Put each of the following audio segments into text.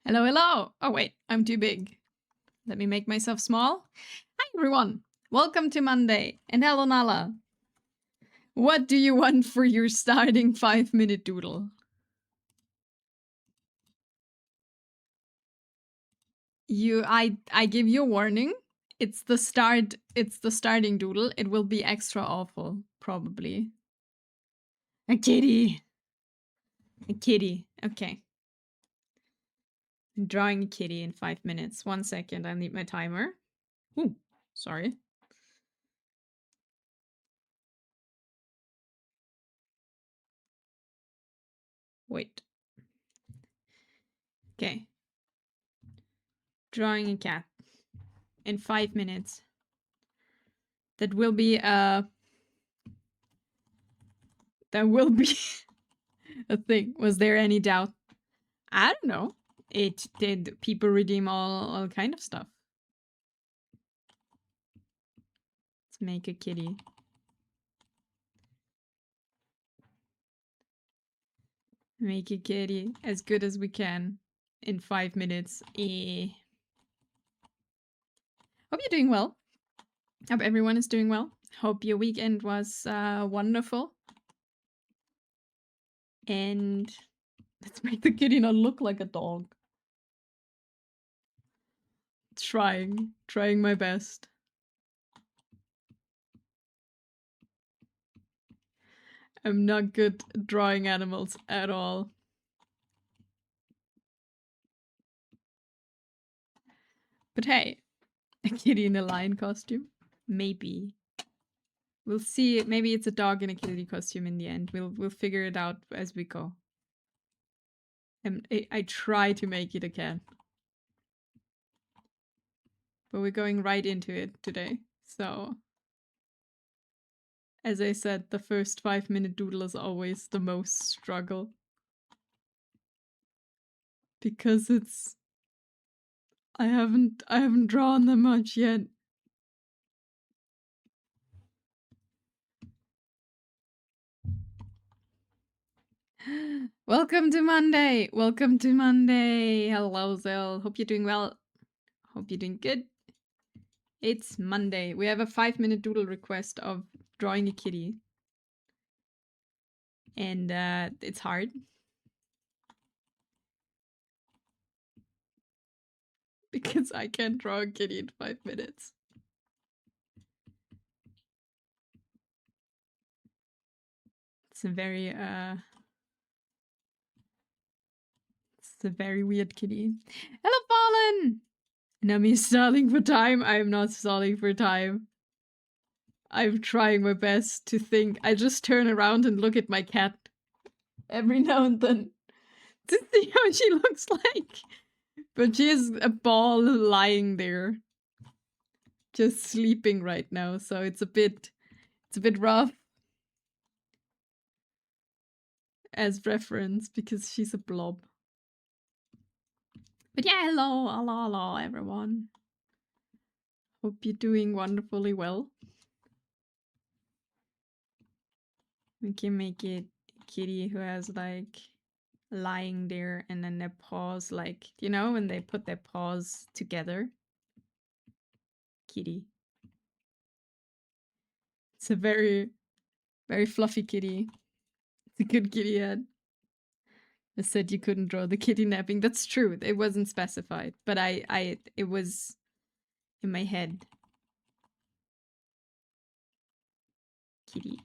Hello, hello. Oh, wait, I'm too big. Let me make myself small. Hi, everyone. Welcome to Monday. And hello, Nala. What do you want for your starting 5-minute doodle? I give you a warning. It's the starting doodle. It will be extra awful, probably. A kitty. A kitty. Okay. I'm drawing a kitty in 5 minutes. 1 second, I need my timer. Ooh, sorry. Wait. Okay. Drawing a cat in 5 minutes. That will be a thing. Was there any doubt? I don't know. It did people redeem all kind of stuff. Let's make a kitty. Make a kitty as good as we can in 5 minutes. Hope you're doing well. Hope everyone is doing well. Hope your weekend was wonderful. And let's make the kitty not look like a dog. Trying my best. I'm not good at drawing animals at all. But hey, a kitty in a lion costume? Maybe. We'll see. Maybe it's a dog in a kitty costume in the end. We'll figure it out as we go. And I try to make it a cat. But we're going right into it today. So, as I said, the first 5-minute doodle is always the most struggle. Because I haven't drawn them much yet. Welcome to Monday. Welcome to Monday. Hello, Zell. Hope you're doing well. Hope you're doing good. It's Monday. We have a 5-minute doodle request of drawing a kitty. And it's hard. Because I can't draw a kitty in 5 minutes. It's a very weird kitty. Hello, Fallen! Nami stalling for time. I am not stalling for time. I'm trying my best to think. I just turn around and look at my cat every now and then to see how she looks like. But she is a ball lying there. Just sleeping right now, so it's a bit rough as reference because she's a blob. But yeah, hello everyone. Hope you're doing wonderfully well. We can make it a kitty who has like lying there and then their paws like, you know, when they put their paws together. Kitty. It's a very fluffy kitty. It's a good kitty head. I said you couldn't draw the kitty napping. That's true. It wasn't specified, but it was in my head. Kitty.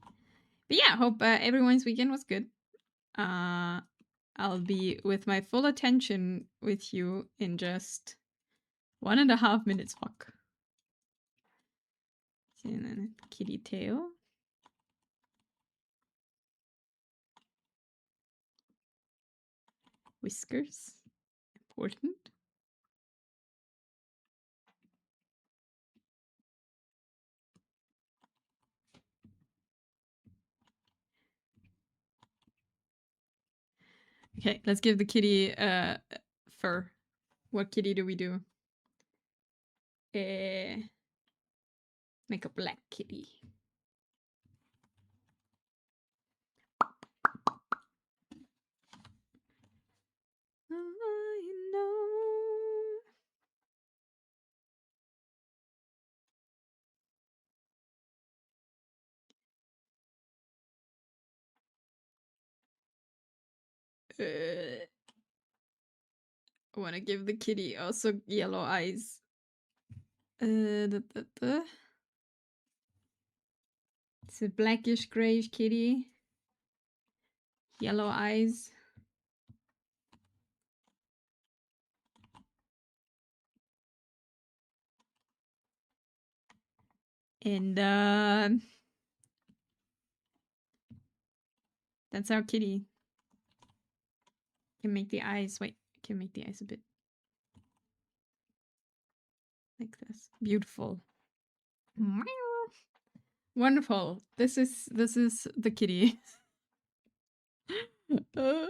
But yeah, hope everyone's weekend was good. I'll be with my full attention with you in just 1.5 minutes. Fuck. And then kitty tail. Whiskers. Important. Okay, let's give the kitty fur. What kitty do we do? Make a black kitty. I know I want to give the kitty also yellow eyes. It's a blackish grayish kitty. Yellow eyes. And that's our kitty. Can make the eyes. Wait, can make the eyes a bit like this. Beautiful. Wonderful. This is the kitty. Hello,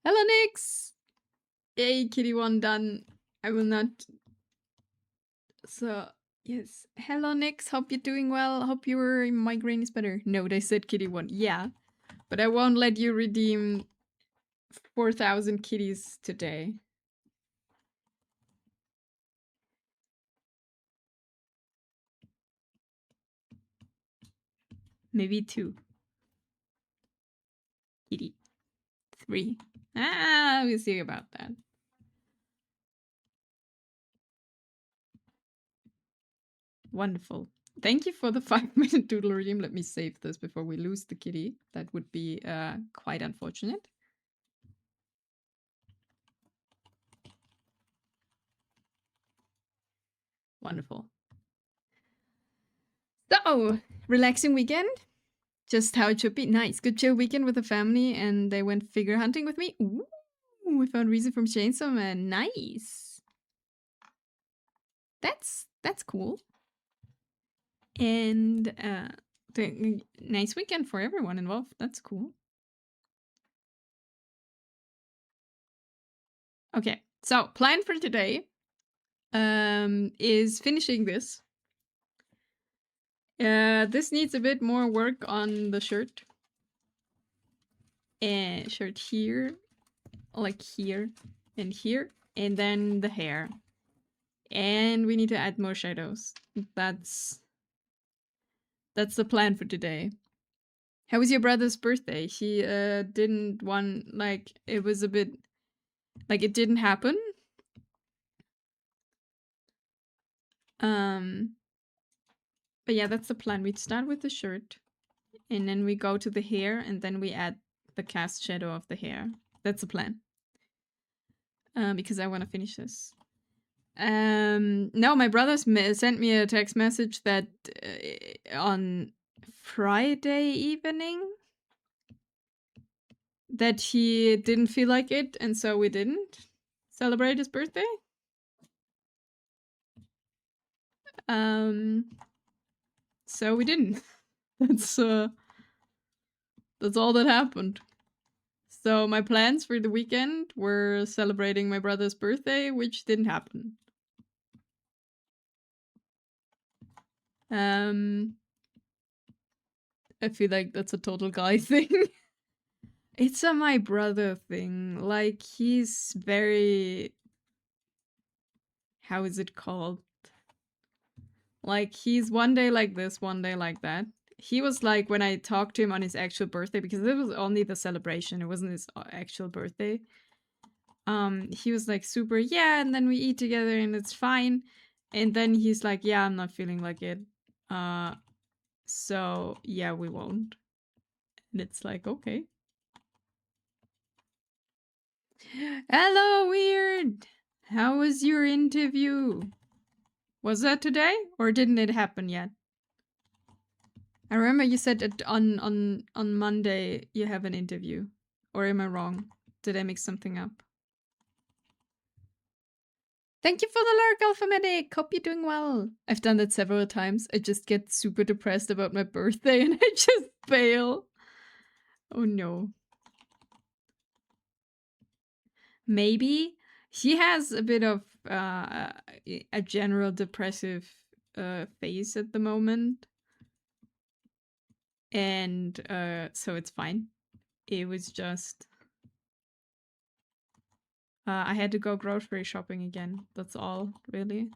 Nyx. Yay, kitty one done. I will not. So yes. Hello, Nyx. Hope you're doing well. Hope your migraine is better. No, they said kitty one. Yeah, but I won't let you redeem 4,000 kitties today. Maybe 2. Kitty. 3. We'll see about that. Wonderful. Thank you for the 5-minute doodle redeem. Let me save this before we lose the kitty. That would be quite unfortunate. Wonderful. So, relaxing weekend. Just how it should be. Nice. Good chill weekend with the family, and they went figure hunting with me. Ooh, we found Reason from Chainsaw Man. Nice. That's cool. And nice weekend for everyone involved. That's cool. Okay, so plan for today is finishing this. This needs a bit more work on the shirt. And shirt here, like here and here, and then the hair. And we need to add more shadows. That's the plan for today. How was your brother's birthday? He didn't want, like, it was a bit like it didn't happen. But yeah, that's the plan. We'd start with the shirt, and then we go to the hair, and then we add the cast shadow of the hair. That's the plan. Because I want to finish this. No, my brother sent me a text message that on Friday evening that he didn't feel like it, and so we didn't celebrate his birthday. So we didn't. That's all that happened. So my plans for the weekend were celebrating my brother's birthday, which didn't happen. I feel like that's a total guy thing. It's a my brother thing. Like, he's very... How is it called? Like, he's one day like this, one day like that. He was like, when I talked to him on his actual birthday, because it was only the celebration, it wasn't his actual birthday. He was like super, yeah, and then we eat together and it's fine. And then he's like, yeah, I'm not feeling like it. So yeah, we won't. And it's like, okay. Hello, Weird! How was your interview? Was that today? Or didn't it happen yet? I remember you said on Monday you have an interview. Or am I wrong? Did I mix something up? Thank you for the lurk, Alphamedic! Hope you're doing well. I've done that several times. I just get super depressed about my birthday and I just fail. Oh no. Maybe he has a bit of a general depressive phase at the moment. And so it's fine. It was just... I had to go grocery shopping again. That's all, really.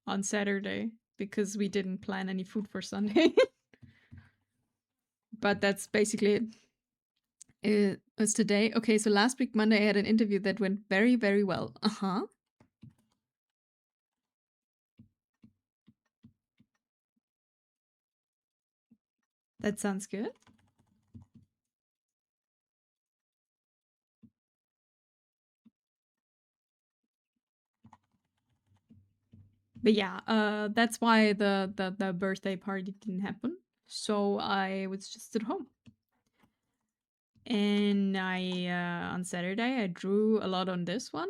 On Saturday. Because we didn't plan any food for Sunday. But that's basically it. It was today. Okay, so last week Monday I had an interview that went very, very well. Uh-huh. That sounds good. But yeah, that's why the birthday party didn't happen. So I was just at home. And I on Saturday I drew a lot on this one.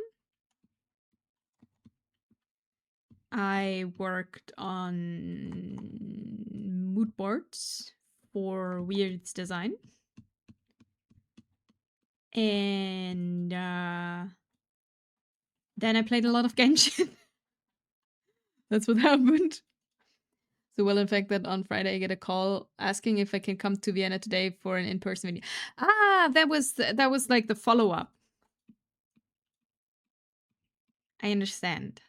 I worked on mood boards for Weird's design. And then I played a lot of Genshin. That's what happened. So well, in fact, that on Friday I get a call asking if I can come to Vienna today for an in-person video. Ah, that was like the follow-up. I understand.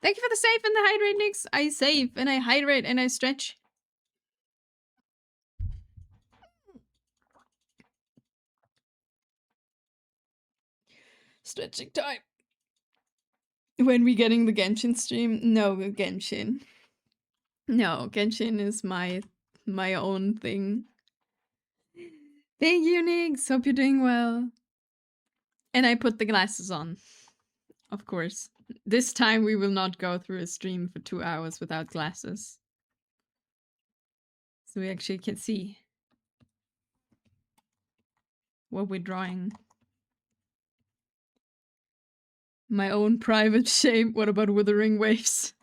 Thank you for the save and the hydrate, Nix. I save and I hydrate and I stretch. Stretching time. When we getting the Genshin stream? No, Genshin. No, Genshin is my own thing. Thank you, Nix. Hope you're doing well. And I put the glasses on. Of course. This time we will not go through a stream for 2 hours without glasses. So we actually can see what we're drawing. My own private shame. What about Withering Waves?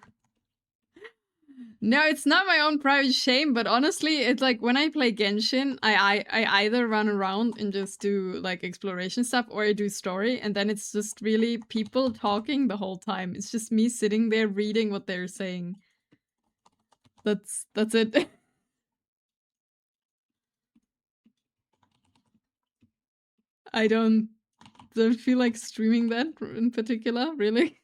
No, it's not my own private shame, but honestly, it's like when I play Genshin, I either run around and just do like exploration stuff or I do story, and then it's just really people talking the whole time. It's just me sitting there reading what they're saying. That's it. I don't feel like streaming that in particular, really.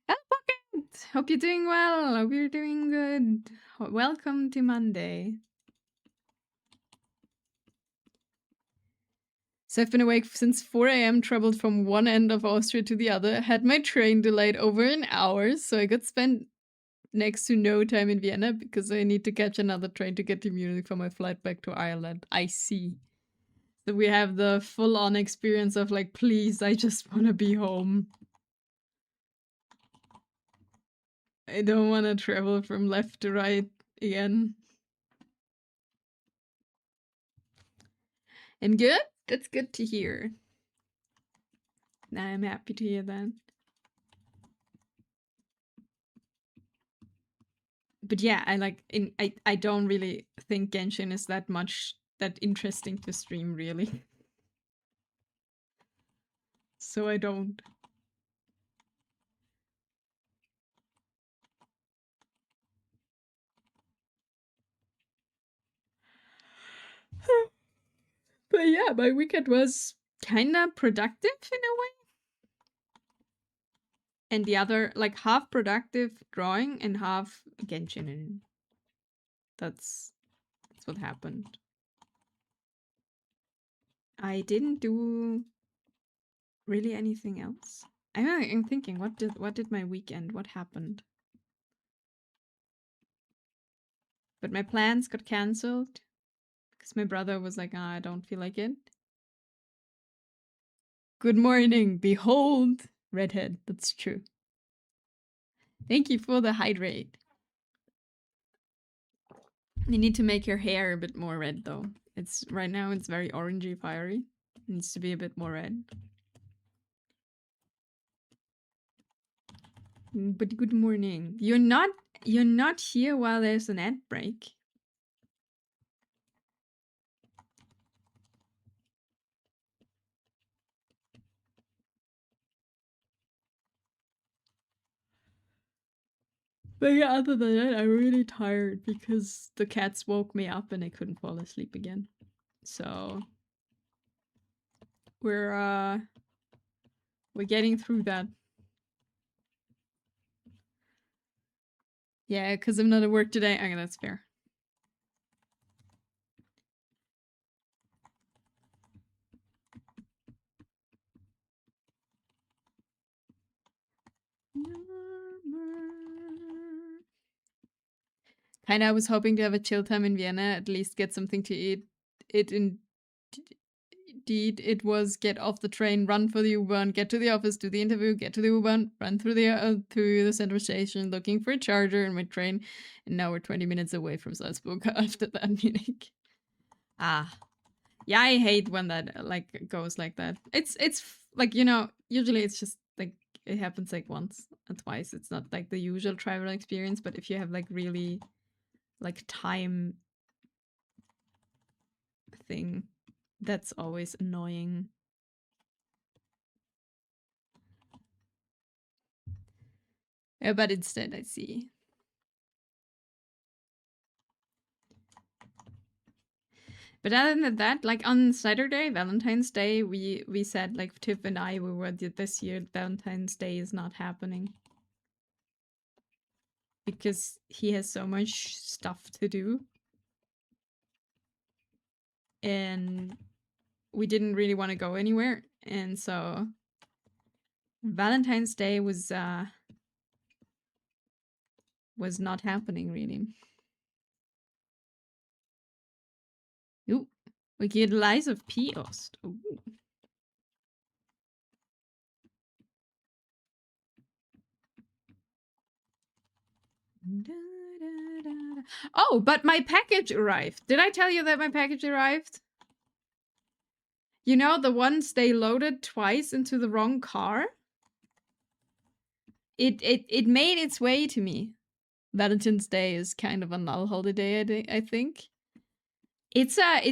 Hello, Pocket! Hope you're doing well. Hope you're doing good. Welcome to Monday. So I've been awake since 4 a.m., traveled from one end of Austria to the other, had my train delayed over an hour, so I could spend next to no time in Vienna because I need to catch another train to get to Munich for my flight back to Ireland. I see. So we have the full-on experience of like, please, I just want to be home. I don't want to travel from left to right again. And good? That's good to hear. I'm happy to hear that. But yeah, I don't really think Genshin is that interesting to stream, really. So I don't. But yeah, my weekend was kinda productive in a way. And the other, like, half productive drawing and half Genshin. And that's what happened. I didn't do really anything else. I'm thinking, what did my weekend? What happened? But my plans got cancelled because my brother was like, I don't feel like it. Good morning, behold, redhead. That's true. Thank you for the hydrate. You need to make your hair a bit more red though. It's right now it's very orangey fiery. It needs to be a bit more red. But good morning. You're not here while there's an ad break. But yeah, other than that, I'm really tired because the cats woke me up and I couldn't fall asleep again. So we're We're getting through that. Yeah, because I'm not at work today. Okay, that's fair. Kinda, I was hoping to have a chill time in Vienna, at least get something to eat. Indeed, it was get off the train, run for the U-Bahn, get to the office, do the interview, get to the U-Bahn, run through the central station, looking for a charger in my train, and now we're 20 minutes away from Salzburg after that meeting. Ah. Yeah, I hate when that like goes like that. It's like, you know, usually it's just like it happens like once or twice. It's not like the usual travel experience, but if you have like really like time thing, that's always annoying. Yeah, but instead I see. But other than that, like on Saturday, Valentine's Day, we said like Tiff and I we were this year Valentine's Day is not happening because he has so much stuff to do. And we didn't really want to go anywhere, and so Valentine's Day was not happening really. Ooh, we get Lies of P-Ost. Ooh. Oh, but my package arrived. Did I tell you that my package arrived? You know, the ones they loaded twice into the wrong car? It made its way to me. Valentine's Day is kind of a null holiday, I think. It's a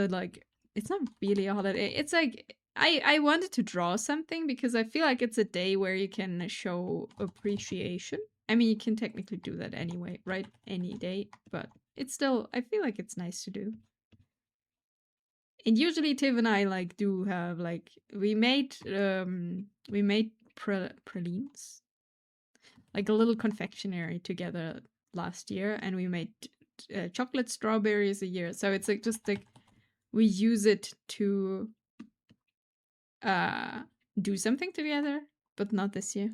like, it's not really a holiday. It's like I wanted to draw something because I feel like it's a day where you can show appreciation. I mean, you can technically do that anyway, right? Any day, but it's still, I feel like it's nice to do. And usually Tiv and I like do have like we made pralines, like a little confectionery together last year, and we made chocolate strawberries a year. So it's like just like we use it to do something together, but not this year.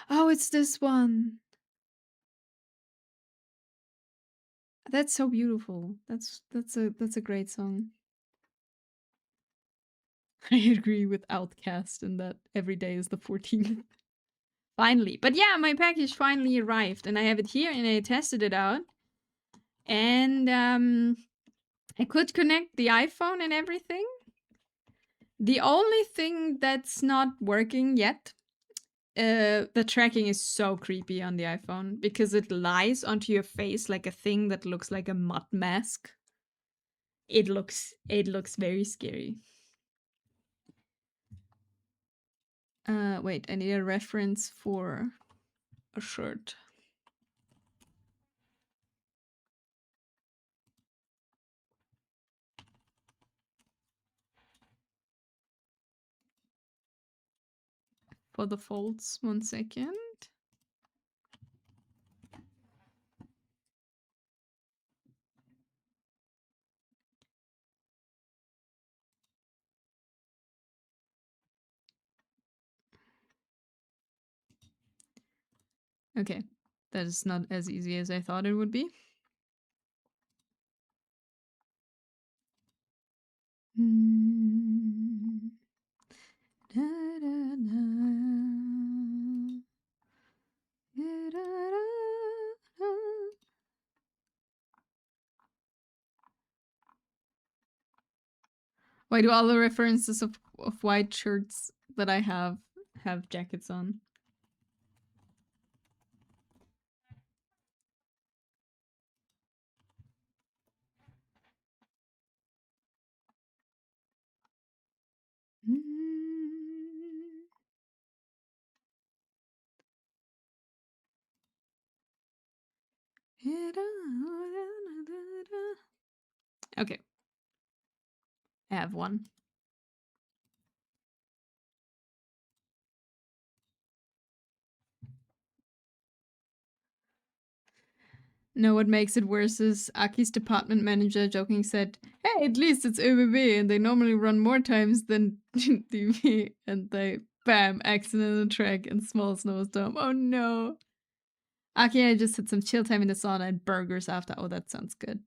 Oh, it's this one. That's so beautiful. That's a great song. I agree with Outcast in that every day is the 14th. Finally. But yeah, my package finally arrived and I have it here and I tested it out. And I could connect the iPhone and everything. The only thing that's not working yet, the tracking is so creepy on the iPhone because it lies onto your face like a thing that looks like a mud mask. It looks very scary. Wait, I need a reference for a shirt. For the folds, 1 second. Okay, that is not as easy as I thought it would be. Why do all the references of white shirts that I have jackets on? Okay. I have one. No, what makes it worse is Aki's department manager joking said, "Hey, at least it's ÖBB and they normally run more times than DB." And they, bam, accident on the track and small snowstorm. Oh no. Aki, I just had some chill time in the sauna and burgers after. Oh, that sounds good.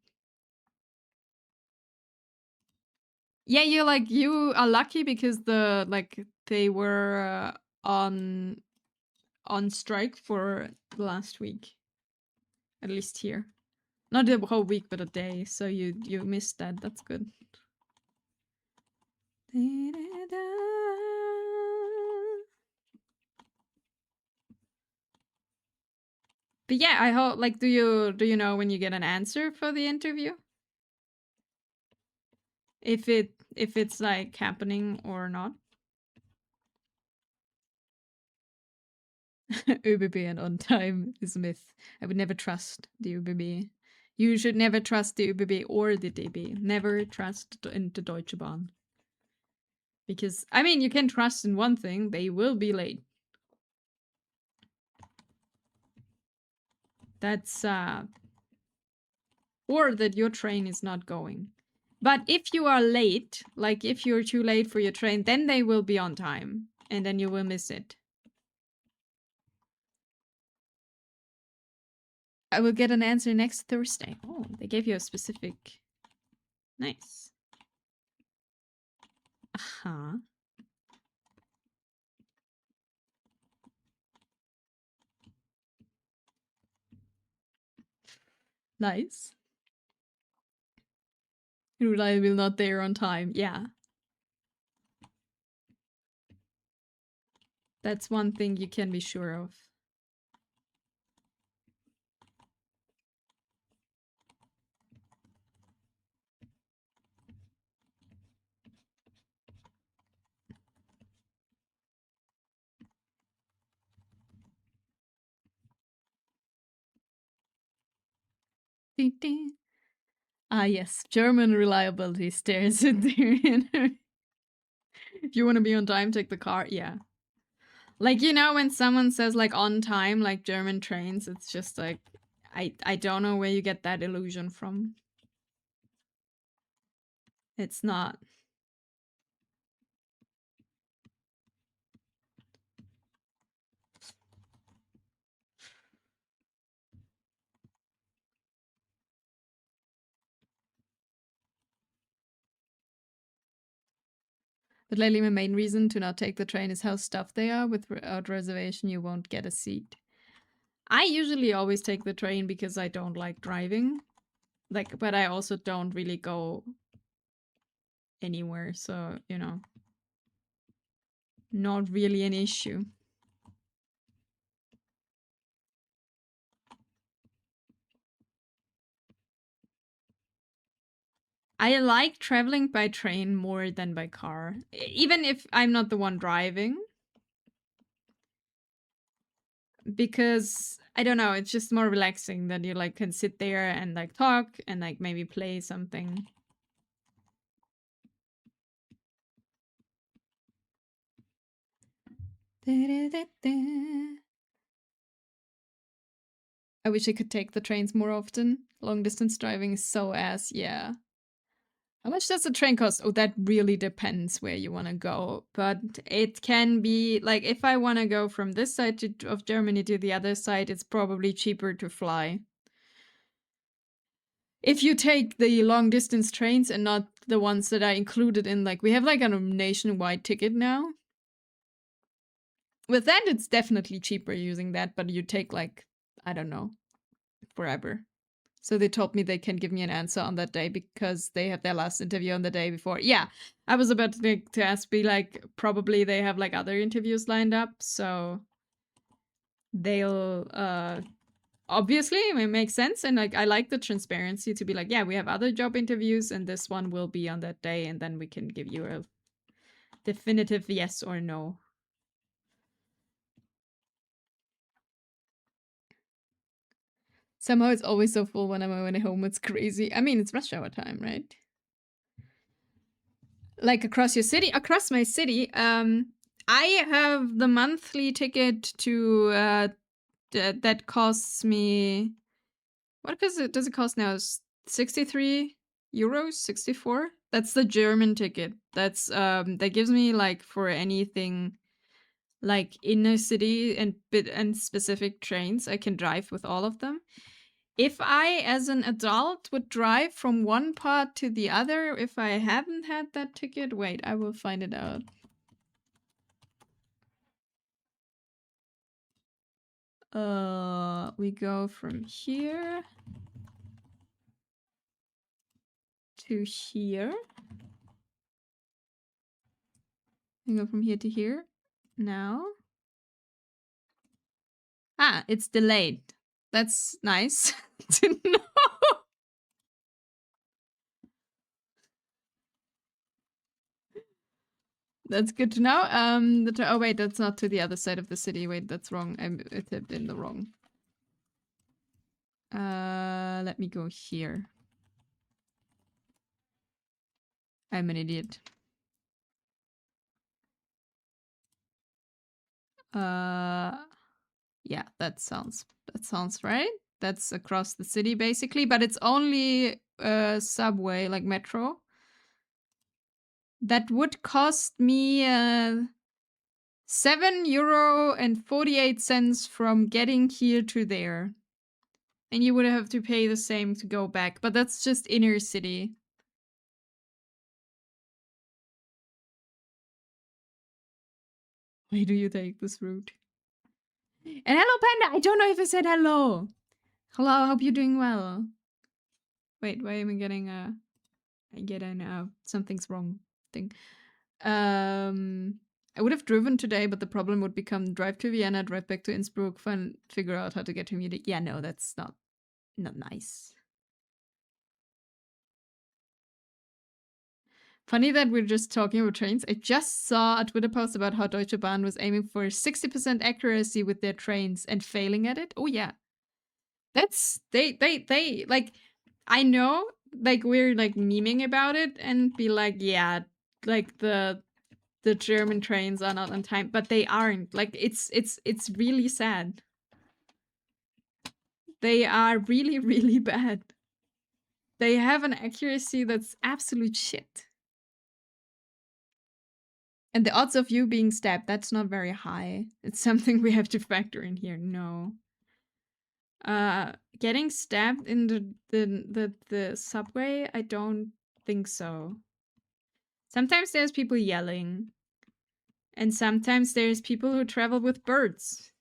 Yeah, you are lucky because they were on strike for the last week. At least here. Not the whole week, but a day. So you missed that. That's good. But yeah, I hope, like, do you know when you get an answer for the interview? If it's like happening or not? ÖBB and on time is a myth. I would never trust the ÖBB. You should never trust the ÖBB or the DB. Never trust in the Deutsche Bahn. Because, I mean, you can trust in one thing, they will be late. That's, or that your train is not going. But if you are late, like if you're too late for your train, then they will be on time. And then you will miss it. I will get an answer next Thursday. Oh, they gave you a specific... Nice. Uh-huh. Nice. Reliable, not there on time. Yeah. That's one thing you can be sure of. Ah, yes. German reliability stares at there. If you want to be on time, take the car. Yeah. Like, you know, when someone says, like, on time, like German trains, it's just like, I don't know where you get that illusion from. It's not. But lately, my main reason to not take the train is how stuffed they are. Without reservation, you won't get a seat. I usually always take the train because I don't like driving. Like, but I also don't really go anywhere, so, you know. Not really an issue. I like traveling by train more than by car. Even if I'm not the one driving. Because, I don't know, it's just more relaxing that you, like, can sit there and, like, talk and, like, maybe play something. I wish I could take the trains more often. Long distance driving is so ass, yeah. How much does the train cost? Oh, that really depends where you want to go. But it can be, like, if I want to go from this side of Germany to the other side, it's probably cheaper to fly. If you take the long distance trains and not the ones that are included in, like, we have like a nationwide ticket now. With that, it's definitely cheaper using that, but you take, like, I don't know, forever. So they told me they can give me an answer on that day because they have their last interview on the day before. Yeah, I was about to ask, be like, probably they have like other interviews lined up, so they'll obviously it makes sense. And like, I like the transparency to be like, yeah, we have other job interviews and this one will be on that day, and then we can give you a definitive yes or no. Somehow it's always so full when I'm home. It's crazy. I mean, it's rush hour time, right? Like across my city. I have the monthly ticket to that costs me. What does it cost now? 63 euros? 64? That's the German ticket. That's that gives me like for anything like inner city and specific trains, I can drive with all of them. If I, as an adult, would drive from one part to the other, if I haven't had that ticket, wait, I will find it out. We go from here to here. We go from here to here. Now. Ah, it's delayed. That's nice to know. That's good to know. Oh wait, that's not to the other side of the city. Wait, that's wrong. I typed in the wrong. Let me go here. I'm an idiot. Yeah, that sounds right. That's across the city basically, but it's only subway, like metro. That would cost me €7.48 from getting here to there. And you would have to pay the same to go back, but that's just inner city. Why do you take this route? And hello, Panda! I don't know if I said hello. Hello, I hope you're doing well. Wait, why am I getting a something's wrong thing? I would have driven today, but the problem would become drive to Vienna, drive back to Innsbruck, figure out how to get to Munich. Yeah, no, that's not nice. Funny that we're just talking about trains. I just saw a Twitter post about how Deutsche Bahn was aiming for 60% accuracy with their trains and failing at it. Oh yeah. That's they like, I know like we're like memeing about it and be like, yeah, like the German trains are not on time, but they aren't. Like it's really sad. They are really, really bad. They have an accuracy that's absolute shit. And the odds of you being stabbed, that's not very high. It's something we have to factor in here. No. Getting stabbed in the subway, I don't think so. Sometimes there's people yelling. And sometimes there's people who travel with birds.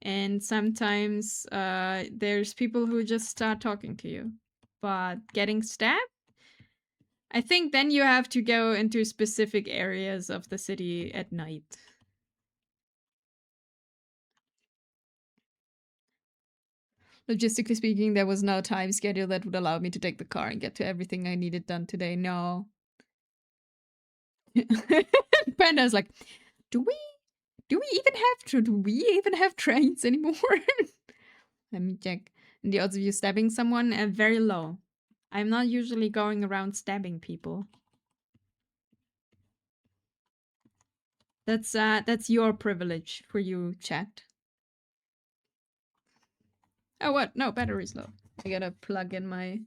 And sometimes there's people who just start talking to you. But getting stabbed? I think then you have to go into specific areas of the city at night. Logistically speaking, there was no time schedule that would allow me to take the car and get to everything I needed done today. No. Panda's like, do we even have trains anymore? Let me check. And the odds of you stabbing someone are very low. I'm not usually going around stabbing people. That's your privilege for you, chat. Oh, what? No, battery's low. I gotta plug in my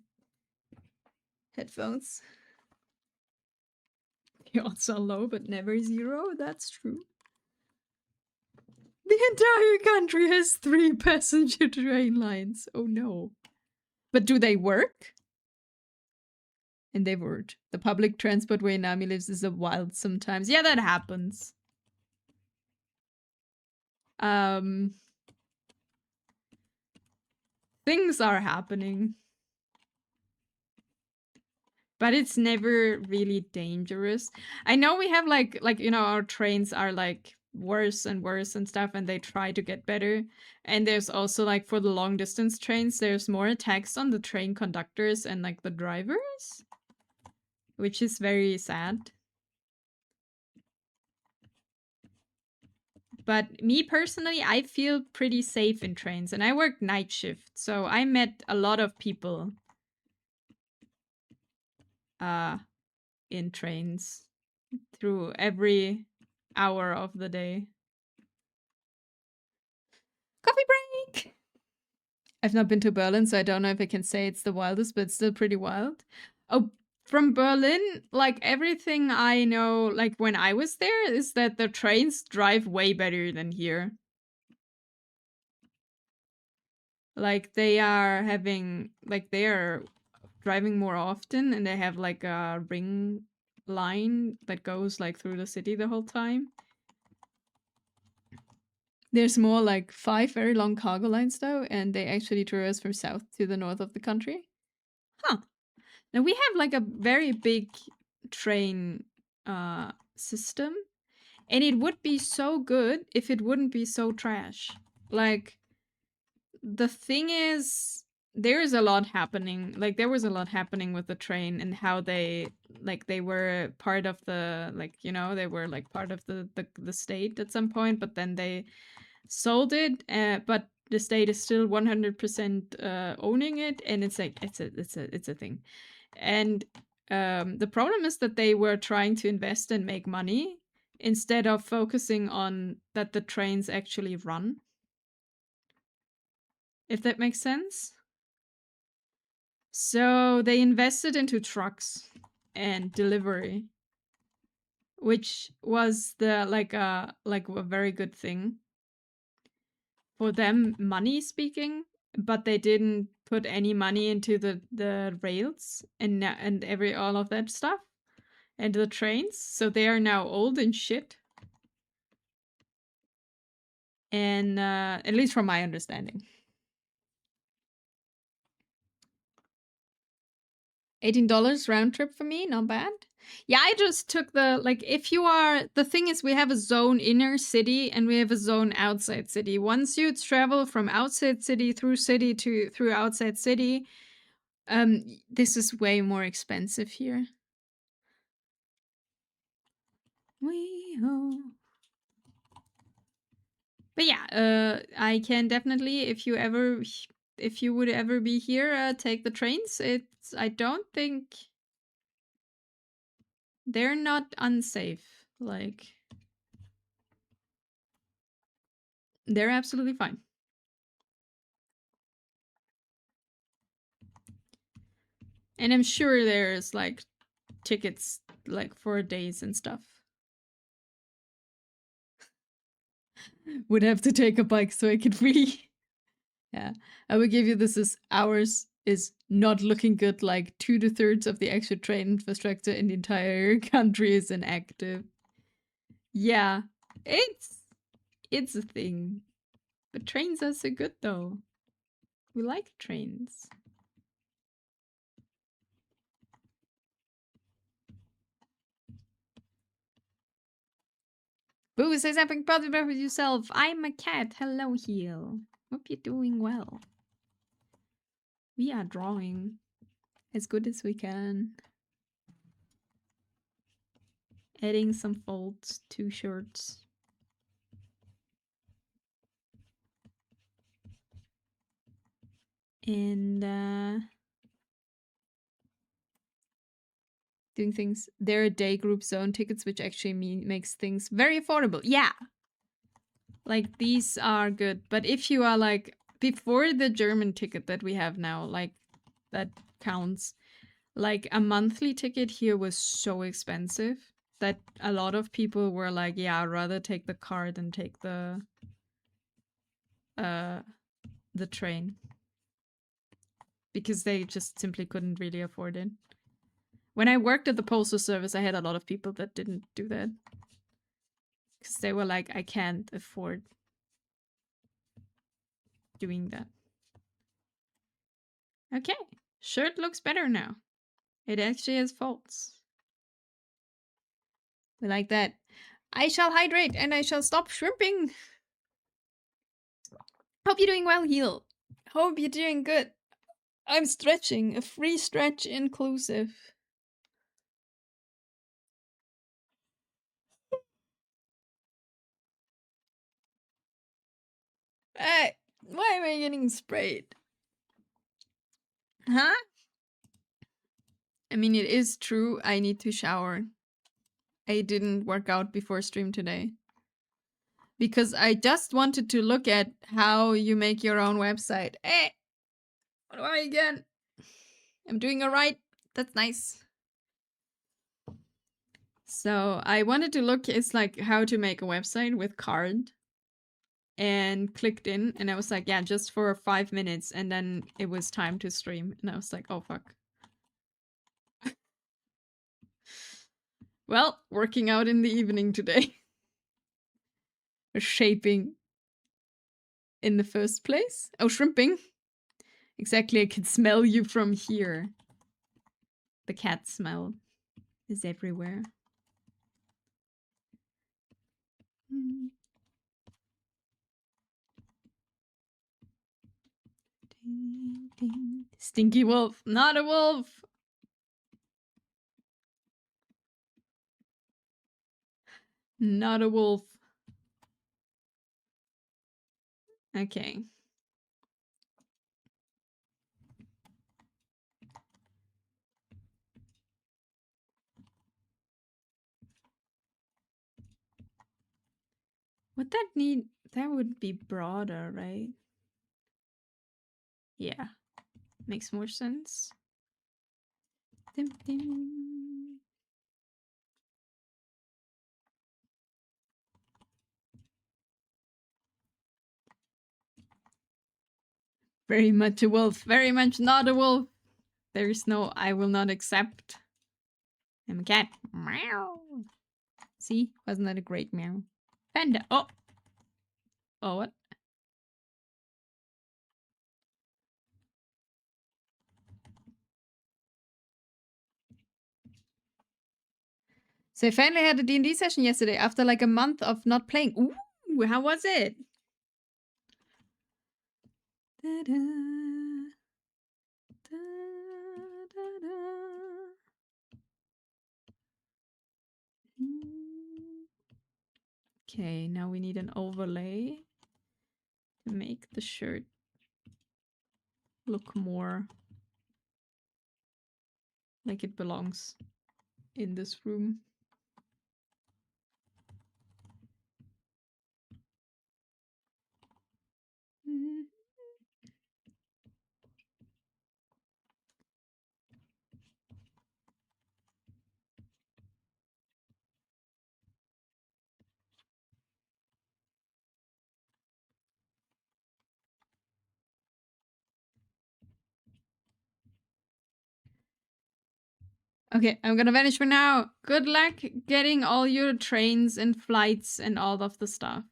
headphones. The odds are low, but never zero. That's true. The entire country has 3 passenger train lines. Oh no. But do they work? And they weren't. The public transport where Nami lives is a wild sometimes. Yeah, that happens. Things are happening. But it's never really dangerous. I know we have like you know, our trains are like worse and worse and stuff, and they try to get better. And there's also like for the long distance trains, there's more attacks on the train conductors and like the drivers, which is very sad. But me personally, I feel pretty safe in trains, and I work night shift, so I met a lot of people in trains through every hour of the day. Coffee break! I've not been to Berlin, so I don't know if I can say it's the wildest, but it's still pretty wild. Oh, from Berlin, like everything I know, like when I was there, is that the trains drive way better than here. Like they are driving more often, and they have like a ring line that goes like through the city the whole time. There's more like 5 very long cargo lines though, and they actually traverse from south to the north of the country. Huh. Now we have like a very big train system, and it would be so good if it wouldn't be so trash. Like the thing is, there is a lot happening. Like there was a lot happening with the train and how they were part of the they were like part of the state at some point, but then they sold it. But the state is still 100% owning it, and it's like it's a thing. And the problem is that they were trying to invest and make money instead of focusing on that the trains actually run. If that makes sense. So they invested into trucks and delivery, which was a very good thing for them, money speaking, but they didn't put any money into the rails and all of that stuff and the trains. So they are now old and shit. And at least from my understanding. $18 round trip for me, not bad. Yeah, I just took the thing is we have a zone inner city and we have a zone outside city. Once you travel from outside city through outside city, this is way more expensive here. Wee-ho. But yeah, I can definitely, if you would ever be here, take the trains. I don't think they're not unsafe. Like, they're absolutely fine. And I'm sure there's like tickets like for days and stuff. Would have to take a bike so I could really. Yeah, I will give you this as ours is not looking good. Like 2/3 of the actual train infrastructure in the entire country is inactive. Yeah, it's a thing. But trains are so good though. We like trains. Boo, say something positive about yourself. I'm a cat. Hello, Heel. Hope you're doing well. We are drawing as good as we can. Adding some folds to shirts. And doing things. There are day group zone tickets, which actually makes things very affordable. Yeah. Like these are good. But if you are like before the German ticket that we have now, like that counts. Like a monthly ticket here was so expensive that a lot of people were like, yeah, I'd rather take the car than take the train. Because they just simply couldn't really afford it. When I worked at the postal service, I had a lot of people that didn't do that. Because they were like, I can't afford doing that. Okay, shirt looks better now. It actually has folds. We like that. I shall hydrate and I shall stop shrimping. Hope you're doing well, Heel. Hope you're doing good. I'm stretching, a free stretch inclusive. Hey, why am I getting sprayed? Huh? I mean, it is true, I need to shower. I didn't work out before stream today. Because I just wanted to look at how you make your own website. Hey, What do I again? I'm doing alright. That's nice. So I wanted to look, it's like how to make a website with Card. And clicked in, and I was like, yeah, just for 5 minutes, and then it was time to stream, and I was like, oh fuck. Well, working out in the evening today. Shaping in the first place. Oh, shrimping. Exactly, I can smell you from here. The cat smell is everywhere. Stinky wolf, not a wolf. Not a wolf. Okay. Would that need... That would be broader, right? Yeah. Makes more sense. Dim, dim. Very much a wolf. Very much not a wolf. There is no I will not accept. I'm a cat. Meow. See? Wasn't that a great meow? Panda. Oh. Oh, what? So I finally had a D&D session yesterday after like a month of not playing. Ooh, how was it? Da-da, da-da-da. Okay, now we need an overlay to make the shirt look more like it belongs in this room. Okay, I'm gonna vanish for now. Good luck getting all your trains and flights and all of the stuff.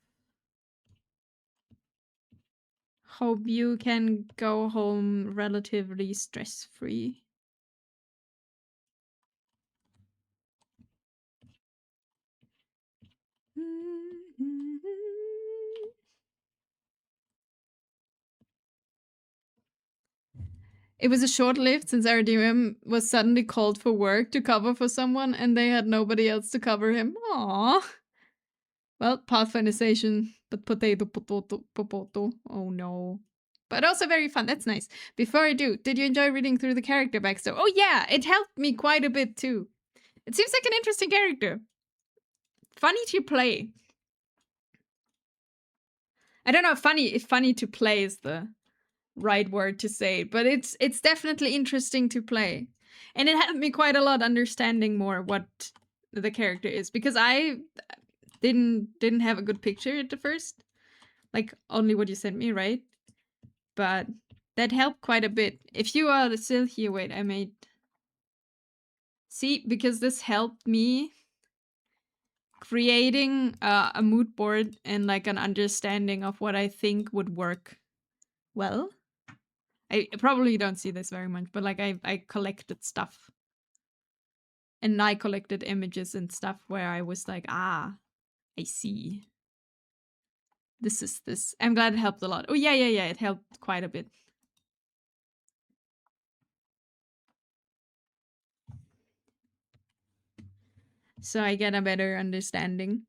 Hope you can go home relatively stress-free. It was a short-lived since RDM was suddenly called for work to cover for someone and they had nobody else to cover him. Aww. Well, Pathfinderization, but potato. Oh no. But also very fun. That's nice. Before I do, did you enjoy reading through the character backstory? Oh yeah, it helped me quite a bit too. It seems like an interesting character. Funny to play. I don't know if funny to play is the right word to say, but it's definitely interesting to play. And it helped me quite a lot understanding more what the character is, because I didn't have a good picture at the first. Like only what you sent me, right? But that helped quite a bit. If you are still here, wait, I made... See, because this helped me creating a mood board and like an understanding of what I think would work well. I probably don't see this very much, but like I collected stuff. And I collected images and stuff where I was like, ah, I see. This is this. I'm glad it helped a lot. Oh yeah, it helped quite a bit. So I get a better understanding.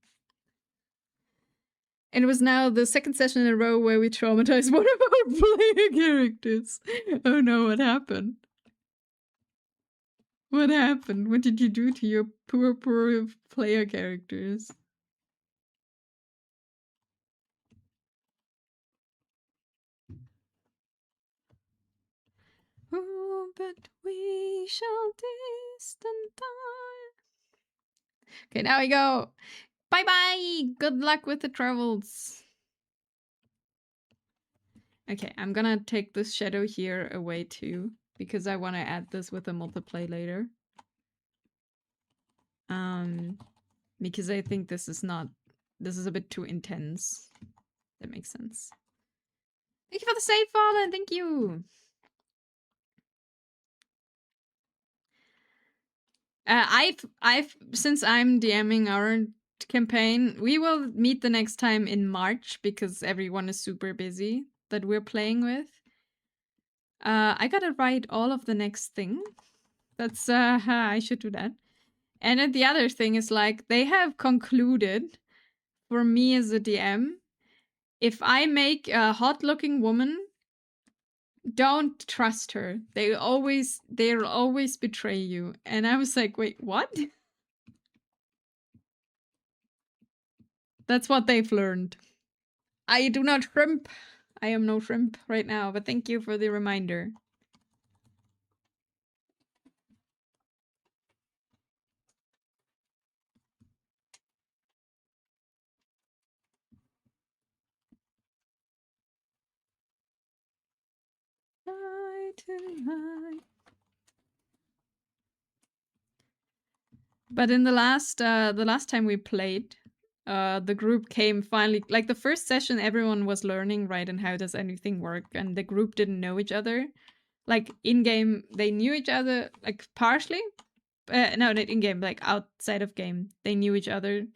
And it was now the second session in a row where we traumatized one of our player characters. Oh no, what happened? What happened? What did you do to your poor player characters? but we shall distant die. Okay, now we go. Bye bye. Good luck with the travels. Okay, I'm gonna take this shadow here away too, because I want to add this with a multiplayer later. Because I think this is a bit too intense. That makes sense. Thank you for the save, Fallen. Thank you. I've since I'm DMing our campaign, we will meet the next time in March because everyone is super busy that we're playing with. I gotta write all of the next thing. That's I should do that. And then the other thing is like they have concluded for me as a DM, if I make a hot-looking woman, don't trust her. They'll always betray you. And I was like, wait, what? That's what they've learned. I do not shrimp. I am no shrimp right now, but thank you for the reminder. But in the last time we played, the group came finally. Like the first session, everyone was learning, right, and how does anything work, and the group didn't know each other. Like in game, they knew each other, like partially. No, not in game, like outside of game, they knew each other.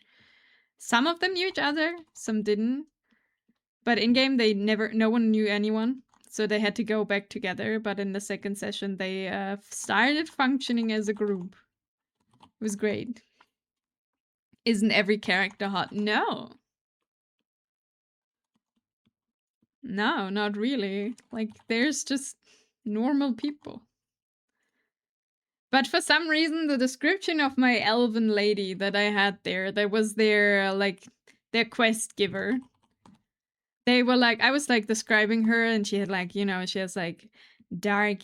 Some of them knew each other, some didn't. But in game, no one knew anyone, so they had to go back together. But in the second session, they started functioning as a group. It was great. Isn't every character hot? No. No, not really. Like, there's just normal people. But for some reason, the description of my elven lady that I had there, that was their, like, their quest giver. They were like, I was like describing her, and she had like, you know, she has like dark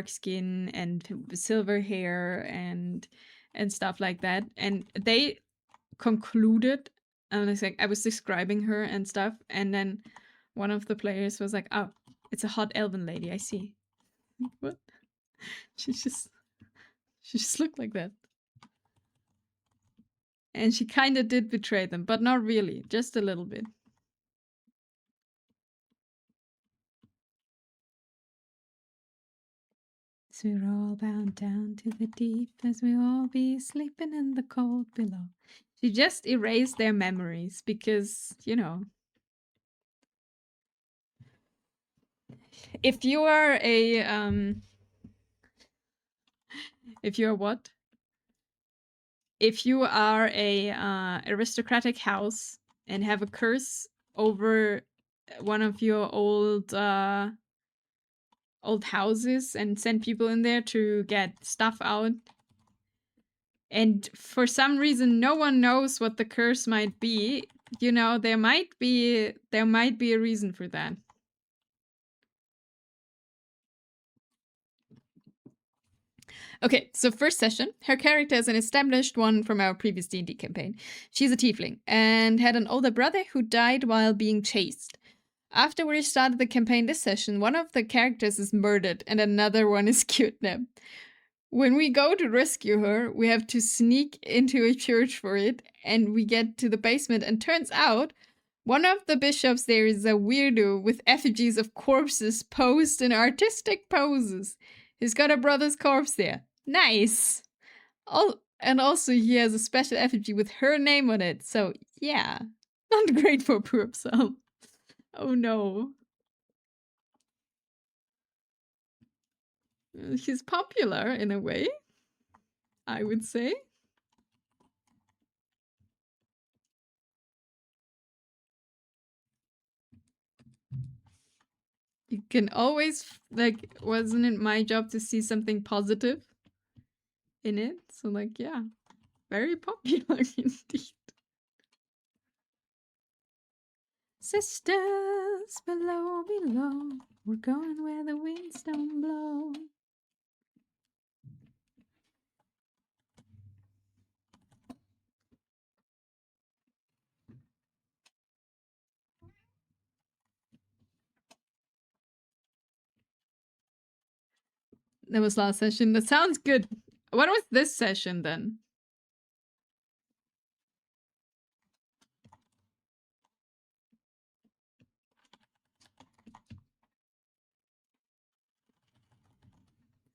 skin and silver hair and stuff like that. And they concluded, and I was describing her and stuff, and then one of the players was like, "Oh, it's a hot elven lady. I see." What? She just looked like that. And she kind of did betray them, but not really, just a little bit. So we're all bound down to the deep as we all be sleeping in the cold below. She just erased their memories because, you know. If you are a if you're what? If you are a aristocratic house and have a curse over one of your old houses and send people in there to get stuff out, and for some reason no one knows what the curse might be, you know, there might be a reason for that. Okay, so first session, her character is an established one from our previous D&D campaign. She's a tiefling and had an older brother who died while being chased. After we started the campaign this session, one of the characters is murdered and another one is kidnapped. When we go to rescue her, we have to sneak into a church for it, and we get to the basement, and turns out one of the bishops there is a weirdo with effigies of corpses posed in artistic poses. He's got a brother's corpse there. Nice! And also he has a special effigy with her name on it, so yeah. Not great for poor Psalm. Oh no. He's popular in a way, I would say. You can always, like, wasn't it my job to see something positive in it? So, like, yeah, very popular indeed. Sisters below. We're going where the winds don't blow. That was last session. That sounds good. What was this session then?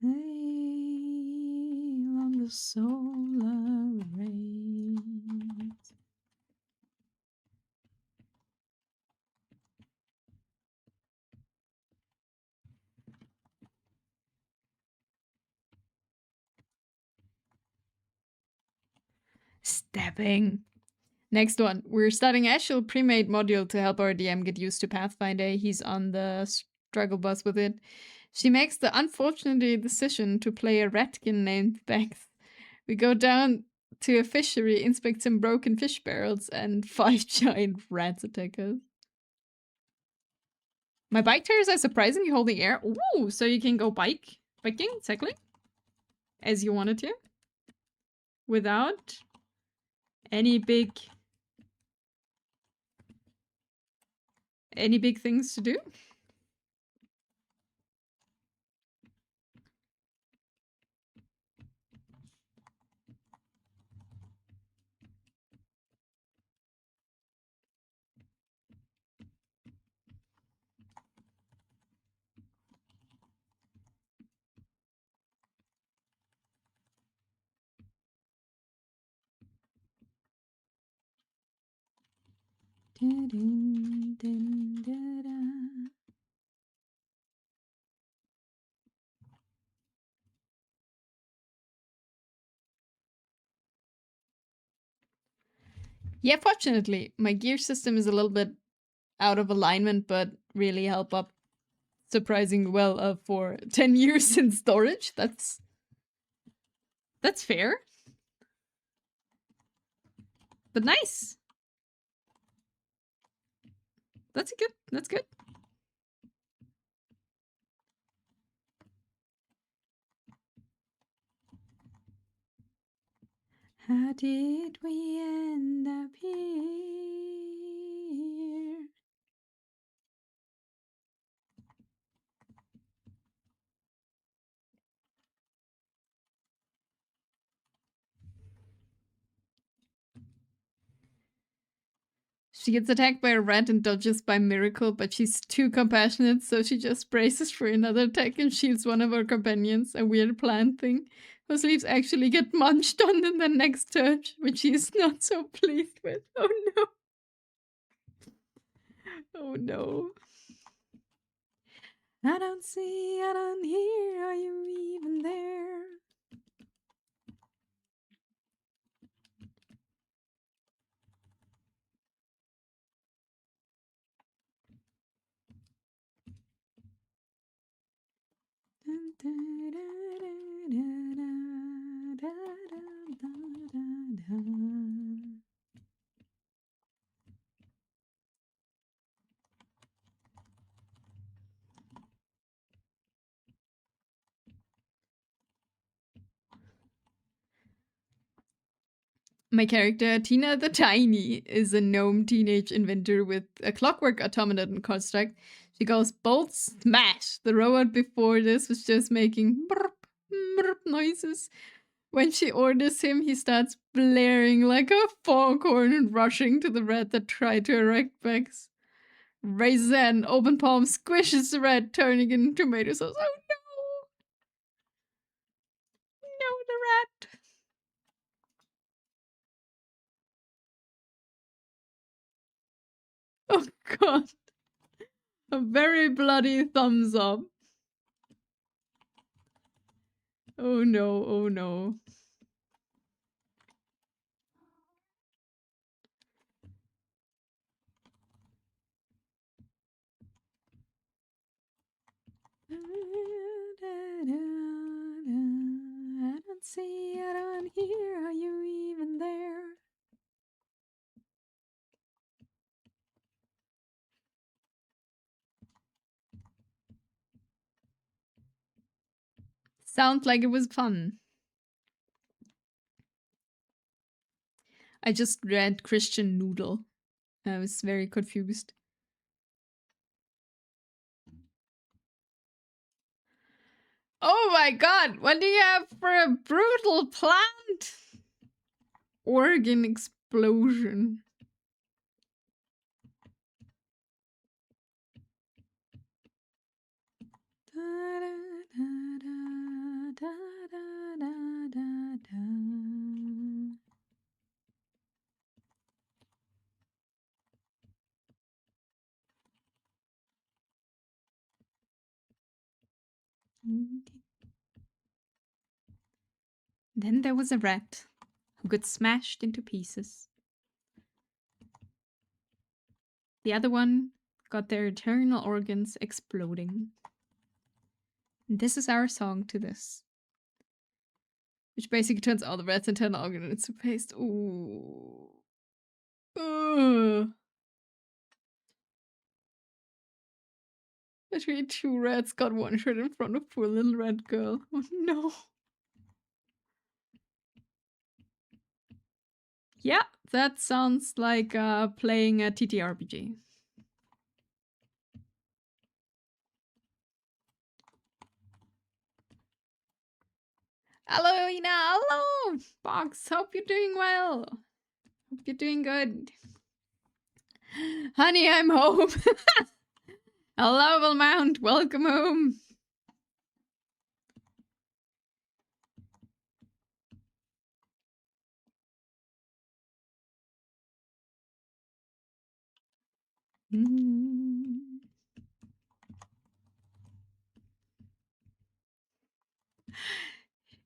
Sail on the solar rays. Stepping. Next one. We're starting actual pre-made module to help our DM get used to Pathfinder. He's on the struggle bus with it. She makes the unfortunate decision to play a ratkin named Bex. We go down to a fishery, inspect some broken fish barrels, and 5 giant rats attack us. My bike tires are surprisingly holding air. Ooh, so you can go biking, cycling, as you wanted to, without any big things to do. Yeah, fortunately, my gear system is a little bit out of alignment, but really help up surprisingly well for 10 years in storage. That's fair. But nice. That's good. How did we end up here? She gets attacked by a rat and dodges by miracle, but she's too compassionate, so she just braces for another attack and shields one of her companions, a weird plant thing, whose leaves actually get munched on in the next turn, which she is not so pleased with. Oh no. Oh no. I don't see, I don't hear, are you even there? My character, Tina the Tiny, is a gnome teenage inventor with a clockwork automaton construct. She goes bolt smash. The robot before this was just making burp, burp noises. When she orders him, he starts blaring like a foghorn and rushing to the rat that tried to erect Bex. Raises an open palm, squishes the rat, turning it into tomato sauce. Oh no! No, the rat! Oh god. A very bloody thumbs up. Oh no, oh no. I don't see, I don't hear, are you even there? Sounds like it was fun. I just read Christian Noodle. I was very confused. Oh my god, what do you have for a brutal plant? Organ explosion. Then there was a rat who got smashed into pieces. The other one got their internal organs exploding. And this is our song to this. Which basically turns all the rat's internal organs into paste. Ooh. Ugh. Between two rats got one shot in front of poor little rat girl. Oh no. Yeah, that sounds like playing a TTRPG. Hello, Ina. Hello, Box. Hope you're doing well. Hope you're doing good. Honey, I'm home. Hello, Wilmount. Welcome home.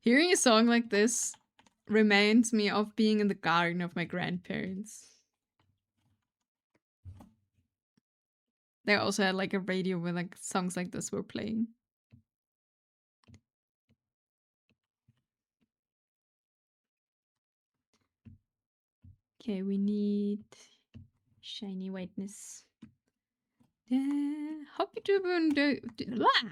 Hearing a song like this reminds me of being in the garden of my grandparents. They also had like a radio where like songs like this were playing. Okay, we need shiny whiteness. Hope you two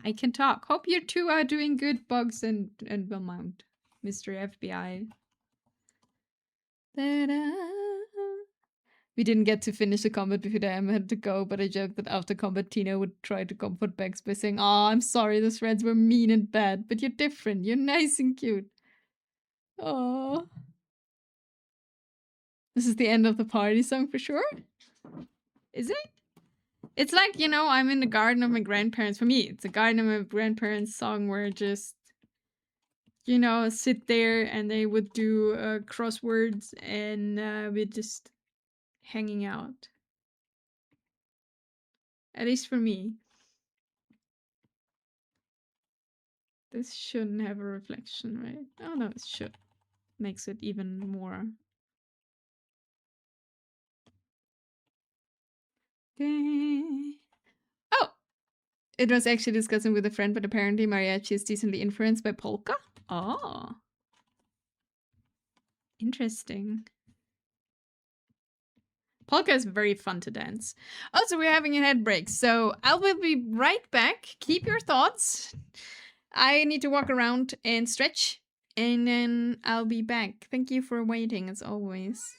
I can talk. Hope you two are doing good, Bugs and Wilmount, Mr. FBI. We didn't get to finish the combat before the Emma had to go, but I joked that after combat, Tina would try to comfort Bex by saying, "Oh, I'm sorry, the threads were mean and bad, but you're different. You're nice and cute." Oh, this is the end of the party song for sure. Is it? It's like, you know, I'm in the garden of my grandparents. For me, it's a garden of my grandparents song where just, you know, sit there and they would do crosswords and we're just hanging out. At least for me. This shouldn't have a reflection, right? Oh no, it should. Makes it even more. Oh! It was actually discussing with a friend, but apparently mariachi is decently influenced by polka. Oh. Interesting. Polka is very fun to dance. Also, we're having a head break, so I will be right back. Keep your thoughts. I need to walk around and stretch, and then I'll be back. Thank you for waiting, as always.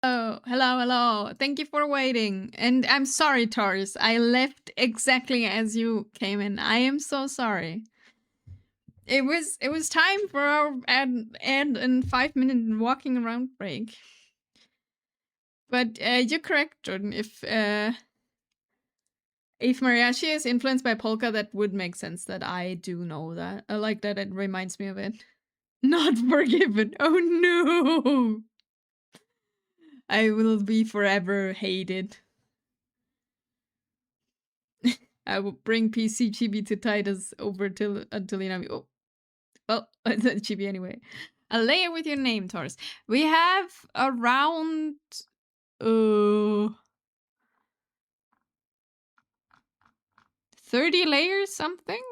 Oh, hello, hello. Thank you for waiting. And I'm sorry, Taurus. I left exactly as you came in. I am so sorry. It was time for our and 5 minute walking around break. But you're correct, Jordan. If mariachi is influenced by polka, that would make sense. That I do know that. I like that. It reminds me of it. Not forgiven. Oh no! I will be forever hated. I will bring PC Chibi to Titus over until Inami. Oh, well, Chibi anyway. A layer with your name, Taurus. We have around uh 30 layers, something.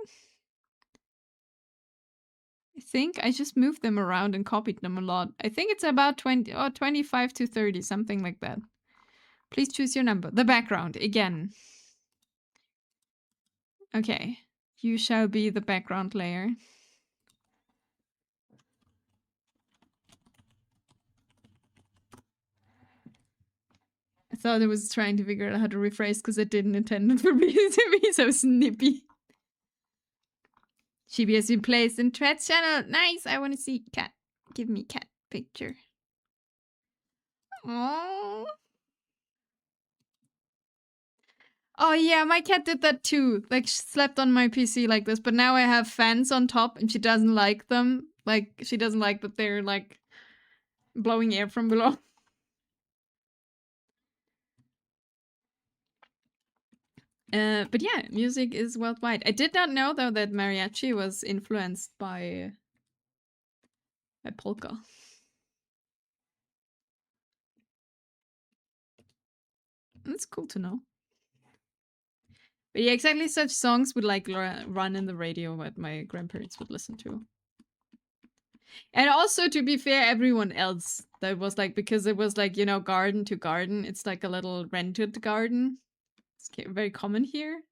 I think I just moved them around and copied them a lot. I think it's about 20 or 25 to 30, something like that. Please choose your number. The background again. Okay, you shall be the background layer. I thought I was trying to figure out how to rephrase because I didn't intend it for me to be so snippy. Chibi has been placed in Thread's channel. Nice. I want to see cat. Give me cat picture. Oh. Oh yeah, my cat did that too. Like she slept on my PC like this, but now I have fans on top and she doesn't like them. Like she doesn't like that they're like blowing air from below. But yeah, music is worldwide. I did not know though that mariachi was influenced by polka. That's cool to know. But yeah, exactly such songs would like run in the radio what my grandparents would listen to. And also, to be fair, everyone else that was like, because it was like, you know, garden to garden, it's like a little rented garden. It's very common here.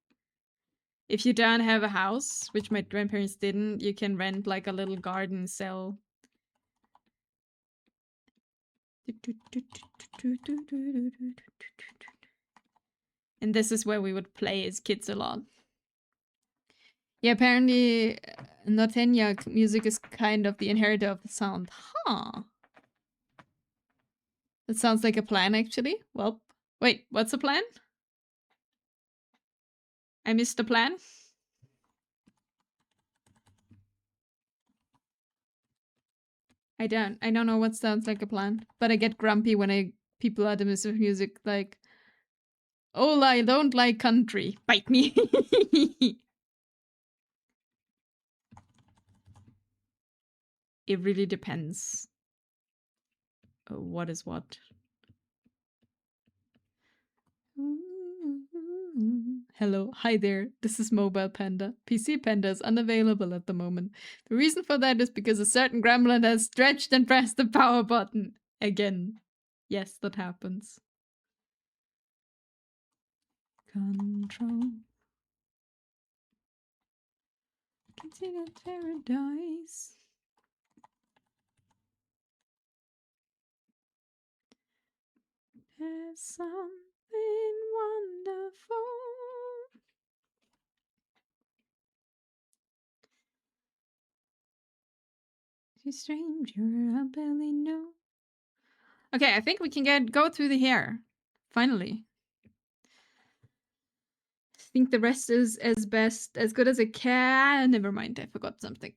If you don't have a house, which my grandparents didn't, you can rent like a little garden cell. And this is where we would play as kids a lot. Yeah, apparently Norteña music is kind of the inheritor of the sound. Huh. That sounds like a plan, actually. Well, wait, what's the plan? I missed the plan. I don't know what sounds like a plan, but I get grumpy when people are the music like, oh, I don't like country. Bite me. It really depends. What is what? Hello, hi there. This is Mobile Panda. PC Panda is unavailable at the moment. The reason for that is because a certain gremlin has stretched and pressed the power button again. Yes, that happens. Control. Consider paradise. There's something wonderful. To stranger, I barely know. Okay, I think we can go through the hair. Finally. I think the rest is as good as it can. Never mind, I forgot something.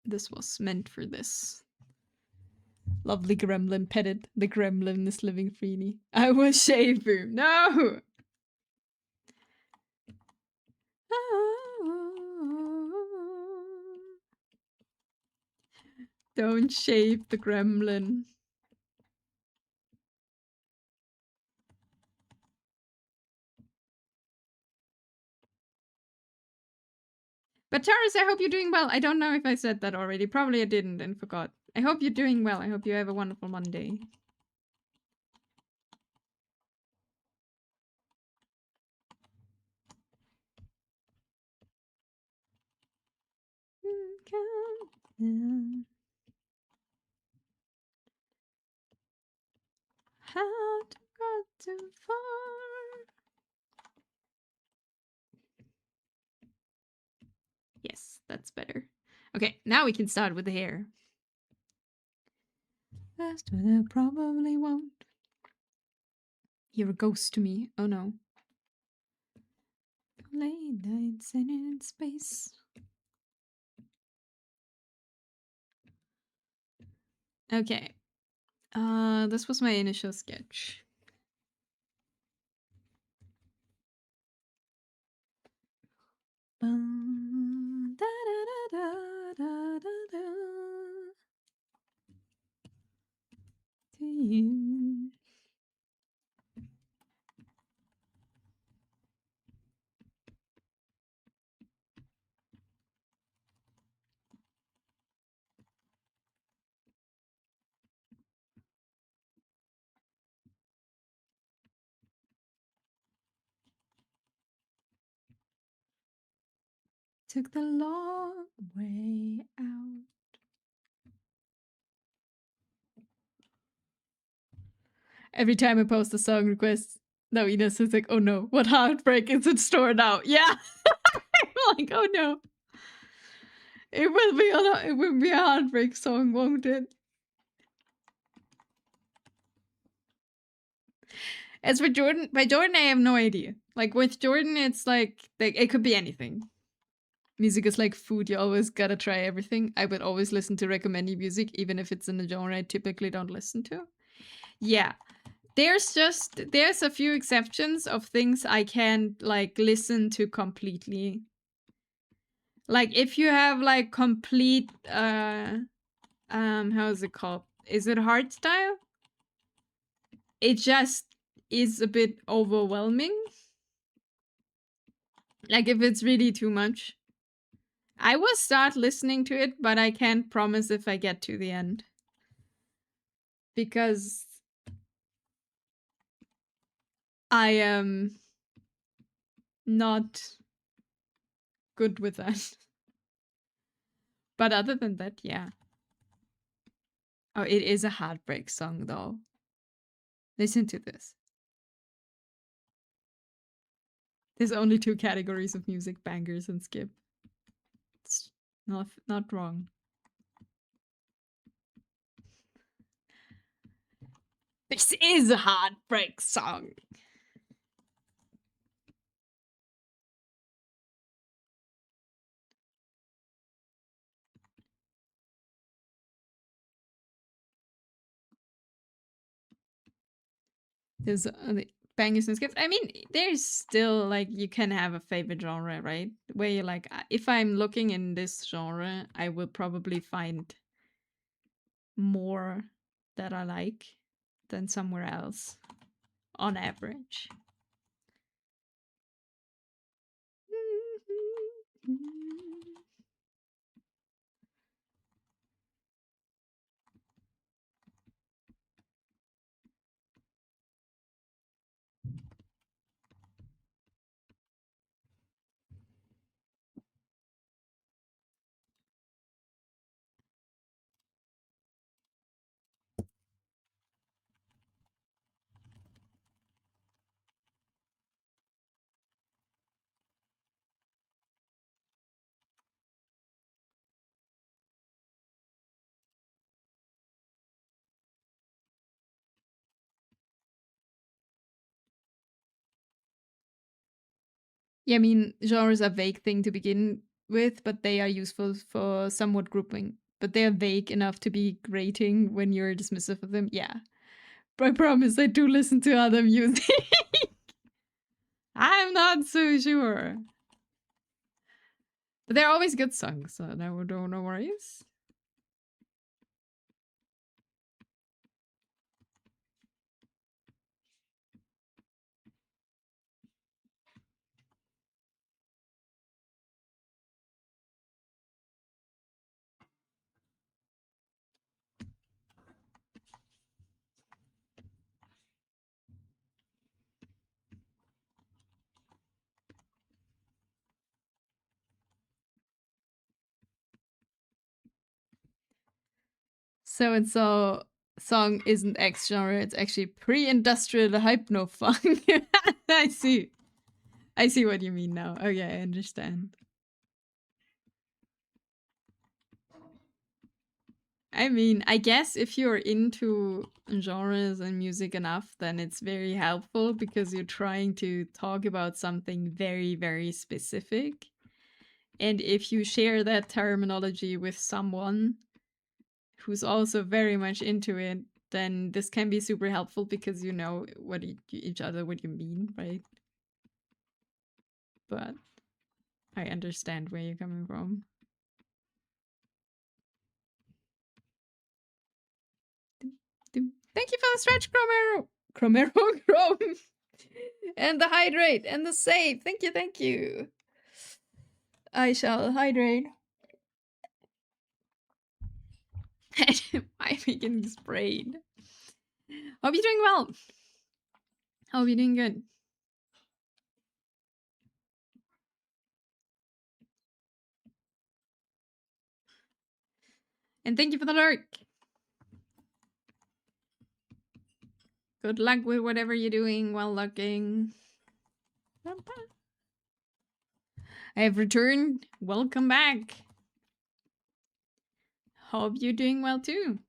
This was meant for this. Lovely gremlin petted. The gremlin is living freely. I will shave him. No! Don't shave the gremlin. But Taurus, I hope you're doing well. I don't know if I said that already. Probably I didn't and forgot. I hope you're doing well. I hope you have a wonderful Monday. too far. Yes, that's better. Okay, now we can start with the hair. That's what I probably won't. You're a ghost to me. Oh no. Late nights and in space. Okay. This was my initial sketch. Bum, da, da, da, da, da, da, to you. Took the long way out. Every time I post a song request, now Ines is like, oh no, what heartbreak is in store now? Yeah. I'm like, oh no. It will be a heartbreak song, won't it? As for Jordan, by Jordan, I have no idea. Like with Jordan, it's like it could be anything. Music is like food, you always gotta try everything. I would always listen to recommended music, even if it's in a genre I typically don't listen to. Yeah. There's a few exceptions of things I can't like listen to completely. Like if you have like complete how is it called? Is it hardstyle? It just is a bit overwhelming. Like if it's really too much. I will start listening to it, but I can't promise if I get to the end. Because I am not good with that. But other than that, yeah. Oh, it is a heartbreak song though. Listen to this. There's only 2 categories of music, bangers and skip. It's not wrong. This is a heartbreak song. There's bangers and skips. I mean, there's still like you can have a favorite genre, right? Where you're like, if I'm looking in this genre, I will probably find more that I like than somewhere else on average. Yeah, I mean, genres are vague thing to begin with, but they are useful for somewhat grouping. But they're vague enough to be grating when you're dismissive of them. Yeah. But I promise I do listen to other music. I'm not so sure. But they're always good songs, so no worries. So and so song isn't X genre, it's actually pre-industrial hypno-funk. I see. I see what you mean now. Okay, I understand. I mean, I guess if you're into genres and music enough, then it's very helpful because you're trying to talk about something very, very specific. And if you share that terminology with someone who's also very much into it, then this can be super helpful because you know what each other what you mean, right? But I understand where you're coming from. Thank you for the stretch, Chromero. Chrome. And the hydrate and the save. Thank you, thank you. I shall hydrate. I'm getting sprayed. Hope you're doing well. Hope you're doing good. And thank you for the lurk. Good luck with whatever you're doing while lurking. I have returned. Welcome back. Hope you're doing well too.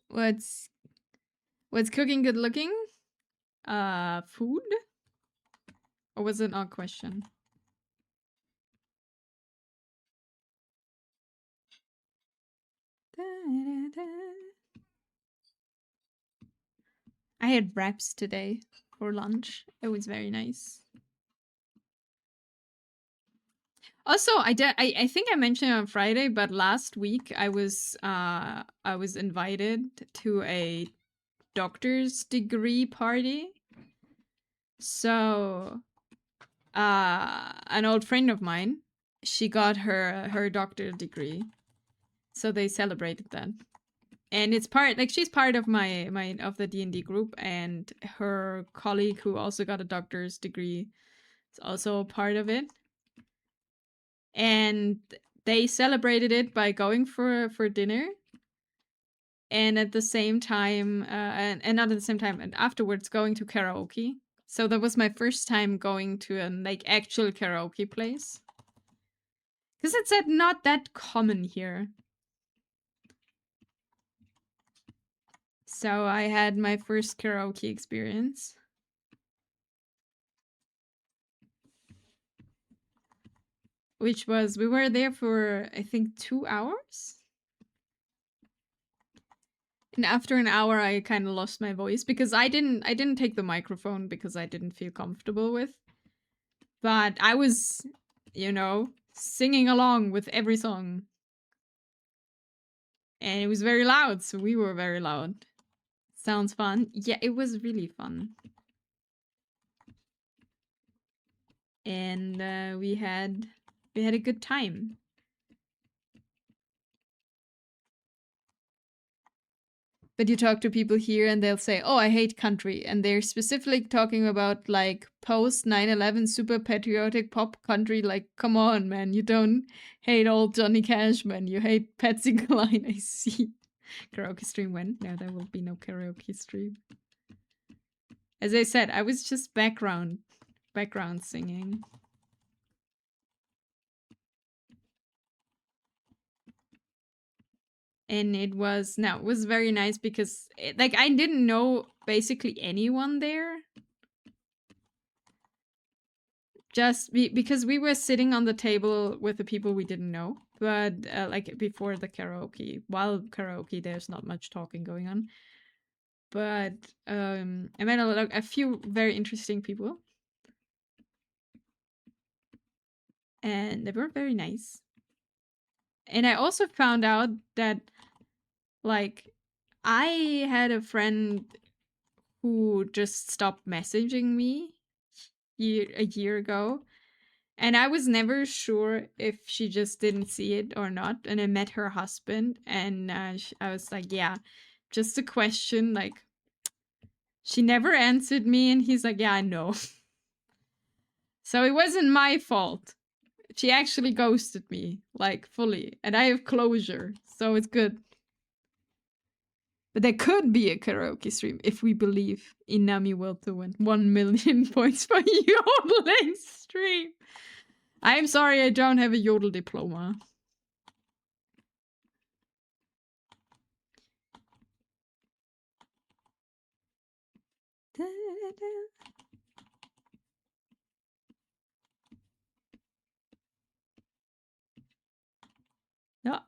What's cooking good looking? Food? Or was it not a question? I had wraps today for lunch. It was very nice. Also, I think I mentioned on Friday, but last week I was invited to a doctor's degree party. So, an old friend of mine, she got her doctorate degree. So they celebrated that. And it's she's part of my of the D&D group, and her colleague who also got a doctor's degree is also a part of it. And they celebrated it by going for dinner, and at the same time and not at the same time, and afterwards going to karaoke. So that was my first time going to an actual karaoke place, because it's not that common here. So I had my first karaoke experience, which was, we were there for I think 2 hours. And after an hour I kind of lost my voice because I didn't take the microphone because I didn't feel comfortable with. But I was, singing along with every song. And it was very loud, so we were very loud. Sounds fun. Yeah, it was really fun. And we had a good time. But you talk to people here and they'll say, oh, I hate country. And they're specifically talking about like post 9/11 super patriotic pop country. Like, come on, man. You don't hate old Johnny Cash, man. You hate Patsy Cline. I see. Karaoke stream when? No, there will be no karaoke stream. As I said, I was just background singing. And it was very nice because I didn't know basically anyone there, just because we were sitting on the table with the people we didn't know. But before the karaoke, while karaoke, there's not much talking going on. But I met a few very interesting people, and they were very nice. And I also found out that I had a friend who just stopped messaging me a year ago. And I was never sure if she just didn't see it or not. And I met her husband, and I was like, yeah, just a question. Like, she never answered me, and he's like, yeah, I know. So it wasn't my fault. She actually ghosted me, like, fully. And I have closure, so it's good. But there could be a karaoke stream if we believe Inami will to win 1 million points for yodeling stream. I'm sorry, I don't have a yodel diploma. Ja.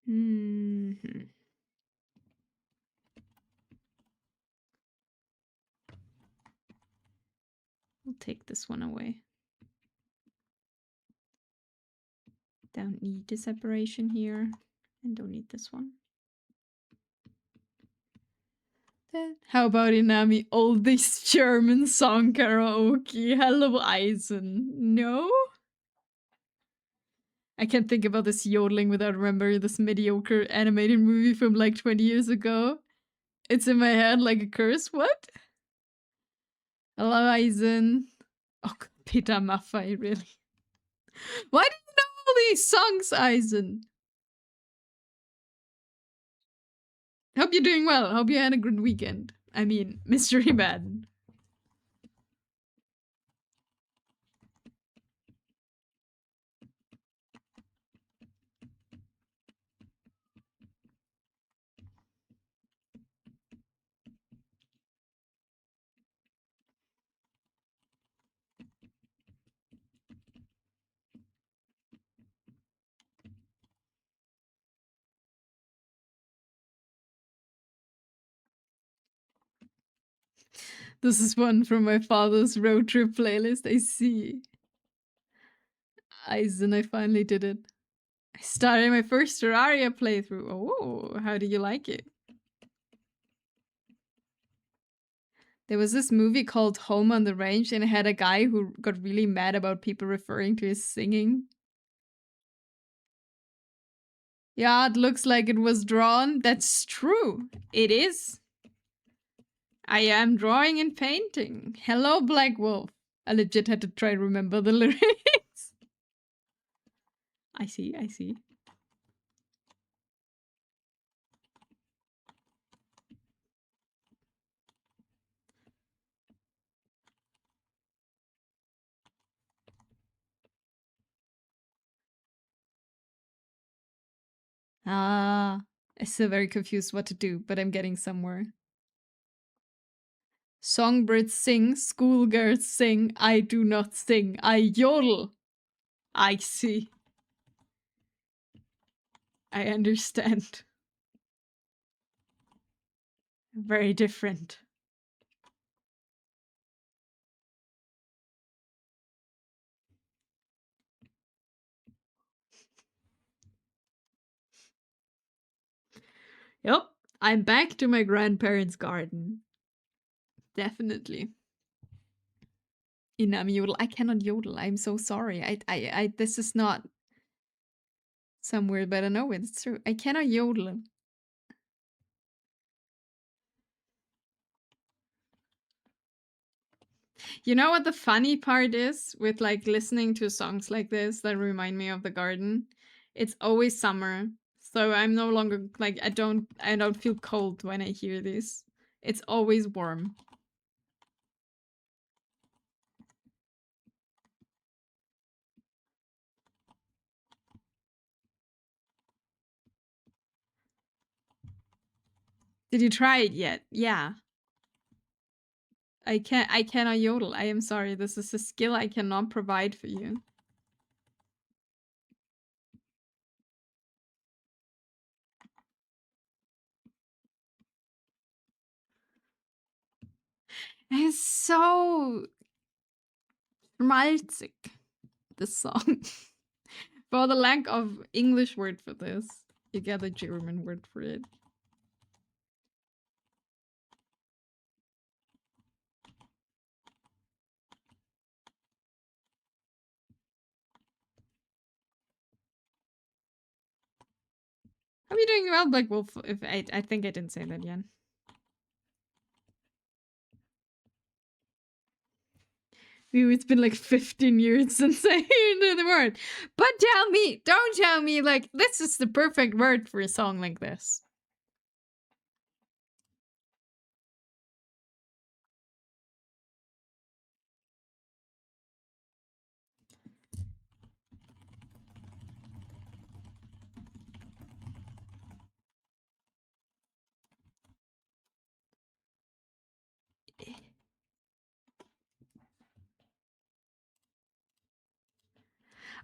Mhm. We'll take this one away. Don't need the separation here. And don't need this one. How about Inami? All this German song karaoke. Hello, Eisen. No? I can't think about this yodeling without remembering this mediocre animated movie from like 20 years ago. It's in my head like a curse. What? Hello, Eisen. Oh, Peter Maffei, really? Why do you know all these songs, Eisen? Hope you're doing well. Hope you had a good weekend. I mean, Mystery Man. This is one from my father's road trip playlist. I see. Eisen, I finally did it. I started my first Terraria playthrough. Oh, how do you like it? There was this movie called Home on the Range, and it had a guy who got really mad about people referring to his singing. Yeah, it looks like it was drawn. That's true. It is. I am drawing and painting. Hello, Black Wolf. I legit had to try to remember the lyrics. I see, I see. Ah, I'm still very confused what to do, but I'm getting somewhere. Songbirds sing, schoolgirls sing, I do not sing, I yodel. I see. I understand. Very different. Yep, I'm back to my grandparents' garden. Definitely. Inami yodel. I cannot yodel. I'm so sorry. I this is not somewhere, but I know it. It's true. I cannot yodel. You know what the funny part is with like listening to songs like this that remind me of the garden? It's always summer. So I'm no longer like I don't feel cold when I hear this. It's always warm. Did you try it yet? Yeah. I cannot yodel. I am sorry. This is a skill I cannot provide for you. It's so schmalzig, this song. For the lack of English word for this, you get a German word for it. How are you doing well, Black Wolf? If I think I didn't say that yet. It's been like 15 years since I heard the word. But don't tell me, like, this is the perfect word for a song like this.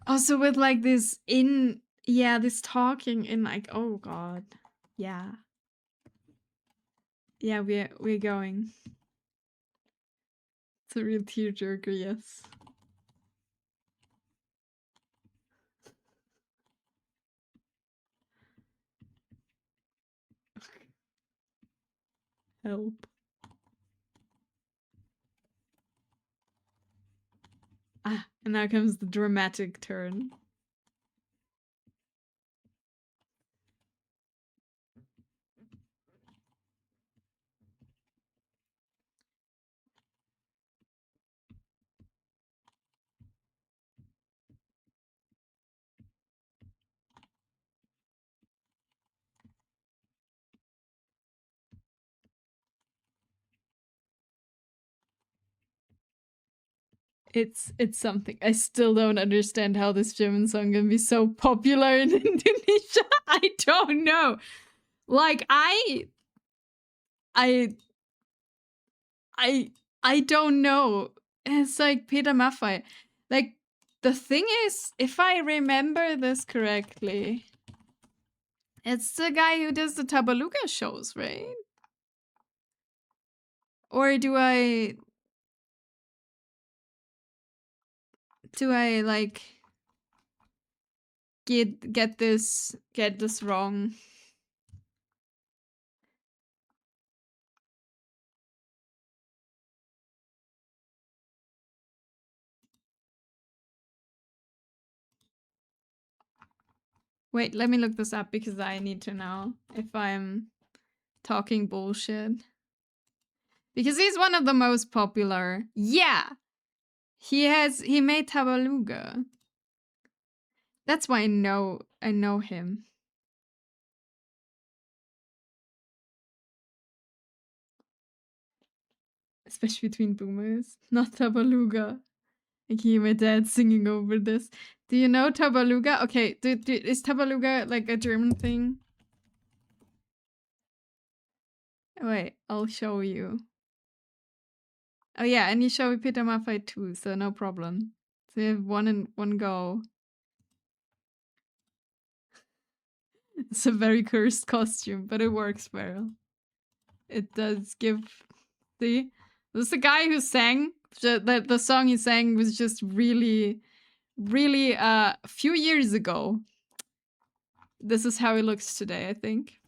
Also with like this this talking in like, oh god. Yeah. Yeah, we're going. It's a real tearjerker, yes. Help. Ah, and now comes the dramatic turn. It's something. I still don't understand how this German song can be so popular in Indonesia. I don't know. Like I don't know. It's like Peter Maffay. Like the thing is, if I remember this correctly, it's the guy who does the Tabaluga shows, right? Or do I like get this wrong? Wait, let me look this up because I need to know if I'm talking bullshit. Because he's one of the most popular. Yeah. He made Tabaluga. That's why I know him. Especially between boomers. Not Tabaluga. I can hear my dad singing over this. Do you know Tabaluga? Okay, is Tabaluga like a German thing? Wait, I'll show you. Oh yeah, and you show me Peter Maffay too, so no problem. So you have one in one go. It's a very cursed costume, but it works well. It does give. See, this is the guy who sang. The song he sang was just really a few years ago. This is how he looks today, I think.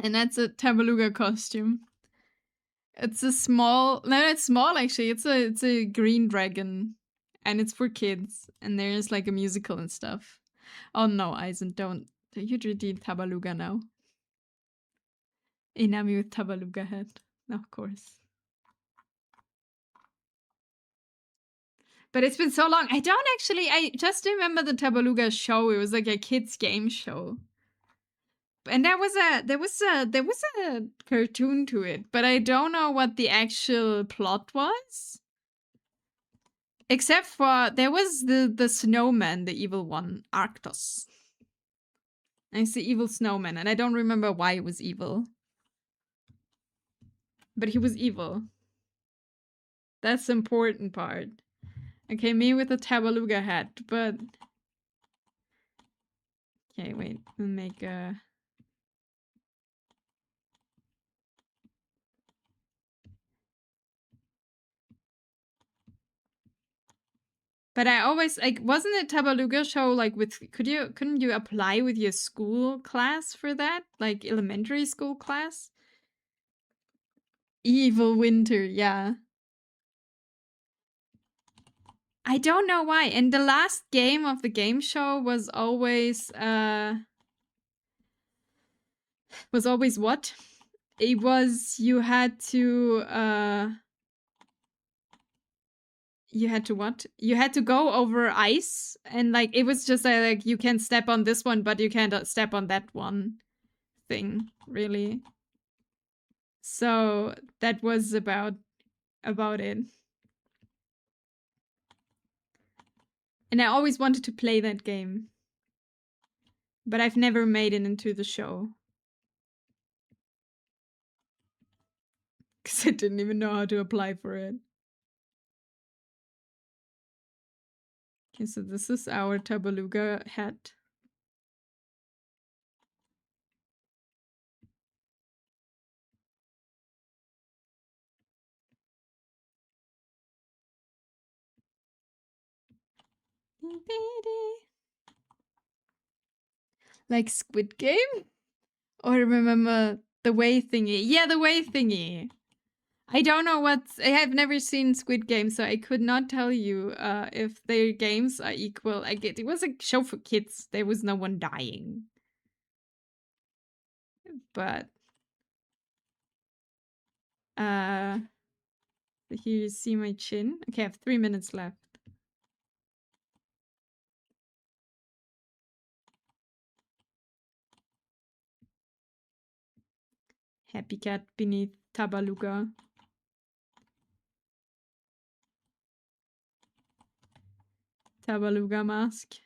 And that's a Tabaluga costume. It's a small. No, it's small actually. It's a green dragon, and it's for kids. And there's like a musical and stuff. Oh no, Eisen, don't. You redeem Tabaluga now. Inami with Tabaluga head, of course. But it's been so long. I just remember the Tabaluga show. It was like a kids game show. And there was a cartoon to it, but I don't know what the actual plot was. Except for there was the snowman, the evil one, Arctos. And it's the evil snowman, and I don't remember why he was evil. But he was evil. That's the important part. Okay, me with a Tabaluga hat, but okay, wait, I'll make a. But I always like, wasn't it Tabaluga show like with couldn't you apply with your school class for that? Like elementary school class? Evil Winter, yeah. I don't know why. And the last game of the game show was always what? It was you had to what? You had to go over ice, and like it was just like you can step on this one, but you can't step on that one thing, really. So that was about it. And I always wanted to play that game, but I've never made it into the show. Because I didn't even know how to apply for it. Okay, so this is our Tabaluga hat. Like Squid Game? Or remember the wave thingy? Yeah, the wave thingy. I don't know what's... I have never seen Squid Game, so I could not tell you if their games are equal. It was a show for kids. There was no one dying. But... here you see my chin. Okay, I have 3 minutes left. Happy cat beneath Tabaluga. Tabaluga mask.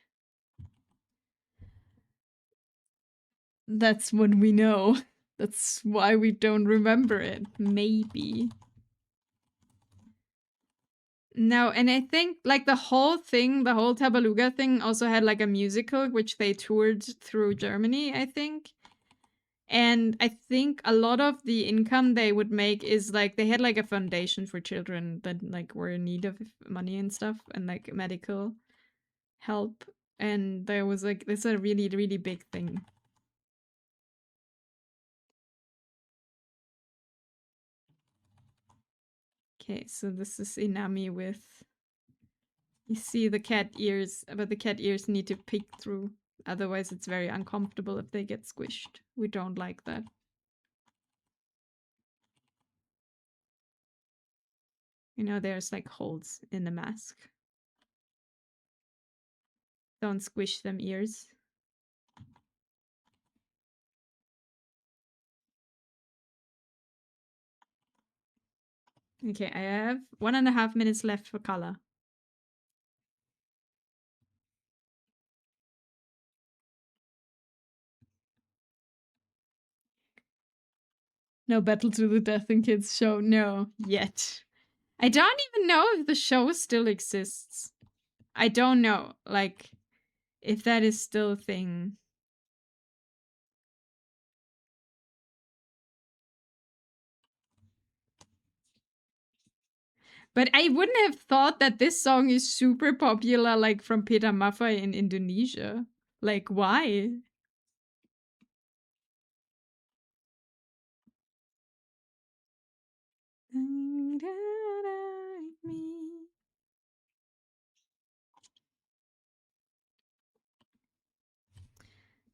That's what we know. That's why we don't remember it. Maybe. No, and I think like the whole thing, the whole Tabaluga thing also had like a musical which they toured through Germany, I think. And I think a lot of the income they would make is like they had like a foundation for children that like were in need of money and stuff and like medical help. And there was like this is a really, really big thing. Okay, so this is Inami with... You see the cat ears, but the cat ears need to peek through. Otherwise, it's very uncomfortable if they get squished. We don't like that. You know, there's like holes in the mask. Don't squish them ears. Okay, I have 1.5 minutes left for color. No Battle to the Death in Kids show. No, yet. I don't even know if the show still exists. I don't know, like, if that is still a thing. But I wouldn't have thought that this song is super popular, like, from Peter Maffay in Indonesia. Like, why?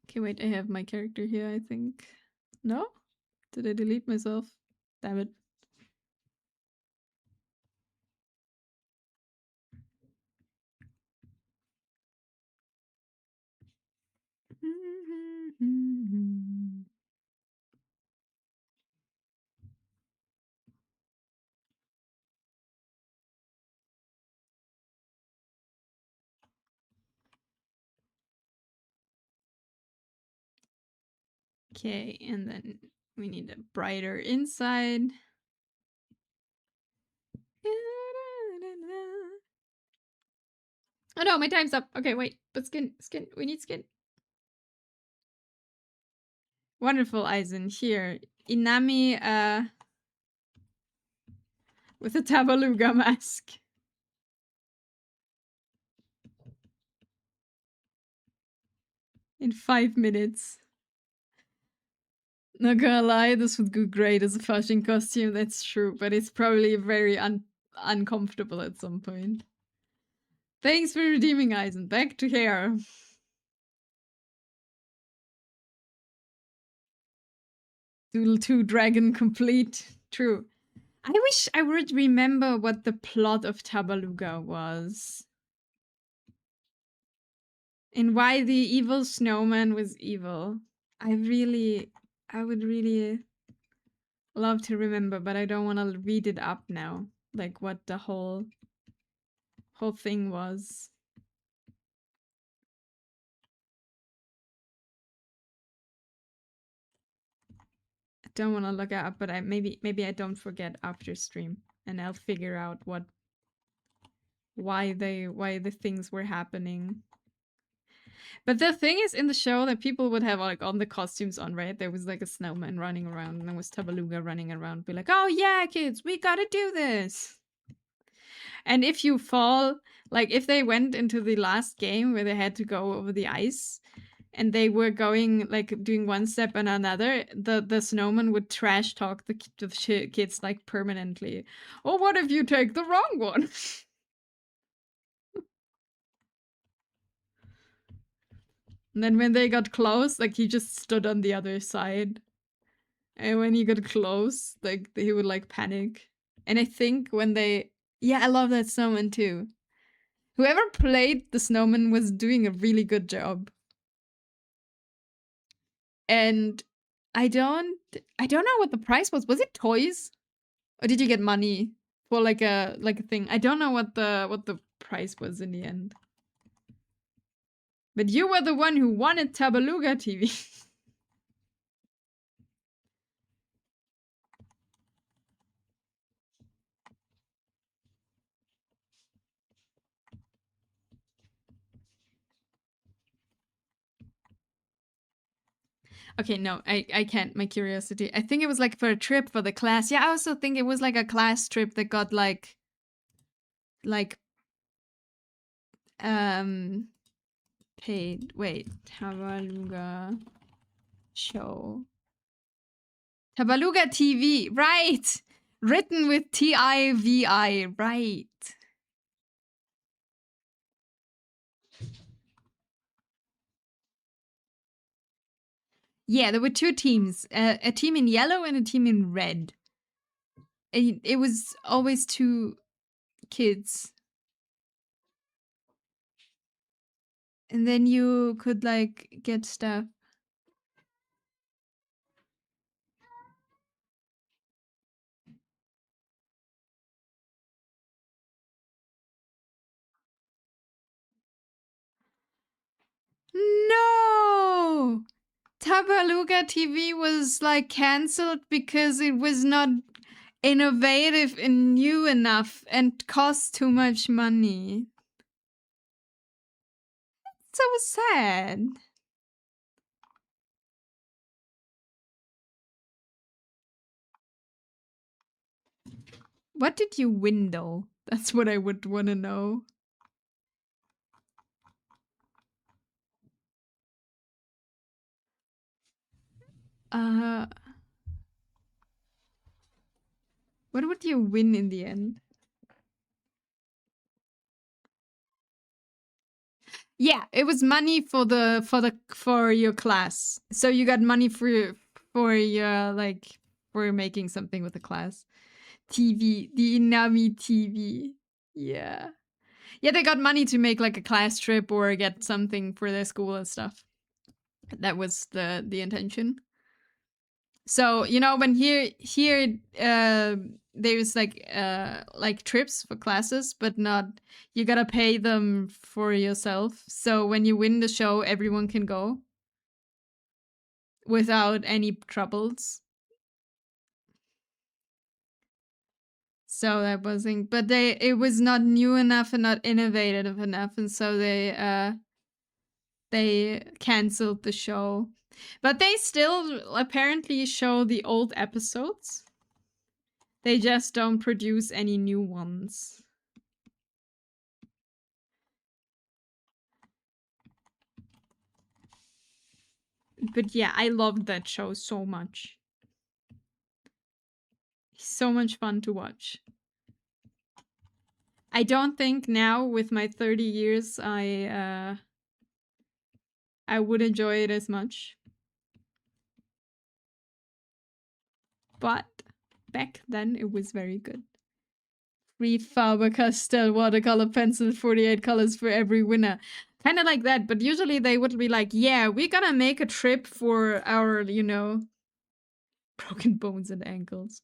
Okay, wait, I have my character here, I think. No? Did I delete myself? Damn it. Okay, and then we need a brighter inside. Oh no, my time's up. Okay, wait, but skin, we need skin. Wonderful, Aizen. Here, Inami, with a Tabaluga mask. in 5 minutes. Not gonna lie, this would go great as a fashion costume, that's true, but it's probably very uncomfortable at some point. Thanks for redeeming, Eisen. Back to hair. Doodle 2 Dragon complete. True. I wish I would remember what the plot of Tabaluga was. And why the evil snowman was evil. I would really love to remember, but I don't want to read it up now. Like what the whole thing was. I don't want to look it up, but maybe I don't forget after stream, and I'll figure out why the things were happening. But the thing is, in the show, that people would have like all the costumes on, right? There was like a snowman running around, and there was Tabaluga running around, be like, "Oh yeah, kids, we gotta do this." And if you fall, like if they went into the last game where they had to go over the ice, and they were going like doing one step and another, the snowman would trash talk the kids like permanently. Oh, what if you take the wrong one? And then when they got close, like he just stood on the other side. And when he got close, like he would like panic. And I think when they, yeah, I love that snowman too. Whoever played the snowman was doing a really good job. And I don't know what the price was. Was it toys? Or did you get money for like a thing? I don't know what the price was in the end. But you were the one who wanted Tabaluga TV. Okay, no, I can't. My curiosity. I think it was like for a trip for the class. Yeah, I also think it was like a class trip that got like paid. Wait, Tabaluga show. Tabaluga TV, right? Written with TIVI, right? Yeah, there were two teams, a team in yellow and a team in red. It was always two kids. And then you could like get stuff. No! Tabaluga TV was like cancelled because it was not innovative and new enough and cost too much money. So sad. What did you win though? That's what I would want to know. What would you win in the end? Yeah, it was money for your class. So you got money for your like for making something with the class. TV, the Inami TV. Yeah. Yeah, they got money to make like a class trip or get something for their school and stuff. That was the intention. So, you know, when here there's like trips for classes, but not you gotta pay them for yourself. So when you win the show, everyone can go without any troubles. So that wasn't, but it was not new enough and not innovative enough, and so they canceled the show. But they still apparently show the old episodes. They just don't produce any new ones. But yeah, I loved that show so much. So much fun to watch. I don't think now with my 30 years I would enjoy it as much. But back then it was very good. Free Faber-Castell watercolor pencil, 48 colors for every winner. Kind of like that, but usually they would be like, yeah, we're gonna make a trip for our, you know, broken bones and ankles.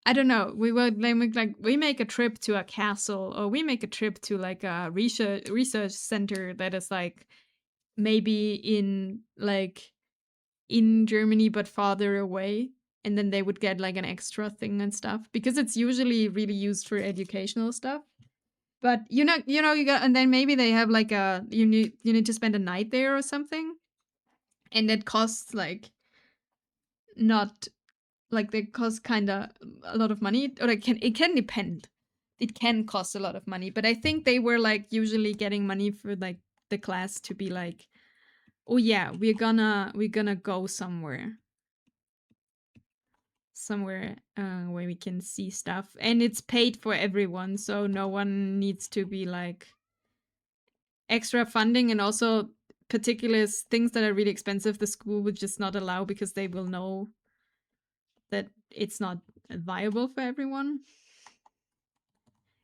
I don't know. We would like we make a trip to a castle, or we make a trip to like a research center that is like maybe in Germany but farther away, and then they would get like an extra thing and stuff because it's usually really used for educational stuff. But you got, and then maybe they have like you need to spend a night there or something, and it costs like not like they cost kind of a lot of money, or it can depend. It can cost a lot of money, but I think they were like usually getting money for like the class to be like, oh yeah, we're gonna go somewhere where we can see stuff, and it's paid for everyone, so no one needs to be like extra funding. And also particular things that are really expensive the school would just not allow because they will know that it's not viable for everyone.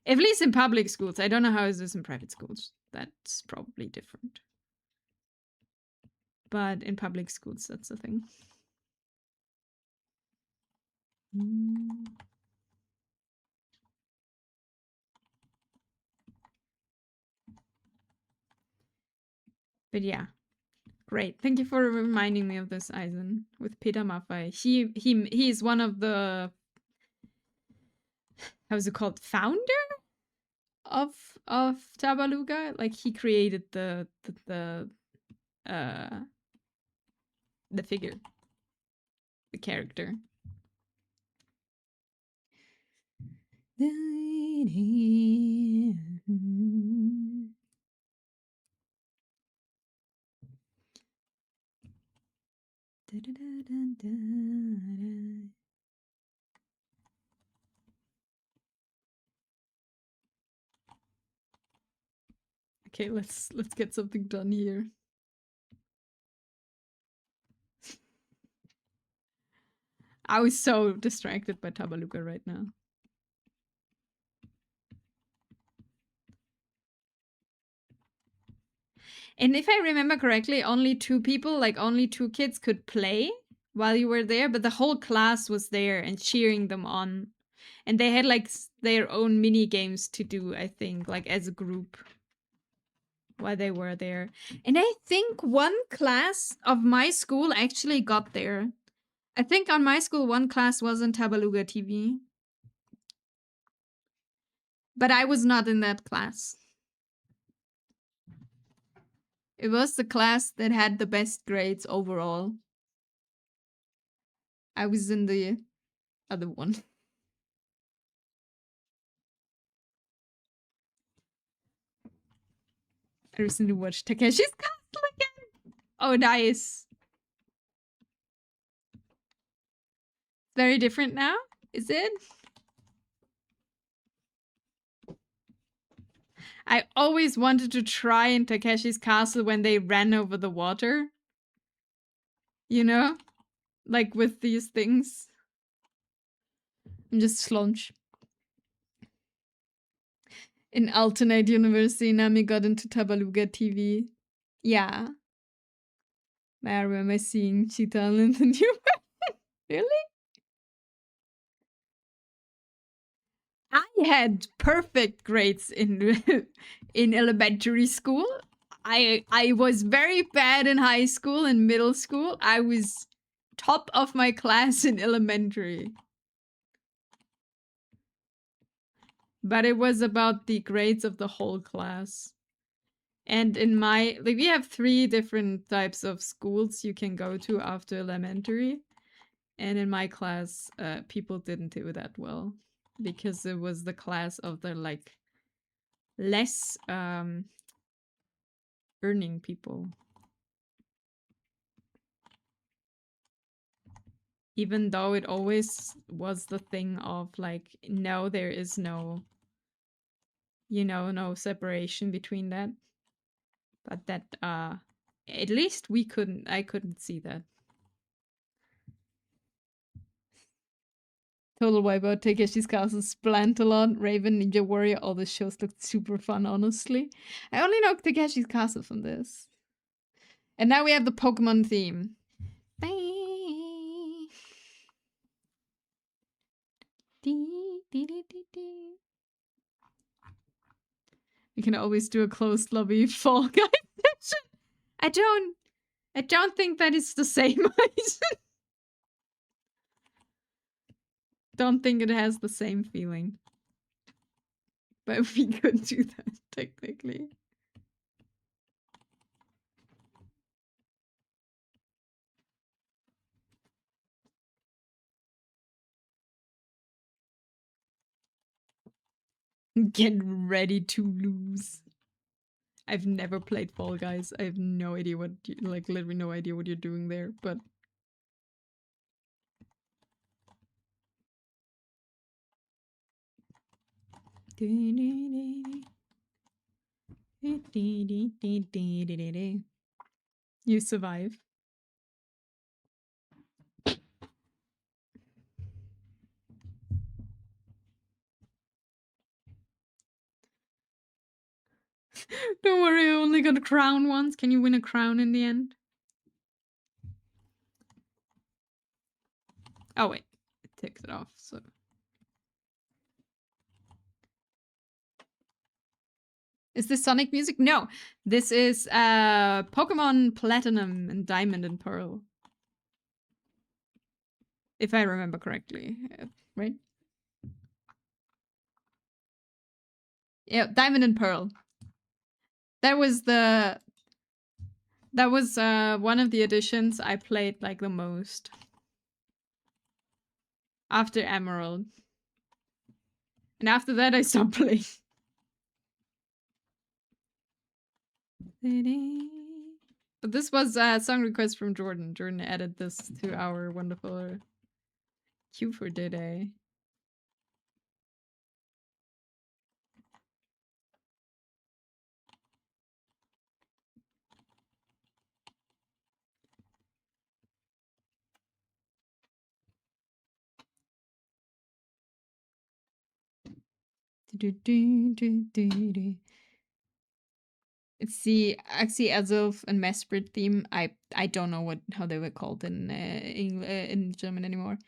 At least in public schools. I don't know how it is in private schools. That's probably different. But in public schools, that's the thing. But yeah, great. Thank you for reminding me of this, Eisen, with Peter Maffay. He is one of the, how's it called, founder of Tabaluga. Like he created the figure, the character. Okay, let's get something done here. I was so distracted by Tabaluga right now. And if I remember correctly, only two kids could play while you were there, but the whole class was there and cheering them on. And they had like their own mini games to do, I think, like as a group while they were there. And I think one class of my school actually got there. I think on my school, one class was in Tabaluga TV. But I was not in that class. It was the class that had the best grades overall. I was in the other one. I recently watched Takeshi's Castle again. Oh, nice. Very different now, is it? I always wanted to try in Takeshi's Castle when they ran over the water. You know? Like with these things. I'm just slunch. In alternate university, Nami got into Tabaluga TV. Yeah. I remember seeing Cheetah in the new one. Really? I had perfect grades in in elementary school. I was very bad in high school and middle school. I was top of my class in elementary. But it was about the grades of the whole class. And in my, like, we have 3 different types of schools you can go to after elementary. And in my class, people didn't do that well because it was the class of the like less earning people. Even though it always was the thing of like, no, there is no, you know, no separation between that. But that, at least I couldn't see that. Total Wipeout, Takeshi's Castle, Splantalon, Raven, Ninja Warrior, all the shows looked super fun, honestly. I only know Takeshi's Castle from this. And now we have the Pokemon theme. We can always do a closed lobby Fall Guys session. I don't think that is the same. Don't think it has the same feeling. But we could do that technically. Get ready to lose. I've never played Fall Guys. I have no idea what, like, literally no idea what you're doing there, but. You survive. Don't worry, I only got a crown once. Can you win a crown in the end? Oh wait, it takes it off, so. Is this Sonic music? No, this is Pokemon Platinum and Diamond and Pearl. If I remember correctly, right? Yeah, Diamond and Pearl. That was one of the editions I played like the most. After Emerald. And after that I stopped playing. But this was a song request from Jordan. Jordan added this to our wonderful queue for today. It's the Axie Azov and Mesprit theme. I don't know how they were called in German anymore.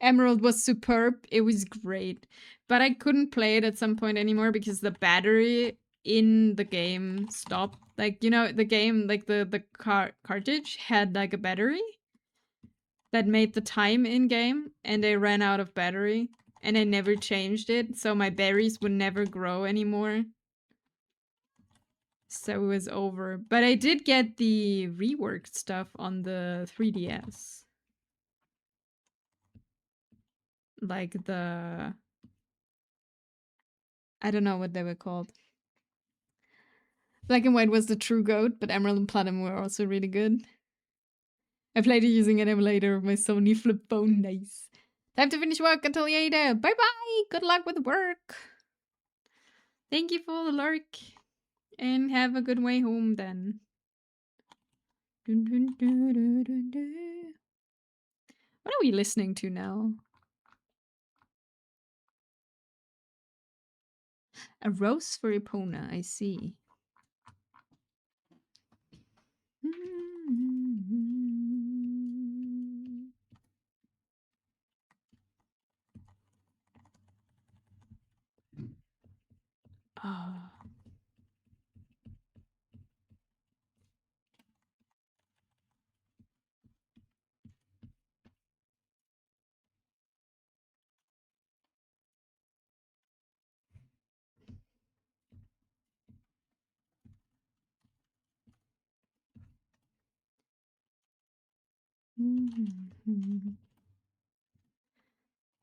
Emerald was superb. It was great. But I couldn't play it at some point anymore because the battery in the game stopped. Like, you know, the game, like the cartridge had like a battery that made the time in game, and they ran out of battery, and I never changed it, so my berries would never grow anymore. So it was over. But I did get the reworked stuff on the 3DS. Like the... I don't know what they were called. Black and White was the true GOAT, but Emerald and Platinum were also really good. I played it using an emulator of my Sony flip phone. Nice. Time to finish work until later. Bye-bye. Good luck with work. Thank you for the lurk. And have a good way home then. What are we listening to now? A Rose for Epona, I see. Oh.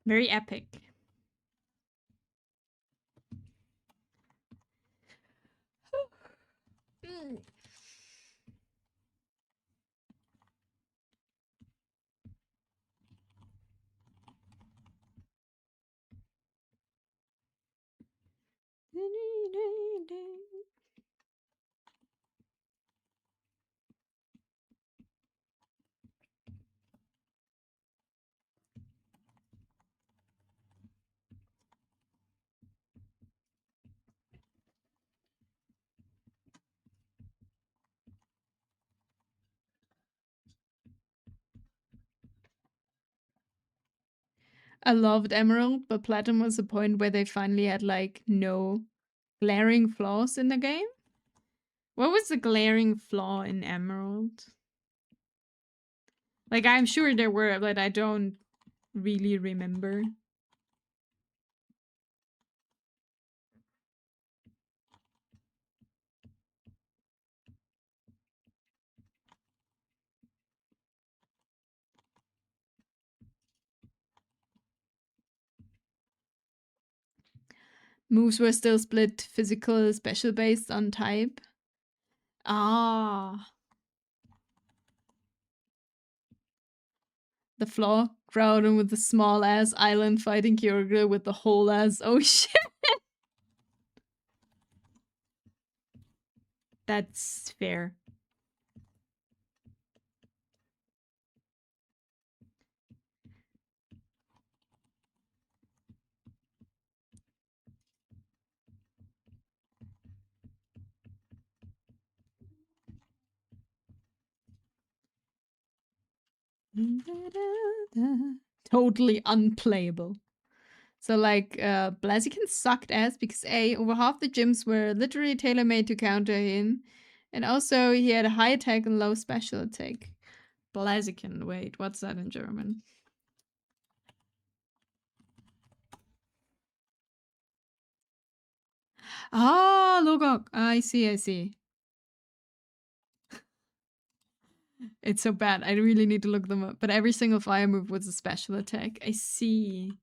Very epic. I loved Emerald, but Platinum was the point where they finally had like no glaring flaws in the game. What was the glaring flaw in Emerald? Like, I'm sure there were, but I don't really remember. Moves were still split physical, special based on type. Ah. The flaw, Groudon with the small ass island fighting Kyogre with the whole ass ocean. That's fair. Totally unplayable. So like Blaziken sucked ass because A, over half the gyms were literally tailor-made to counter him. And also he had a high attack and low special attack. Blaziken, wait, what's that in German? Ah, Logok. I see. It's so bad. I really need to look them up. But every single fire move was a special attack. I see.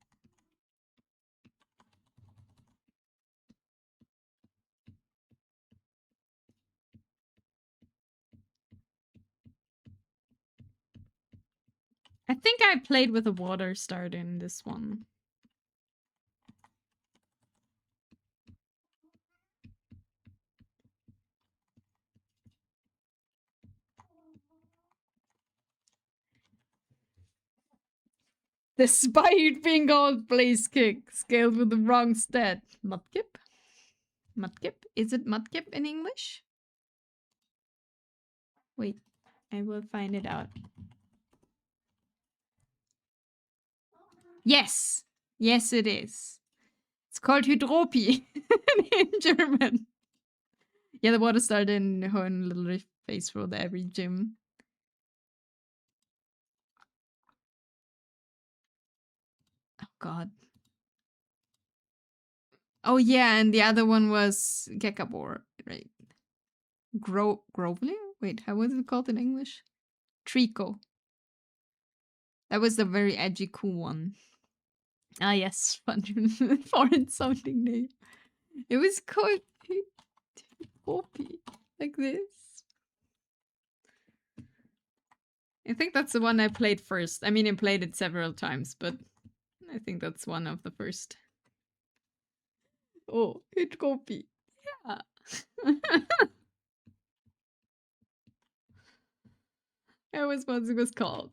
I think I played with a water start in this one. Despite being called Blaze Kick, scaled with the wrong stat. Mudkip? Mudkip? Is it Mudkip in English? Wait, I will find it out. Yes! Yes, it is. It's called Hydropi in German. Yeah, the water started in her own little face for every gym. Oh, God. Oh, yeah, and the other one was Gekabor, right? Grovely? Wait, how was it called in English? Trico. That was the very edgy, cool one. Ah, yes, fun foreign sounding name. It was called Hydropi, like this. I think that's the one I played first. I mean, I played it several times, but I think that's one of the first. Oh, Hydropi. Yeah. That was what it was called.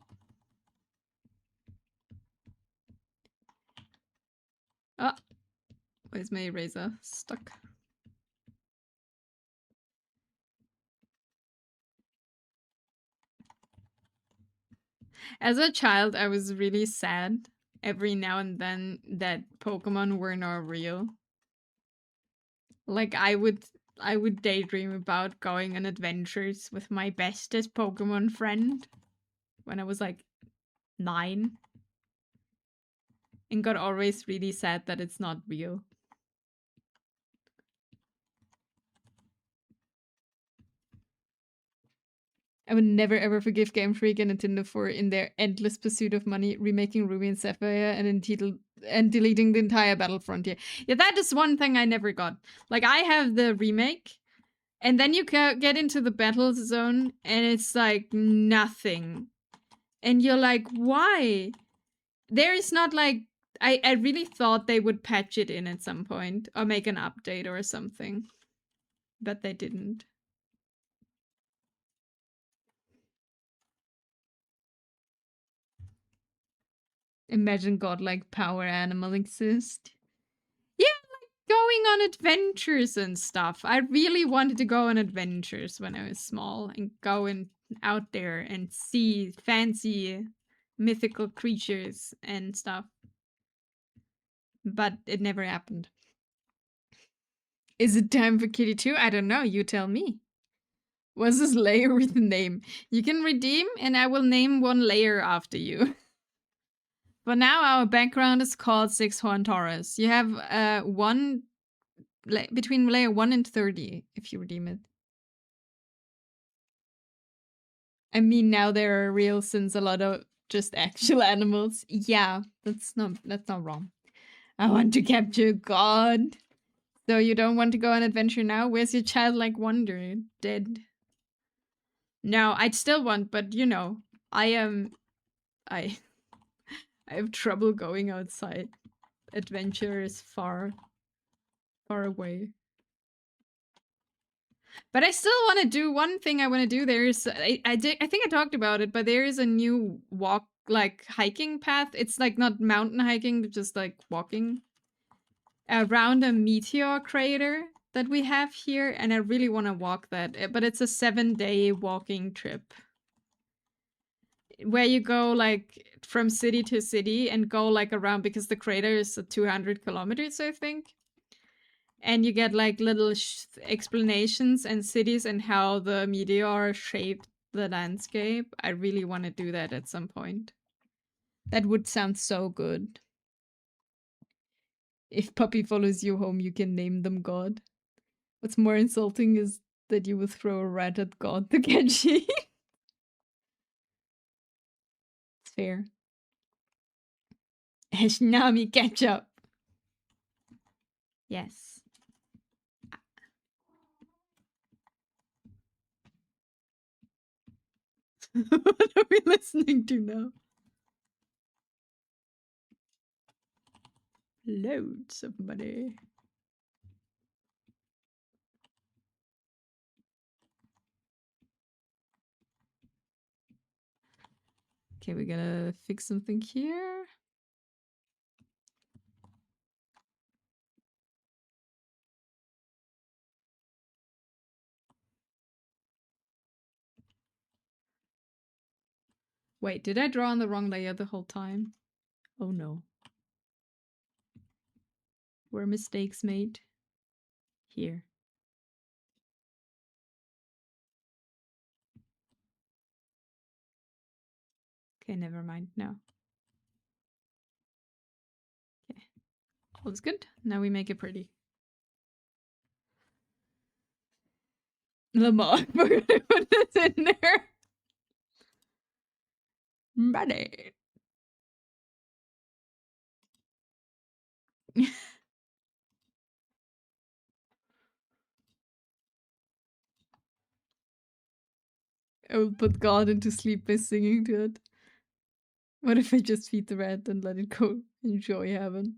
Ah, where's my eraser? Stuck. As a child, I was really sad every now and then that Pokemon were not real. Like I would daydream about going on adventures with my bestest Pokemon friend when I was like 9. And got always really sad that it's not real. I would never ever forgive Game Freak and Nintendo for in their endless pursuit of money remaking Ruby and Sapphire and deleting the entire Battle Frontier. Yeah, that is one thing I never got. Like I have the remake, and then you get into the battle zone, and it's like nothing, and you're like, why? There is not like I really thought they would patch it in at some point or make an update or something, but they didn't. Imagine godlike power animal exist. Yeah, like going on adventures and stuff. I really wanted to go on adventures when I was small and go out there and see fancy mythical creatures and stuff. but it never happened. Is it time for Kitty 2? I don't know. You tell me. What's this layer with the name? You can redeem, and I will name one layer after you. For now, our background is called Six-Horn Taurus. You have one between layer 1 and 30 if you redeem it. I mean, now there are real since a lot of just actual animals. Yeah, that's not wrong. I want to capture God. So you don't want to go on adventure now? Where's your childlike wonder? Dead. No, I'd still want, but you know, I have trouble going outside. Adventure is far away. But I still want to do one thing. I want to do. There's I think I talked about it, but there is a new walk like hiking path. It's like not mountain hiking, but just like walking around a meteor crater that we have here, and I really want to walk that. But it's a 7-day walking trip where you go like from city to city and go like around because the crater is 200 kilometers, I think. And you get like little explanations and cities and how the meteor shaped the landscape. I really want to do that at some point. That would sound so good. If Puppy follows you home, you can name them God. What's more insulting is that you would throw a rat at God to catch you. It's fair. Hashnami ketchup. Yes. What are we listening to now? Loads of money. Okay, we gotta fix something here. Wait, did I draw on the wrong layer the whole time? Oh no. Were mistakes made? Here. Okay, never mind. No. Okay. All is good. Now we make it pretty. Lamar, we're gonna put this in there. Money. I will put God into sleep by singing to it. What if I just feed the rat and let it go enjoy heaven?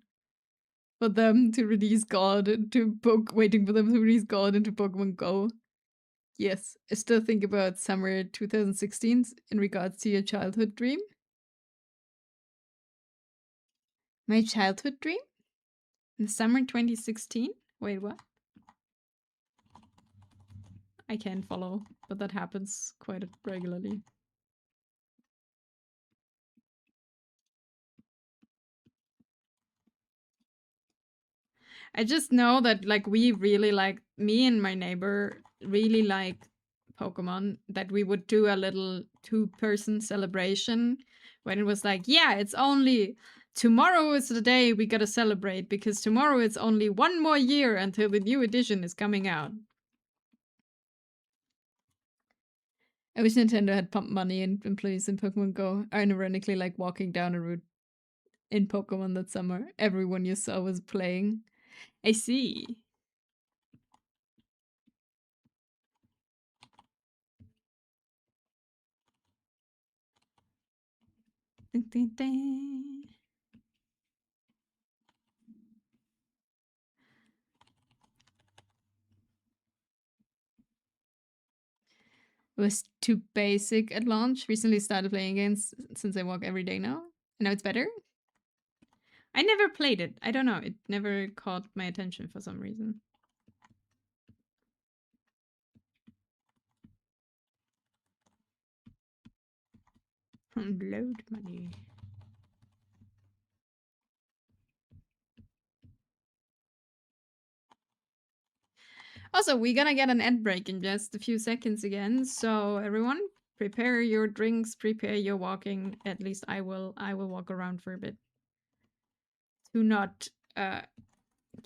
For them to release God into waiting for them to release God into Pokemon Go. Yes, I still think about summer 2016 in regards to your childhood dream. My childhood dream? In summer 2016? Wait, what? I can't follow, but that happens quite regularly. I just know that like we really like me and my neighbor really like Pokemon, that we would do a little 2-person celebration when it was like, yeah, it's only tomorrow is the day we gotta celebrate because tomorrow it's only one more year until the new edition is coming out. I wish Nintendo had pumped money in employees in Pokemon Go. Ironically, like walking down a route in Pokemon that summer, everyone you saw was playing. I see. Ding, ding, ding. It was too basic at launch. Recently started playing games since I walk every day now. And now it's better. I never played it. I don't know. It never caught my attention for some reason. Load money. Also, we're gonna get an ad break in just a few seconds again. So everyone, prepare your drinks, prepare your walking. At least I will walk around for a bit. Do not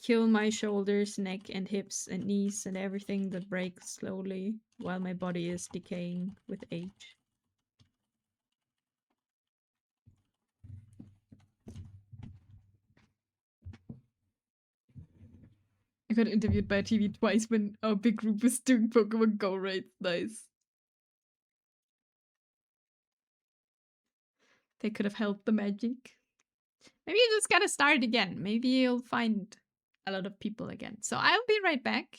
kill my shoulders, neck, and hips, and knees, and everything that breaks slowly while my body is decaying with age. I got interviewed by TV twice when our big group was doing Pokemon Go raids. Nice. They could have helped the magic. Maybe you just gotta start again. Maybe you'll find a lot of people again. So I'll be right back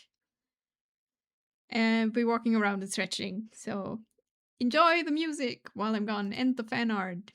and be walking around and stretching. So enjoy the music while I'm gone and the fan art.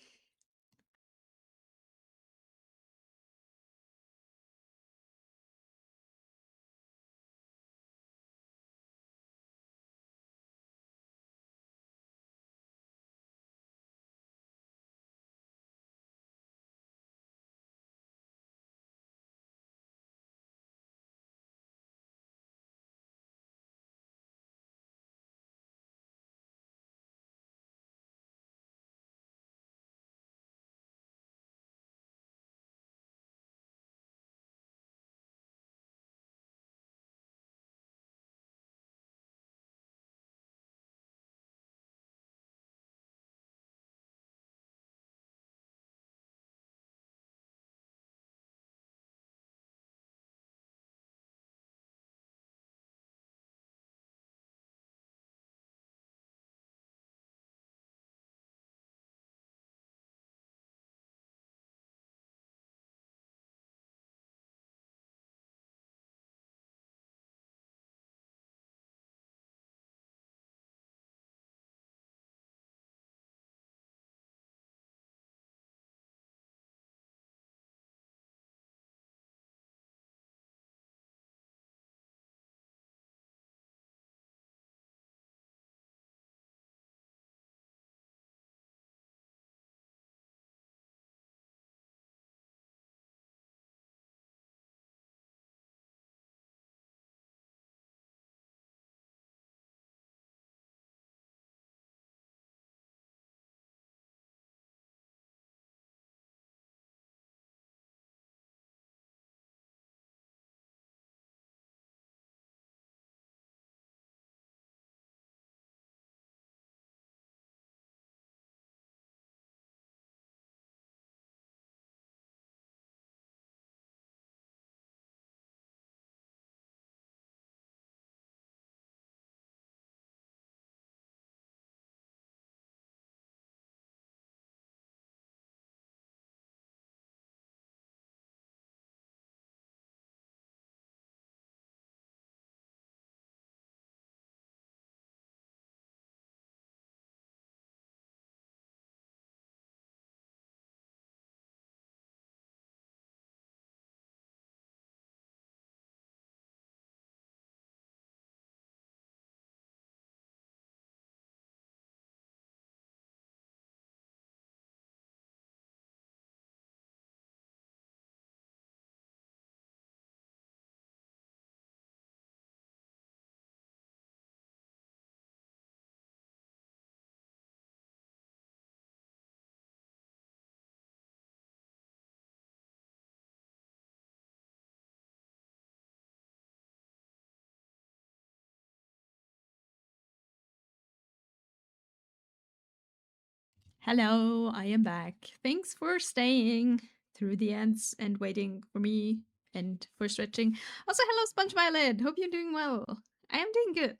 Hello, I am back. Thanks for staying through the ends and waiting for me and for stretching. Also, hello, Sponge Violet. Hope you're doing well. I am doing good.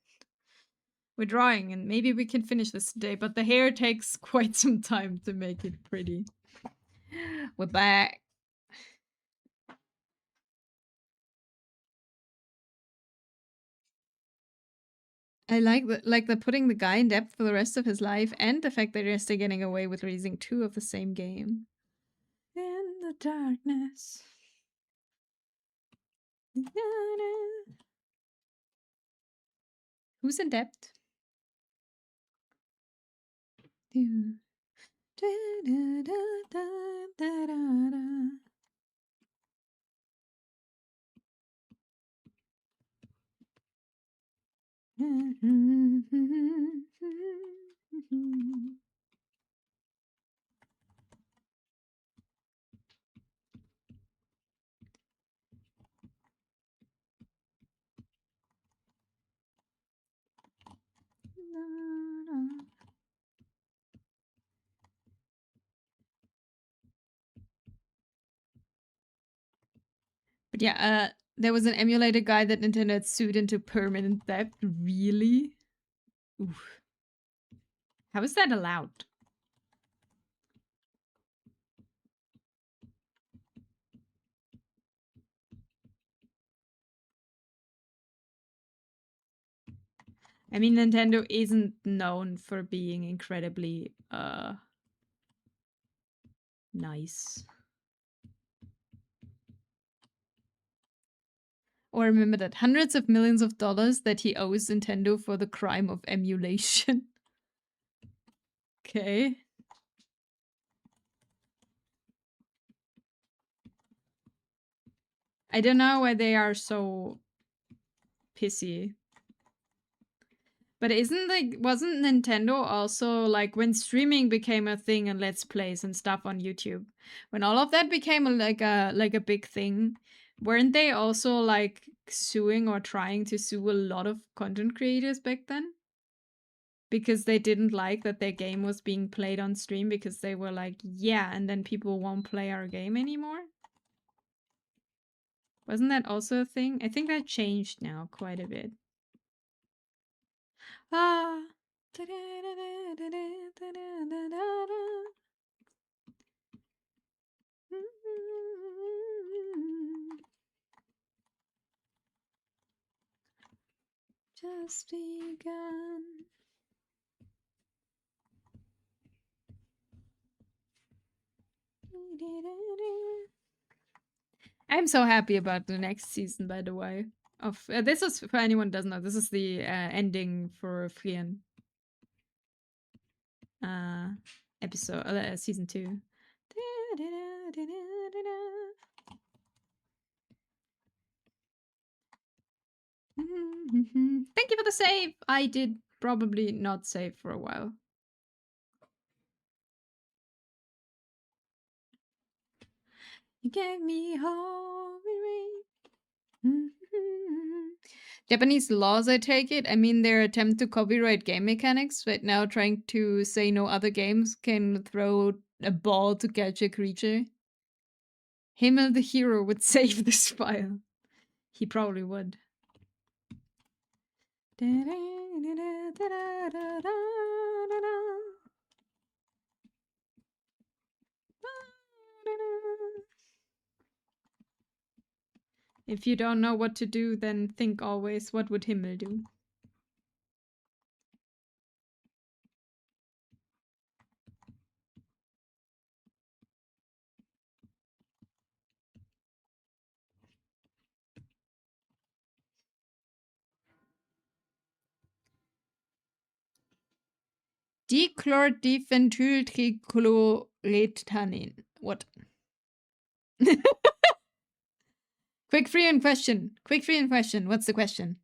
We're drawing and maybe we can finish this today, but the hair takes quite some time to make it pretty. We're back. I like the putting the guy in depth for the rest of his life and the fact that they're still getting away with releasing 2 of the same game. In the darkness. Who's in depth? But yeah, there was an emulator guy that Nintendo had sued into permanent debt. Really? Oof. How is that allowed? I mean, Nintendo isn't known for being incredibly nice. Or remember that hundreds of millions of dollars that he owes Nintendo for the crime of emulation. Okay. I don't know why they are so pissy. But wasn't Nintendo also like when streaming became a thing and Let's Plays and stuff on YouTube, when all of that became like a big thing, weren't they also like suing or trying to sue a lot of content creators back then? Because they didn't like that their game was being played on stream because they were like, yeah, and then people won't play our game anymore? Wasn't that also a thing? I think that changed now quite a bit. Ah. Just begun. I'm so happy about the next season, by the way. Of this is, for anyone who doesn't know, this is the ending for Frieren. Episode season 2. Thank you for the save. I did probably not save for a while. You gave me hope. Japanese laws, I take it. I mean, their attempt to copyright game mechanics right now, trying to say no other games can throw a ball to catch a creature. Himmel the hero would save this file. He probably would. If you don't know what to do, then think always, what would Himmel do? Dichlordiphenyltrichloretanin. What? Quick free and question. Quick free and question. What's the question?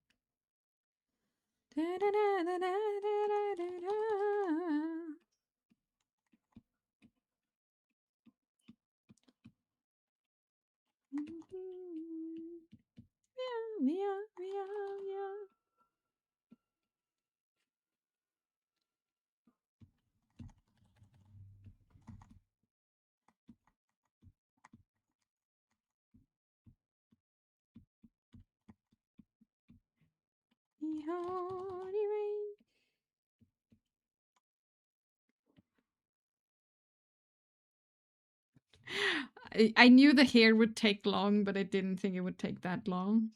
I knew the hair would take long, but I didn't think it would take that long.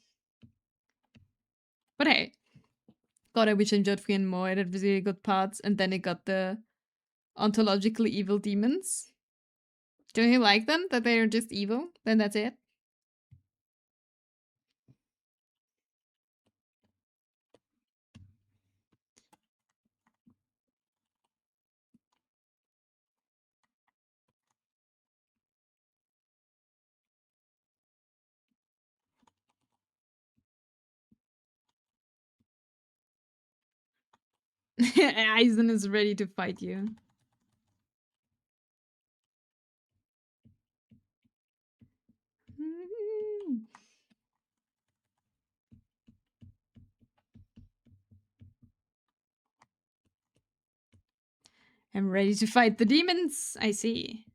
But hey, God, I wish I enjoyed Frieren more. It had really good parts, and then it got the ontologically evil demons. Don't you like them? That they are just evil? Then that's it? Aizen is ready to fight you. I'm ready to fight the demons. I see.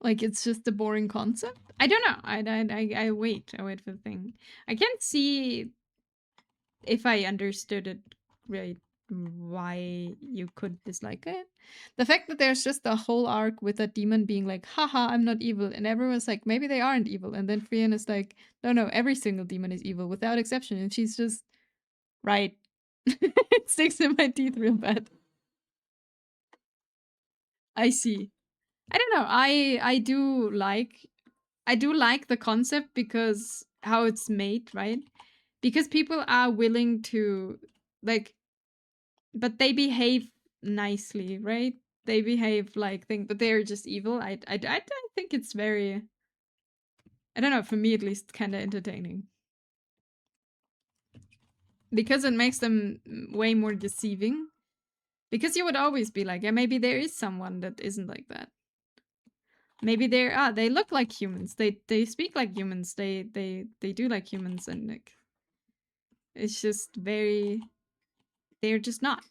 Like it's just a boring concept. I don't know. I wait. I wait for the thing. I can't see if I understood it right why you could dislike it. The fact that there's just a whole arc with a demon being like, haha, I'm not evil, and everyone's like, maybe they aren't evil, and then Frian is like, no, every single demon is evil without exception, and she's just right. It sticks in my teeth real bad. I see. I don't know. I do like the concept because how it's made, right? Because people are willing to like, but they behave nicely, right? They behave like think, but they're just evil. I think it's very, I don't know, for me at least, kind of entertaining because it makes them way more deceiving. Because you would always be like, yeah, maybe there is someone that isn't like that. Maybe they look like humans. They speak like humans. They do like humans, and like it's just very, they're just not.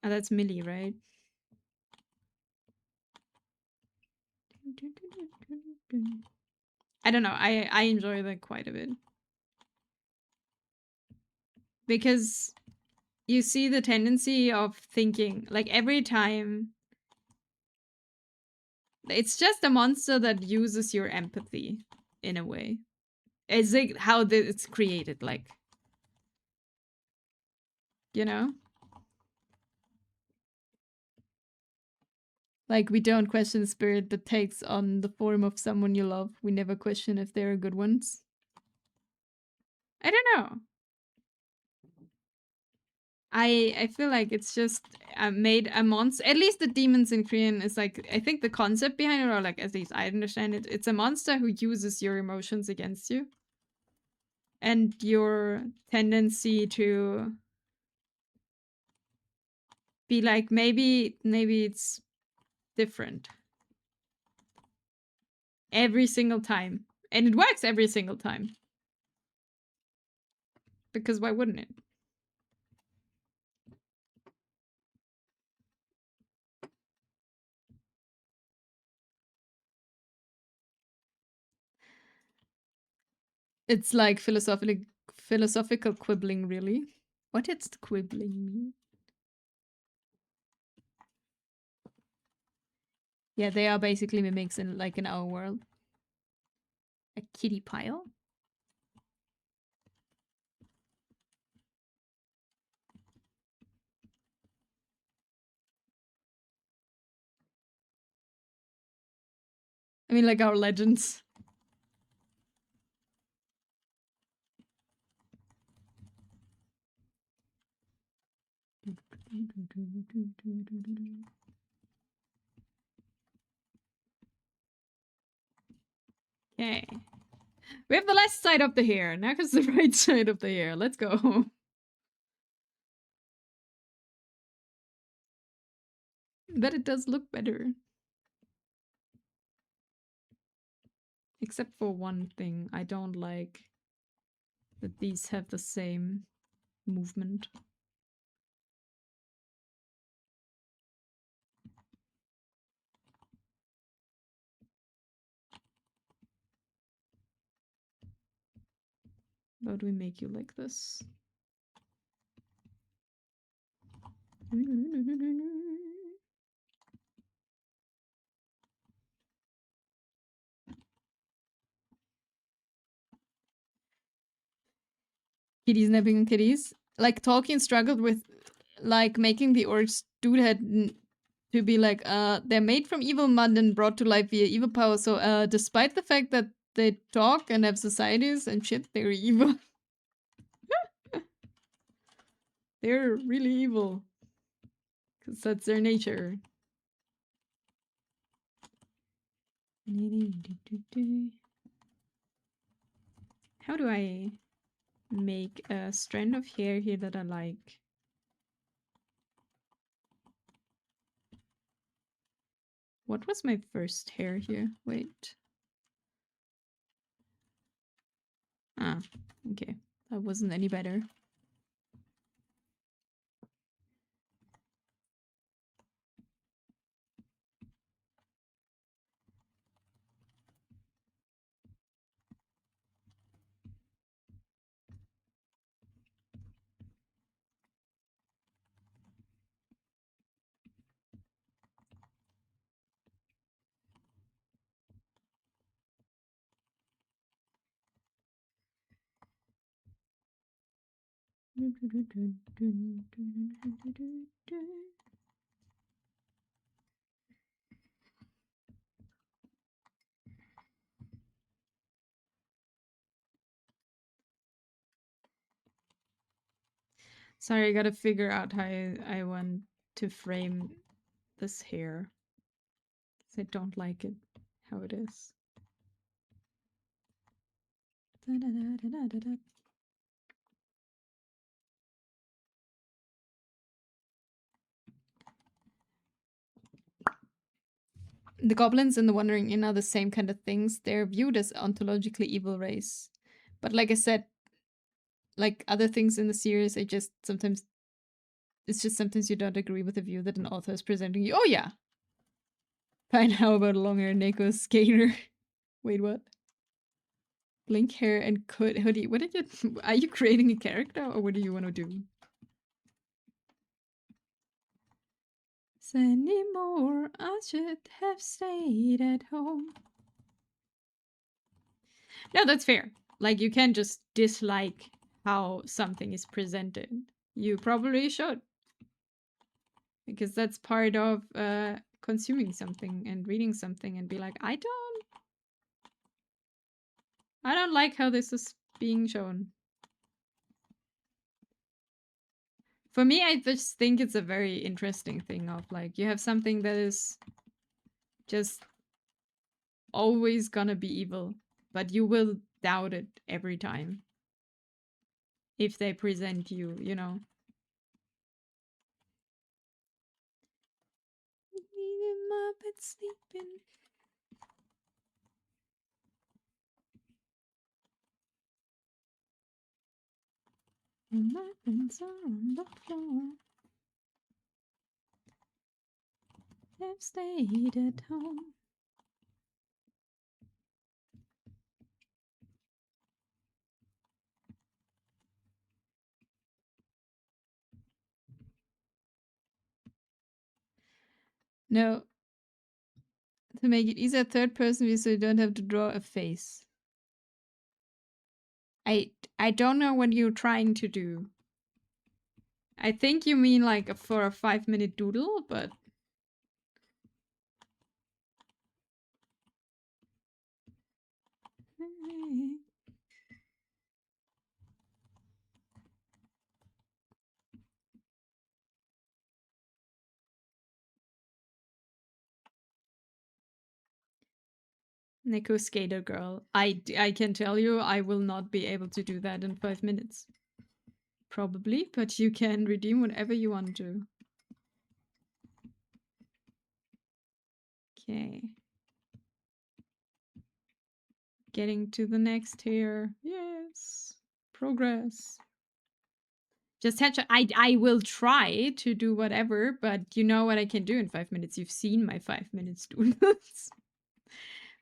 Oh, that's Millie, right? I don't know. I enjoy that quite a bit because you see the tendency of thinking like every time it's just a monster that uses your empathy in a way. It's like how it's created, like, you know? Like, we don't question the spirit that takes on the form of someone you love. We never question if they're good ones. I don't know. I feel like it's just made a monster. At least the demons in Korean is like, I think the concept behind it, or like at least I understand it, it's a monster who uses your emotions against you. And your tendency to be like, maybe it's different. Every single time. And it works every single time. Because why wouldn't it? It's like philosophical quibbling, really. What does quibbling mean? Yeah, they are basically mimics in like in our world. A kitty pile? I mean, like our legends. Okay. We have the left side of the hair. Now comes the right side of the hair. Let's go. But it does look better. Except for one thing. I don't like that these have the same movement. How do we make you like this? Kitties napping on kitties. Like Tolkien struggled with like making the orcs to be like they're made from evil mud and brought to life via evil power. So despite the fact that they talk and have societies and shit, they're evil. They're really evil. Because that's their nature. How do I make a strand of hair here that I like? What was my first hair here? Wait. Ah, okay. That wasn't any better. Sorry, I gotta figure out how I want to frame this hair. I don't like it how it is. The goblins and the Wandering Inn are the same kind of things. They're viewed as ontologically evil race. But like I said, like other things in the series, it's just sometimes you don't agree with the view that an author is presenting you. Oh yeah! Fine, how about a long-haired Neko skater? Wait, what? Blink hair and hoodie. What did you... Are you creating a character or what do you want to do? Anymore, I should have stayed at home. No, that's fair. Like, you can't just dislike how something is presented. You probably should. Because that's part of consuming something and reading something and be like, I don't like how this is being shown. For me, I just think it's a very interesting thing of like, you have something that is just always gonna be evil, but you will doubt it every time. If they present you, you know. In my bed sleeping. And my friends are on the floor. Have stayed at home. No. To make it easier, third person view so you don't have to draw a face. I don't know what you're trying to do. I think you mean like for a 5-minute doodle, but... Neko Skater Girl. I can tell you I will not be able to do that in 5 minutes. Probably, but you can redeem whatever you want to. Okay. Getting to the next here. Yes. Progress. Just I will try to do whatever, but you know what I can do in 5 minutes. You've seen my 5 minutes doodles.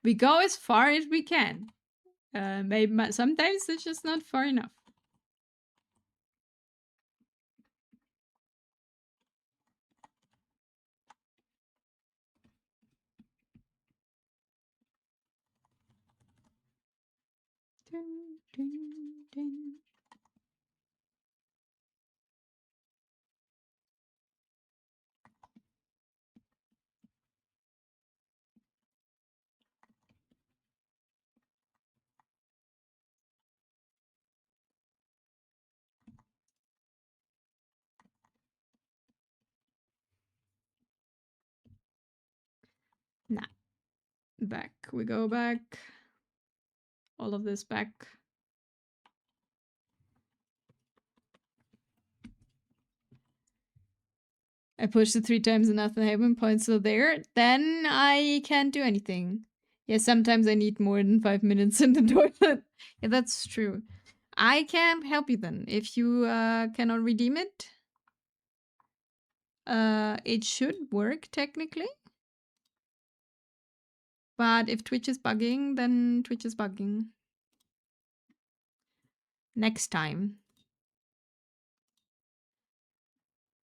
We go as far as we can. Maybe sometimes it's just not far enough. Dun, dun, dun. Back. We go back. All of this back. I pushed it 3 times and nothing happened. Points still there. Then I can't do anything. Yeah, sometimes I need more than 5 minutes in the toilet. Yeah, that's true. I can't help you then. If you cannot redeem it, it should work technically. But if Twitch is bugging, then Twitch is bugging. Next time.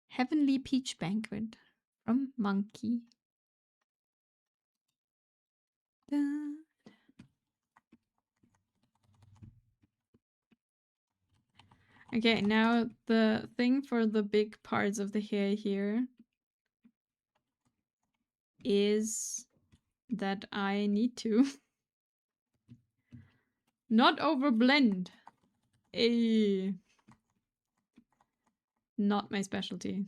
Heavenly Peach Banquet from Monkey. Da. Okay, now the thing for the big parts of the hair here is that I need to not overblend. Not my specialty.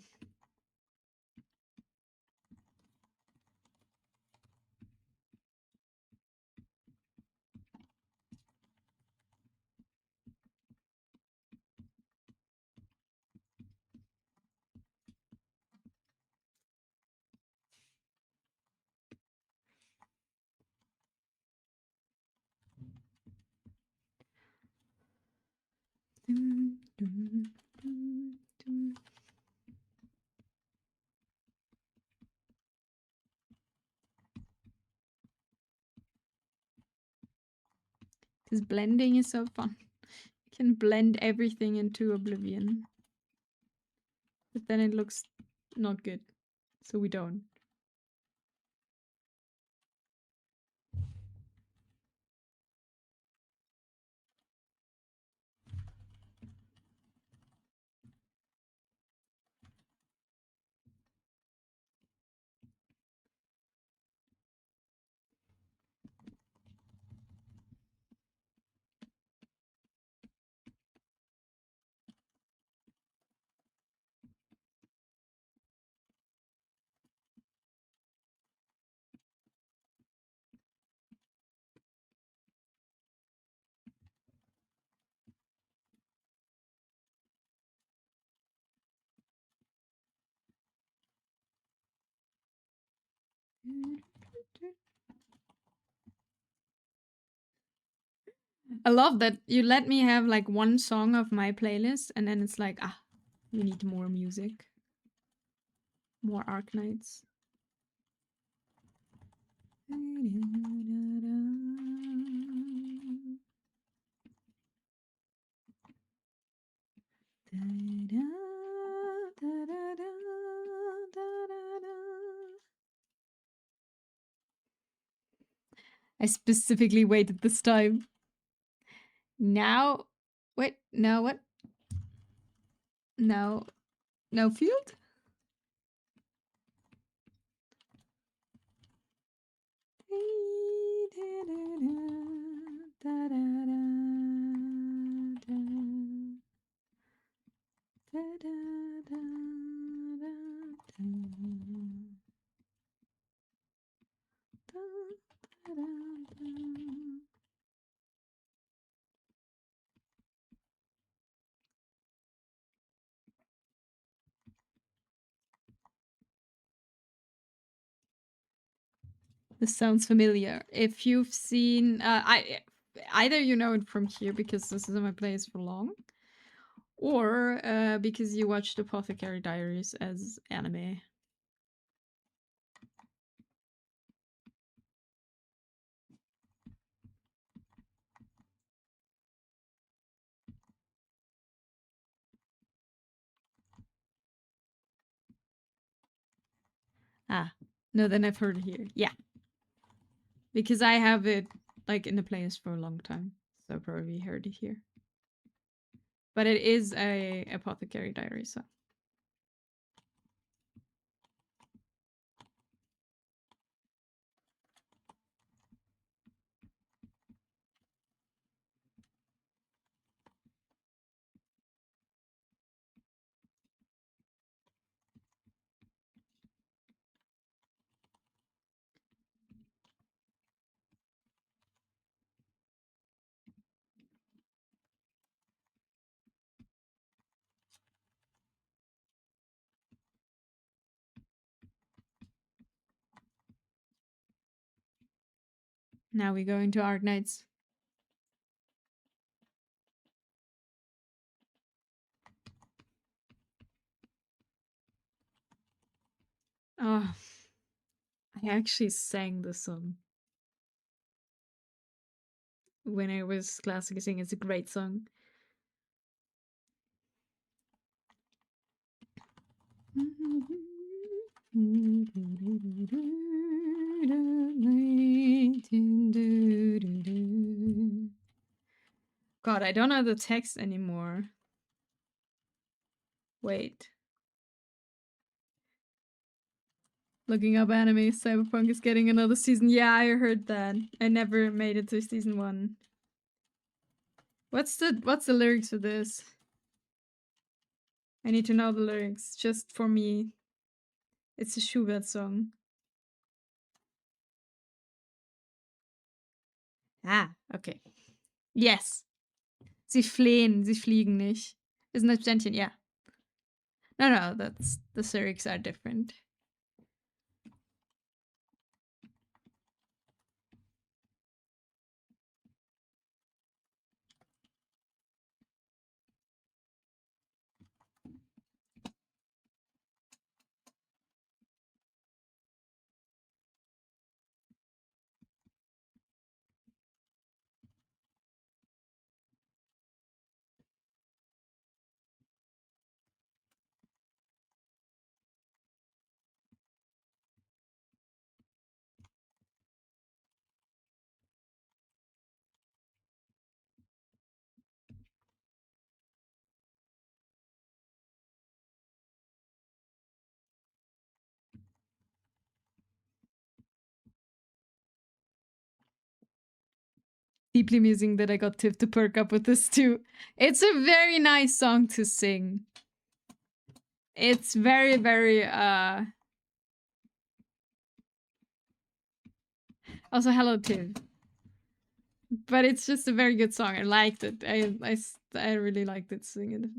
Because blending is so fun. You can blend everything into oblivion. But then it looks not good. So we don't. I love that you let me have like one song of my playlist and then it's like, we need more music. More Arknights. I specifically waited this time. Now, wait, now what? No, no field? This sounds familiar. If you've seen, either you know it from here because this is in my place for long, or because you watched Apothecary Diaries as anime. No, then I've heard it here. Yeah, because I have it like in the playlist for a long time, so I probably heard it here. But it is a Apothecary Diary, so. Now we go into Arknights. Oh, I actually sang the song when I was classic singing. It's a great song. God, I don't know the text anymore. Wait. Looking up anime, Cyberpunk is getting another season. Yeah, I heard that. I never made it to season 1. What's the lyrics for this? I need to know the lyrics, just for me. It's a Schubert song. Ah, okay. Yes. Sie flehen, sie fliegen nicht. Isn't that Gentian? Yeah. No, that's the lyrics are different. Deeply amusing that I got Tiff to perk up with this too. It's a very nice song to sing. It's very, very, Also, hello, Tiff. But it's just a very good song. I liked it. I really liked it singing it.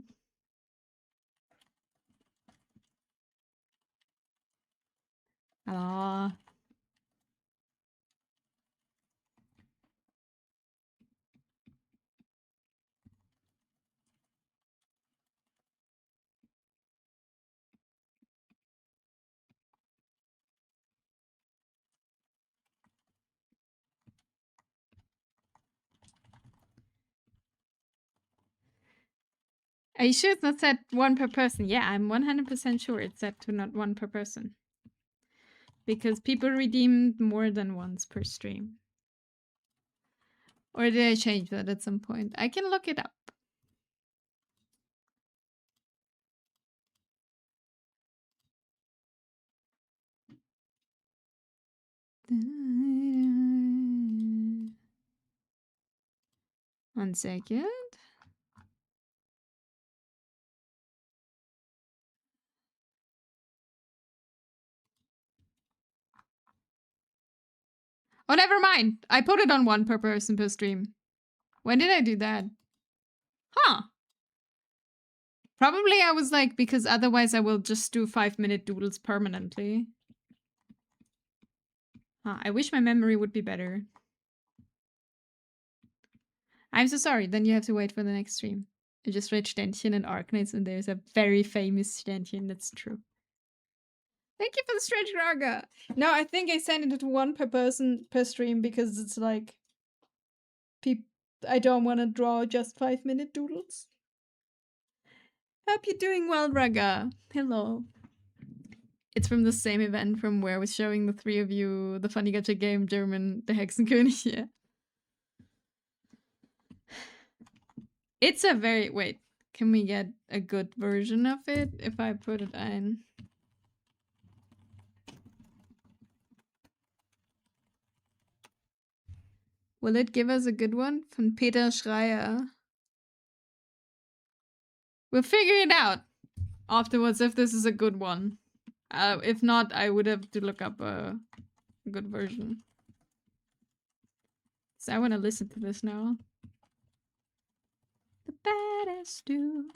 Ah. Are you sure it's not set 1 per person? Yeah, I'm 100% sure it's set to not 1 per person. Because people redeemed more than once per stream. Or did I change that at some point? I can look it up. One second. Oh, never mind. I put it on 1 per person per stream. When did I do that? Huh. Probably I was like, because otherwise I will just do 5-minute doodles permanently. Huh, I wish my memory would be better. I'm so sorry, then you have to wait for the next stream. I just read Ständchen and Arknights, and there's a very famous Ständchen, that's true. Thank you for the stretch, Raga! No, I think I sent it to 1 per person per stream because it's like... I don't want to draw just 5-minute doodles. Hope you're doing well, Raga. Hello. It's from the same event from where I was showing the 3 of you the Funny Gacha game German, the Hexenkönig. Yeah. It's a very... Wait, can we get a good version of it if I put it in? Will it give us a good one? Von Peter Schreier. We'll figure it out afterwards if this is a good one. If not, I would have to look up a good version. So I want to listen to this now. The badass do.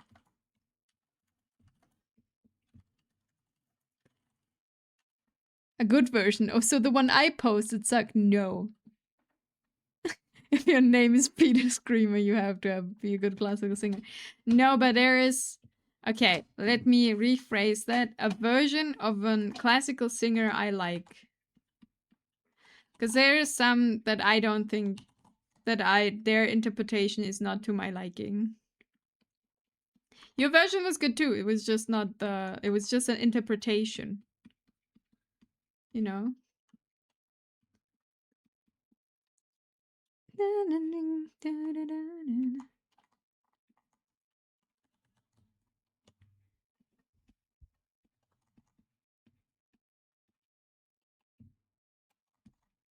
A good version. Oh, so the one I posted sucked? No. If your name is Peter Screamer, you have to be a good classical singer. No, but there is. Okay, let me rephrase that. A version of a classical singer I like. Because there is some that I don't think that their interpretation is not to my liking. Your version was good too. It was just not the. It was just an interpretation. You know.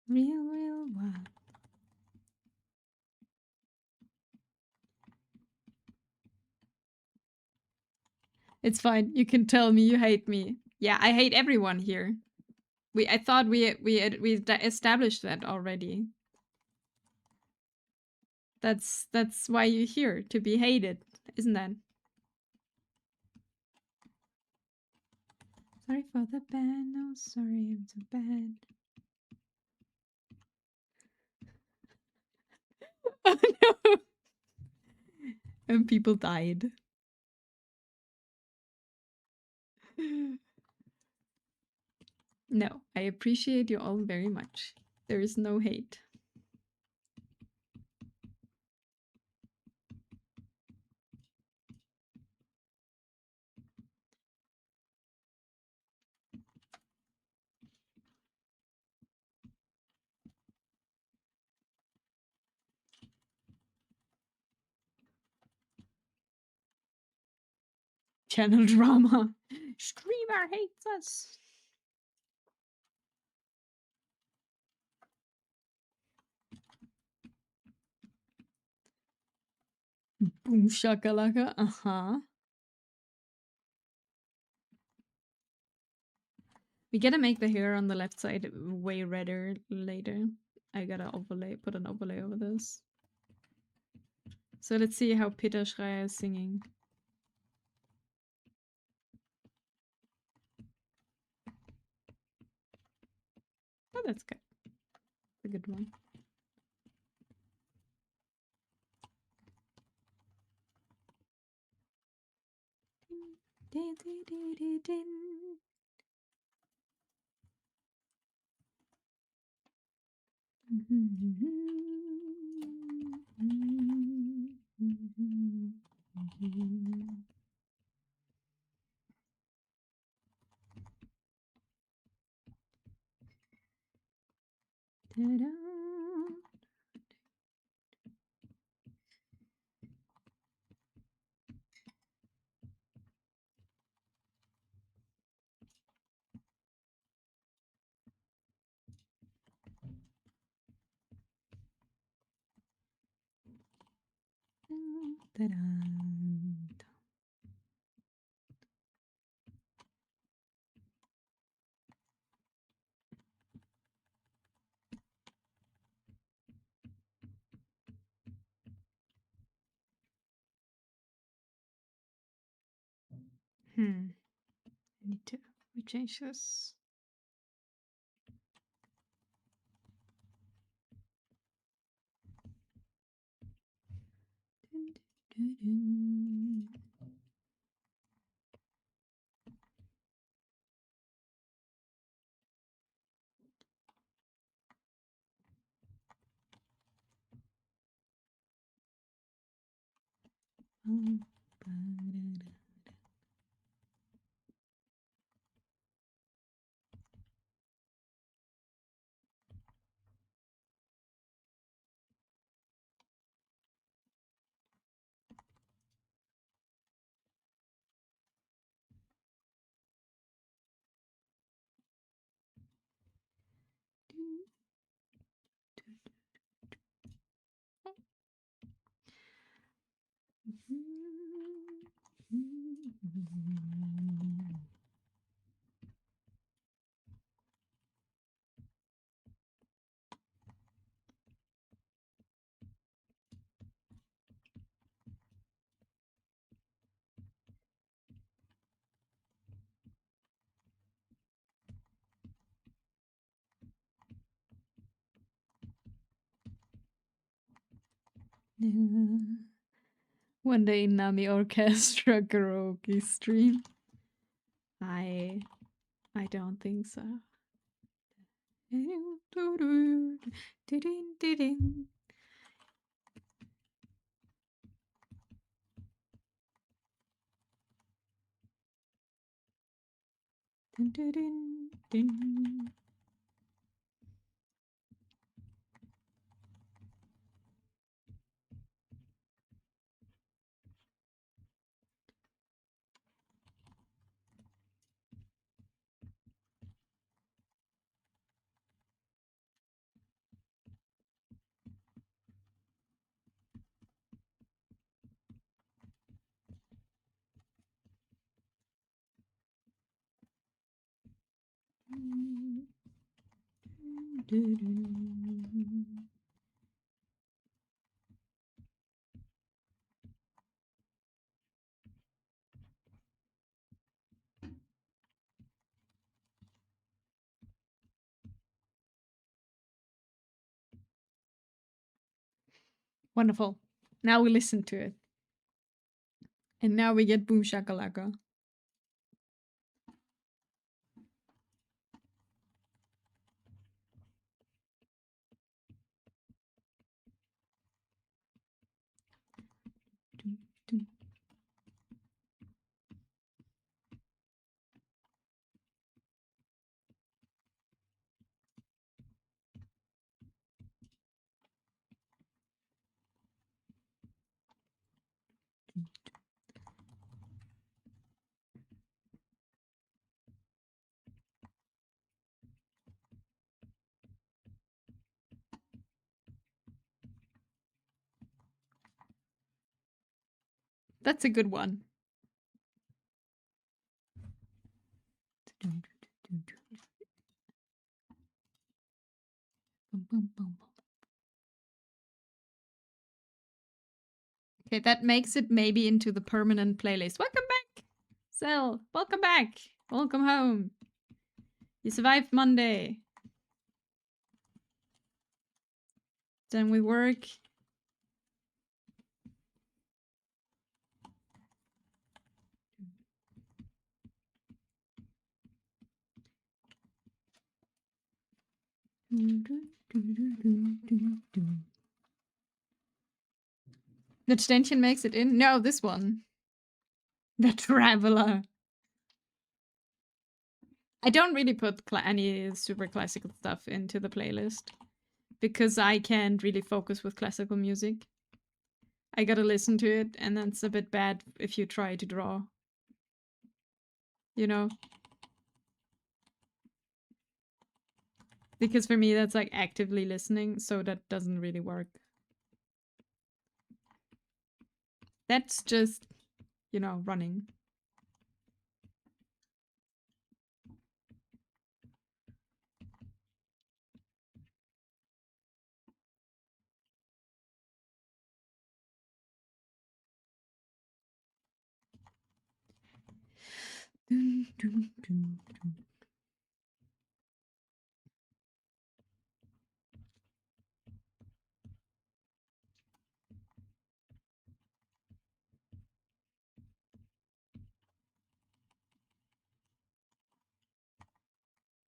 Real wild. It's fine. You can tell me you hate me. Yeah, I hate everyone here. I thought we established that already. That's why you're here, to be hated, isn't that? Sorry for the bad. No, sorry, I'm so bad. Oh no. And people died. No, I appreciate you all very much. There is no hate. Channel drama. Streamer hates us. Boom shakalaka. Uh-huh. We gotta make the hair on the left side way redder later. I gotta put an overlay over this. So let's see how Peter Schreier is singing. Oh, that's good. A good one. Ta-da. Ta-da. I need to change this. One day Nami Orchestra karaoke stream. I don't think so. Wonderful. Now we listen to it. And now we get Boom Shakalaka. That's a good one. Okay, that makes it maybe into the permanent playlist. Welcome back, Cell. Welcome back. Welcome home. You survived Monday. Then we work. The Tension makes it in? No, this one. The Traveler. I don't really put any super classical stuff into the playlist because I can't really focus with classical music. I gotta listen to it, and that's a bit bad if you try to draw. You know? Because for me, that's like actively listening, so that doesn't really work. That's just, you know, running.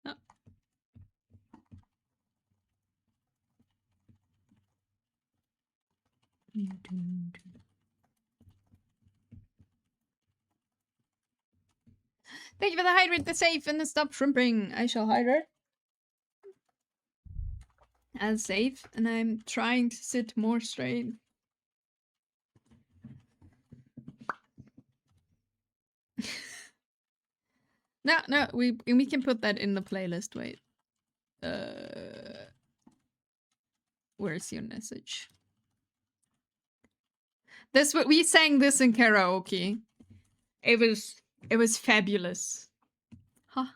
Oh. Thank you for the hydrate, the safe, and the stop shrimping. I shall hydrate. As safe, and I'm trying to sit more straight. No, we can put that in the playlist. Wait. Where's your message? This what we sang this in karaoke. It was fabulous. Huh.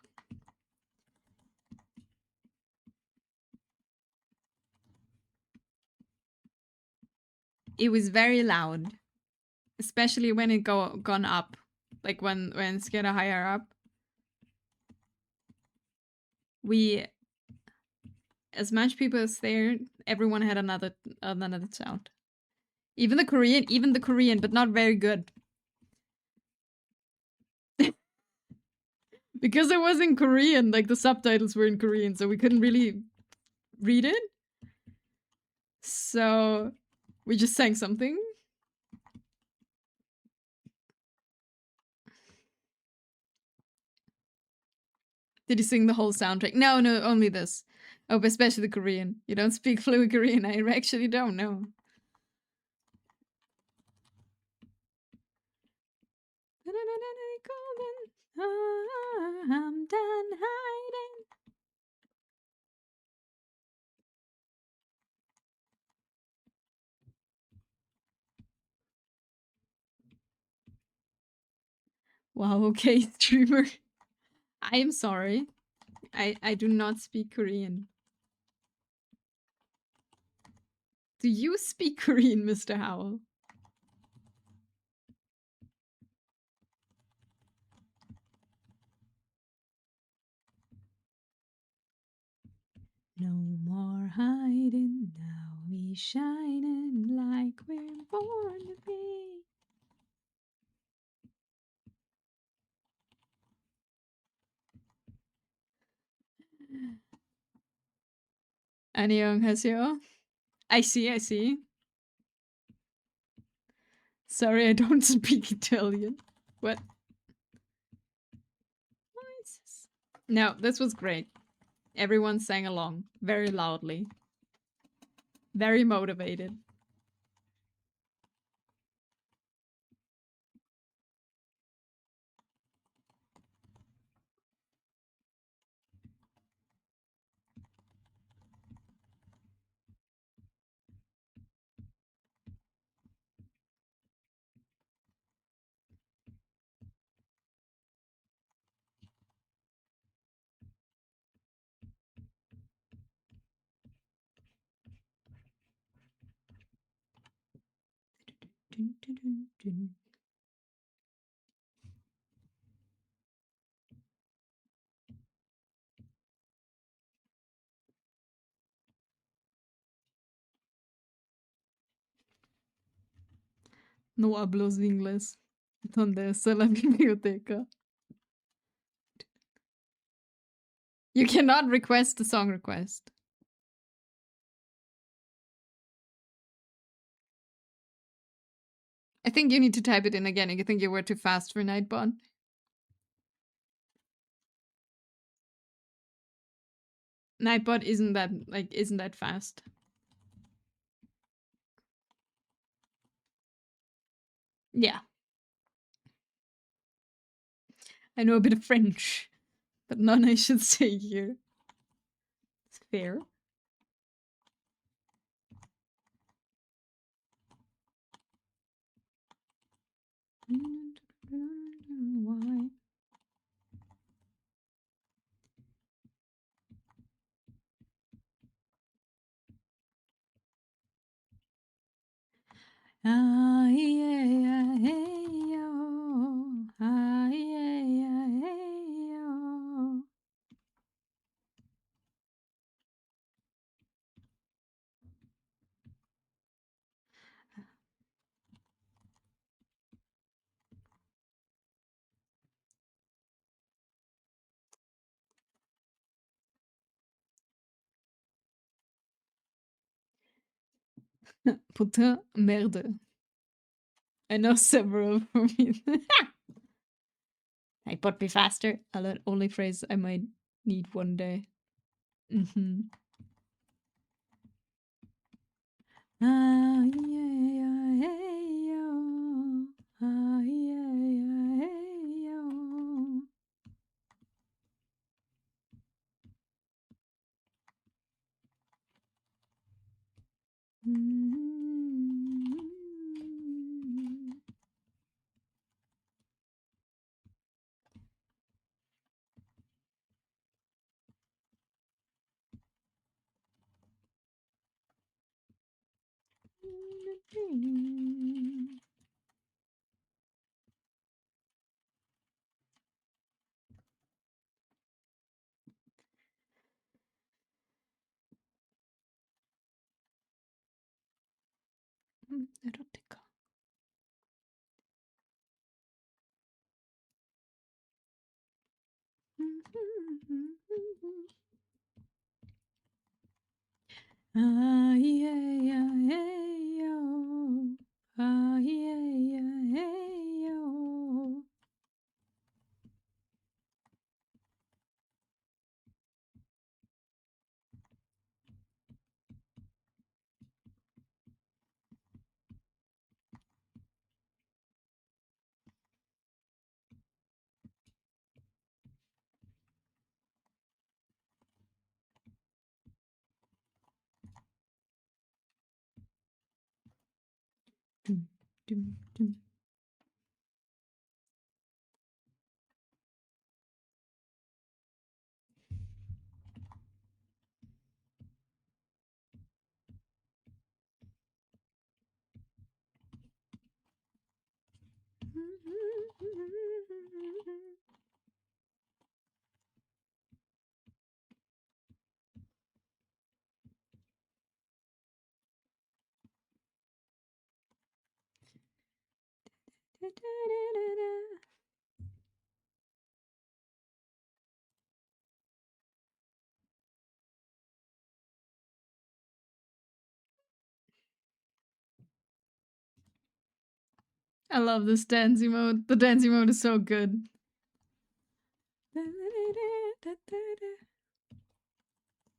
It was very loud. Especially when it gone up. Like when it's get higher up. We, as much people as there, everyone had another sound. Even the Korean, but not very good. Because it was in Korean, like the subtitles were in Korean, so we couldn't really read it. So we just sang something. Did you sing the whole soundtrack? No, only this. Oh, but especially the Korean. You don't speak fluent Korean. I actually don't know. I'm done hiding. Wow, okay, streamer. I am sorry. I do not speak Korean. Do you speak Korean, Mr. Howell? No more hiding, now we shining like we're born to be. 안녕하세요. I see. Sorry, I don't speak Italian. What? No, this was great. Everyone sang along very loudly. Very motivated. Dun, dun, dun, dun. No hablo inglés. ¿Dónde está la biblioteca? You cannot request a song request. I think you need to type it in again. I think you were too fast for Nightbot. Nightbot isn't that fast. Yeah. I know a bit of French, but none I should say here. It's fair. Why? Ah, yeah, hey, yo. Ah, yeah, hey, yo. Putain, merde. I know several from it. Nightbot be faster. Only phrase I might need one day. Mm-hmm. Ah, yeah, hey, yo. Ah, yeah, hey, yo. Mm-hmm. Erotica. Ah, yeah, yeah, hey, yo. Ah, yeah, yeah, hey, yo. Dum, dum, dum. I love this dancing mode. The dancing mode is so good.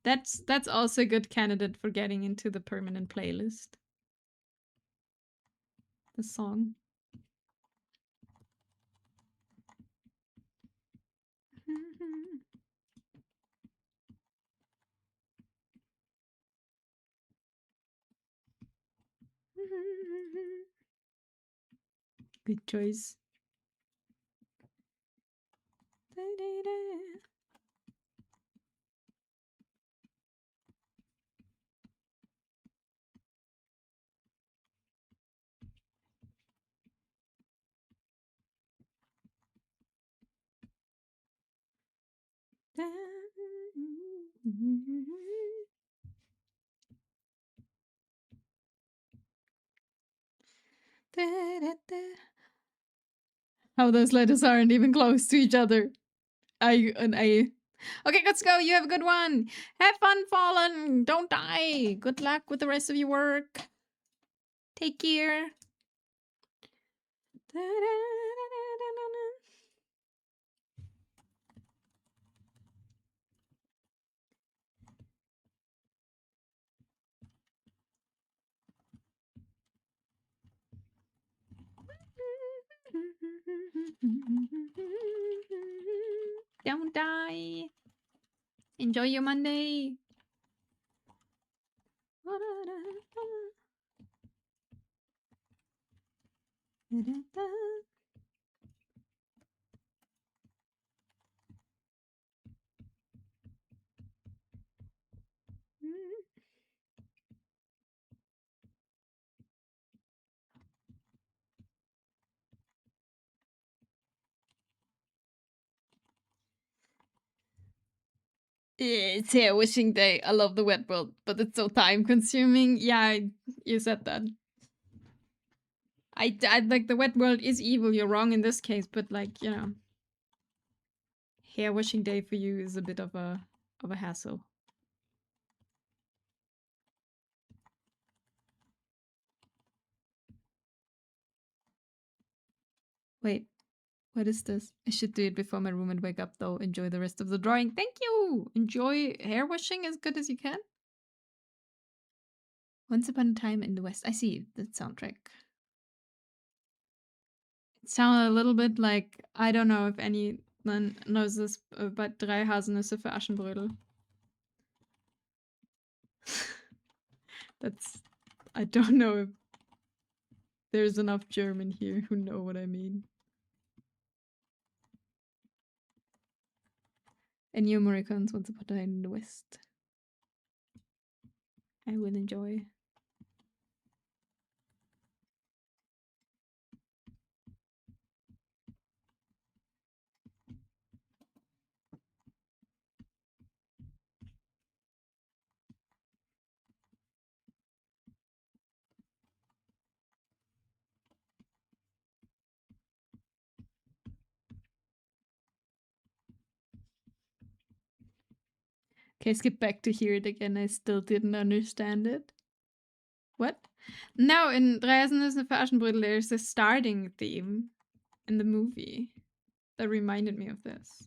That's also a good candidate for getting into the permanent playlist. The song. Good choice. How those letters aren't even close to each other. I and A. Okay, let's go. You have a good one. Have fun, Fallen. Don't die. Good luck with the rest of your work. Take care. Don't die. Enjoy your Monday. It's hair wishing day. I love the wet world, but it's so time consuming. Yeah, you said that. I like the wet world is evil. You're wrong in this case, but like hair washing day for you is a bit of a hassle. Wait, what is this? I should do it before my roommate wake up though. Enjoy the rest of the drawing. Thank you. Enjoy hair washing as good as you can. Once upon a time in the West. I see the soundtrack. It sounded a little bit like I don't know if anyone knows this, but Drei Haselnüsse für Aschenbrödel. That's I don't know if there's enough German here who know what I mean. And New Americans once upon a time in the West. I will enjoy. Okay, skip back to hear it again. I still didn't understand it. What? No, in Drei Haselnüsse für Aschenbrödel, there's a starting theme in the movie that reminded me of this.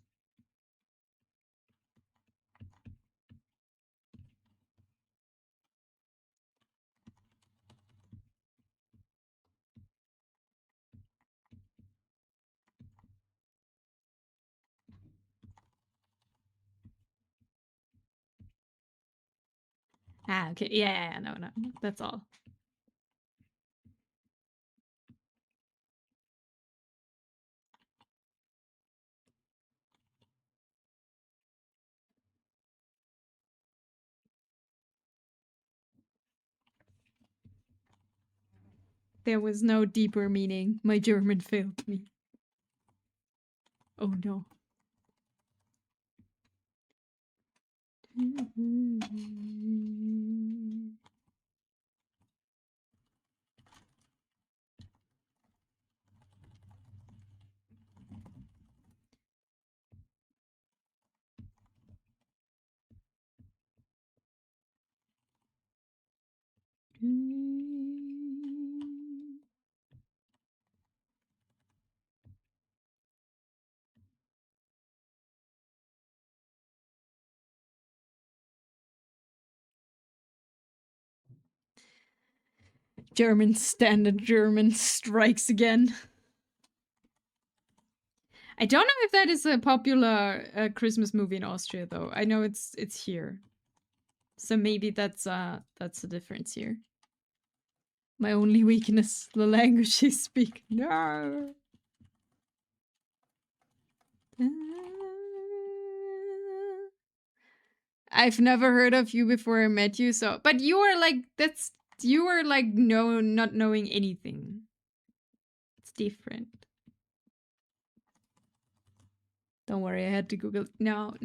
Ah, okay. Yeah, no, that's all. There was no deeper meaning. My German failed me. Oh no. German standard German strikes again. I don't know if that is a popular Christmas movie in Austria, though. I know it's here, so maybe that's the difference here. My only weakness, the language they speak. No. I've never heard of you before I met you, so but you are like not knowing anything. It's different. Don't worry, I had to Google. No.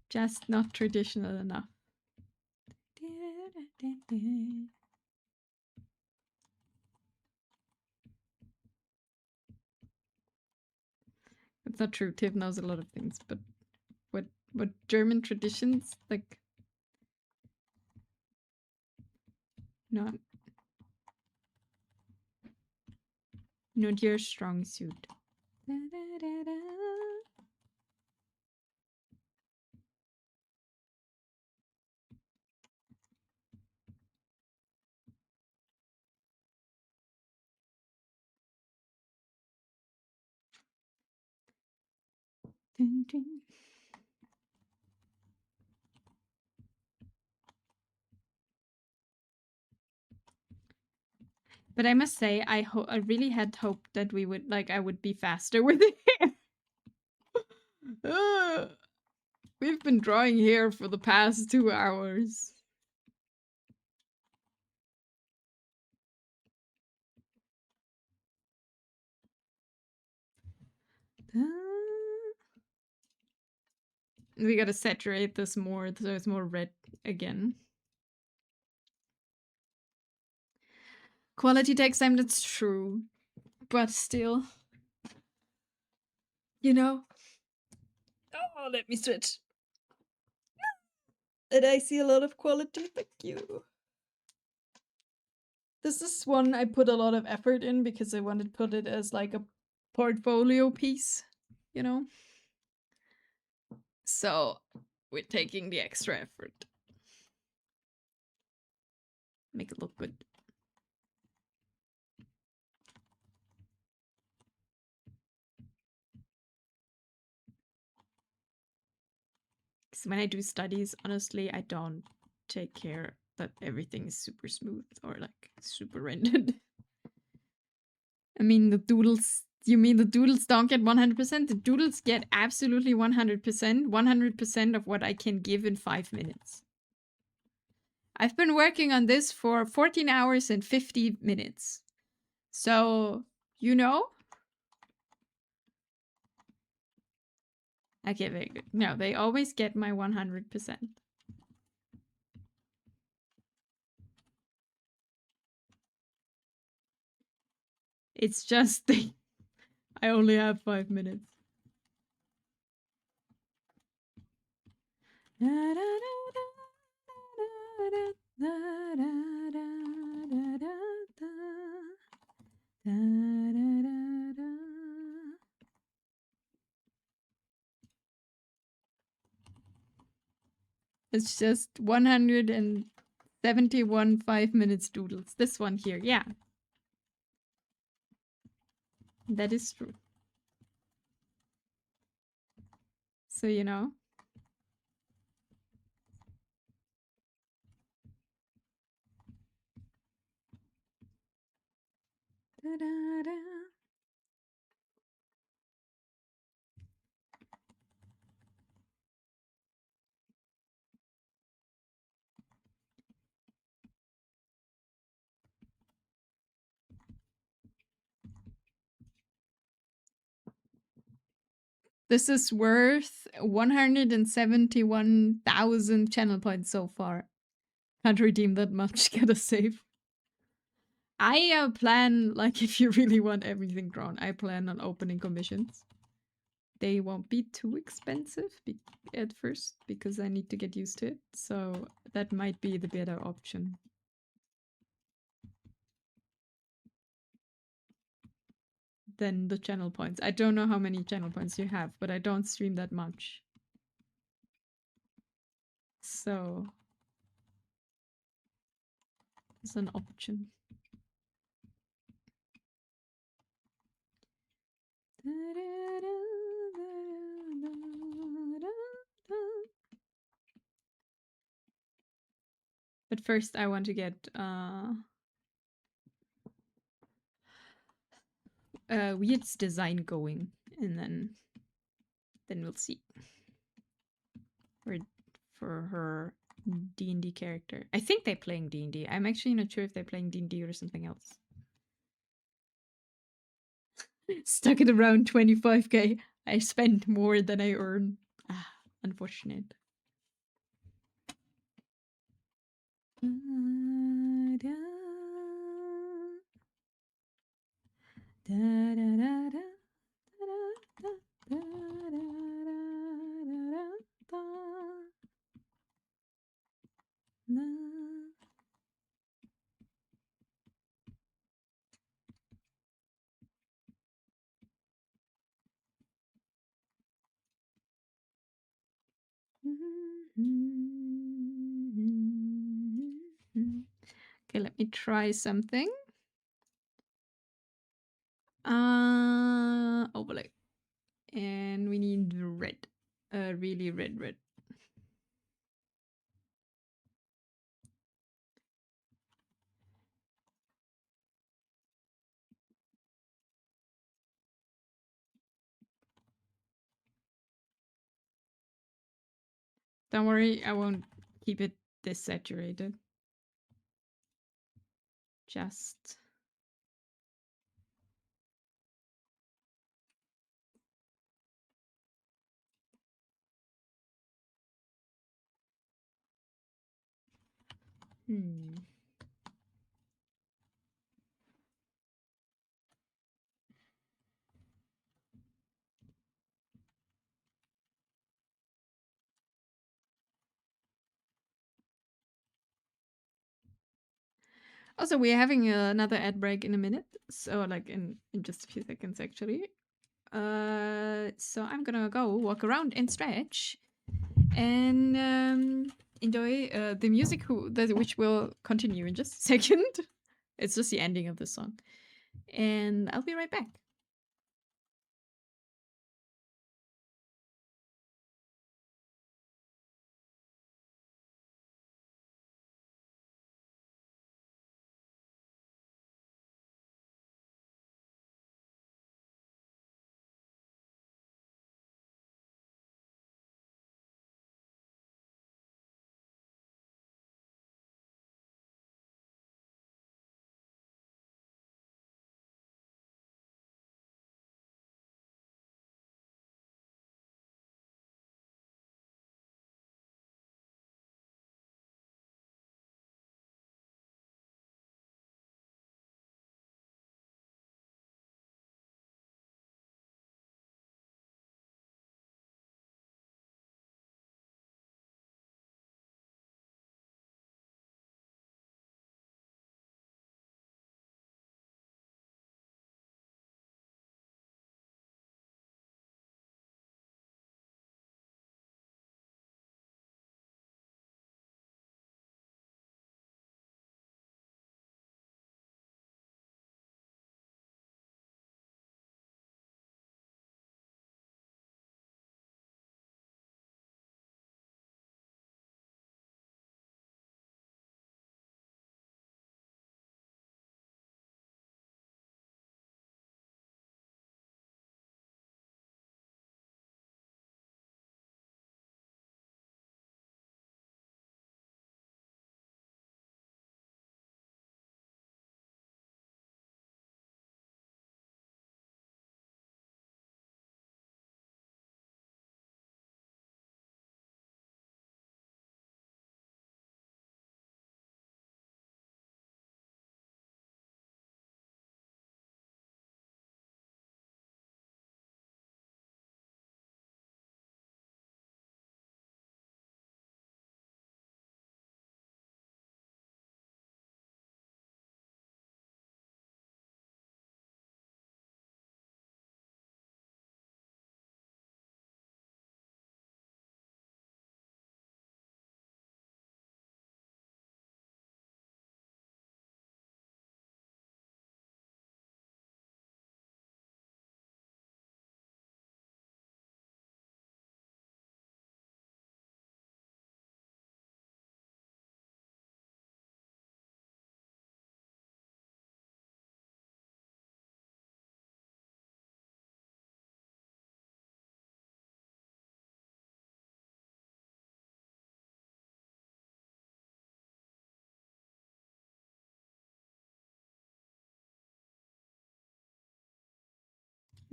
Just not traditional enough. It's not true. Tiv knows a lot of things, but what German traditions like? Not your strong suit. Dun, dun. But I must say, I really had hoped that we would I would be faster with it. We've been drawing here for the past 2 hours. We gotta saturate this more so it's more red again. Quality takes time, that's true. But still. You know? Oh, let me switch. And I see a lot of quality, thank you. This is one I put a lot of effort in because I wanted to put it as like a portfolio piece, you know? So we're taking the extra effort. Make it look good. Because when I do studies, honestly, I don't take care that everything is super smooth or like super rendered. I mean, the doodles. You mean the doodles don't get 100%? The doodles get absolutely 100%. 100% of what I can give in 5 minutes. I've been working on this for 14 hours and 50 minutes. So, you know? Okay, very good. No, they always get my 100%. It's just I only have 5 minutes. It's just 171 5 minutes doodles. This one here, yeah. That is true. So, you know. Da-da-da. This is worth 171,000 channel points so far. Can't redeem that much, gotta save. I plan, like, if you really want everything drawn, I plan on opening commissions. They won't be too expensive at first, because I need to get used to it. So that might be the better option. Than the channel points. I don't know how many channel points you have, but I don't stream that much. So it's an option. But first I want to get Weird's design going, and then we'll see. For her D&D character. I think they're playing D&D. I'm actually not sure if they're playing D&D or something else. Stuck at around 25k. I spent more than I earn. Ah, unfortunate. Okay, let me try something. Overlay. And we need red. Really red. Don't worry, I won't keep it this saturated. Just... Also, we're having another ad break in a minute. So, like, in just a few seconds, actually. So I'm gonna go walk around and stretch. And enjoy the music which will continue in just a second. It's just the ending of the song. And I'll be right back.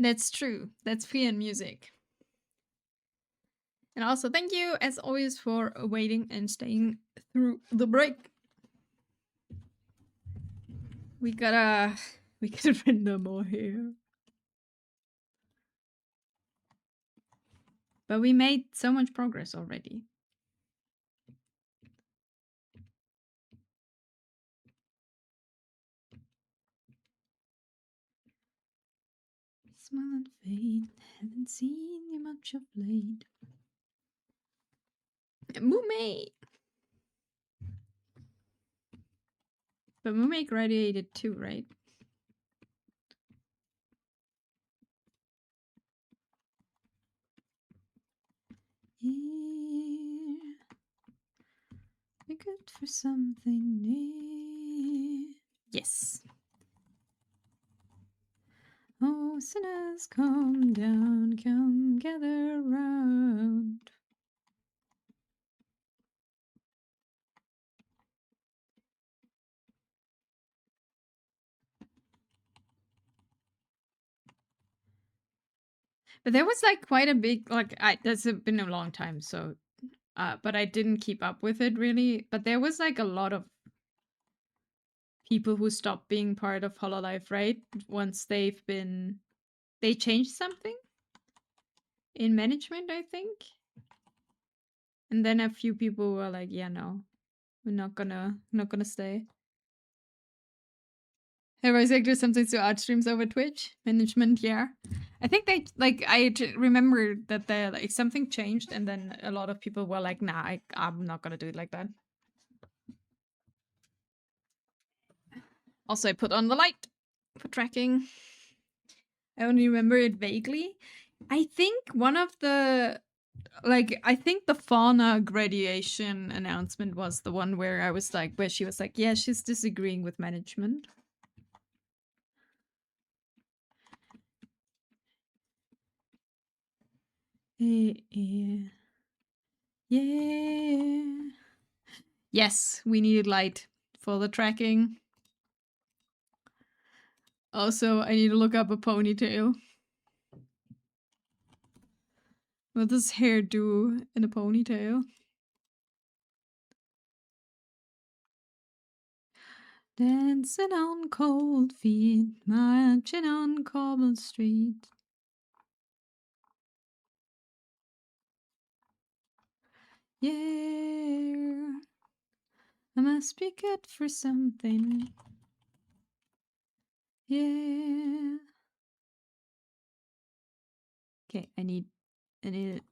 That's true. That's free and music. And also, thank you as always for waiting and staying through the break. We gotta render more here. But we made so much progress already. Smile and fade, haven't seen you much of late. Mume! But Mume graduated too, right? Here, be good for something new. Yes. Oh, sinners, come down, come gather round. But there was like quite a big that's been a long time, so but I didn't keep up with it really. But there was like a lot of people who stopped being part of Hololive, right? Once they changed something in management, I think. And then a few people were like, yeah, no, we're not gonna stay. Have I said something to art streams over Twitch? Management, yeah. I think they remember that there like something changed, and then a lot of people were like, "Nah, I'm not gonna do it like that." Also, I put on the light for tracking. I only remember it vaguely. I think one of the I think the Fauna graduation announcement was the one where I was like, where she was like, "Yeah, she's disagreeing with management." Yeah. Yes, we needed light for the tracking. Also, I need to look up a ponytail. What does hair do in a ponytail? Dancing on cold feet, marching on cobble street. Yeah, I must be good for something. Yeah. Okay, I need it.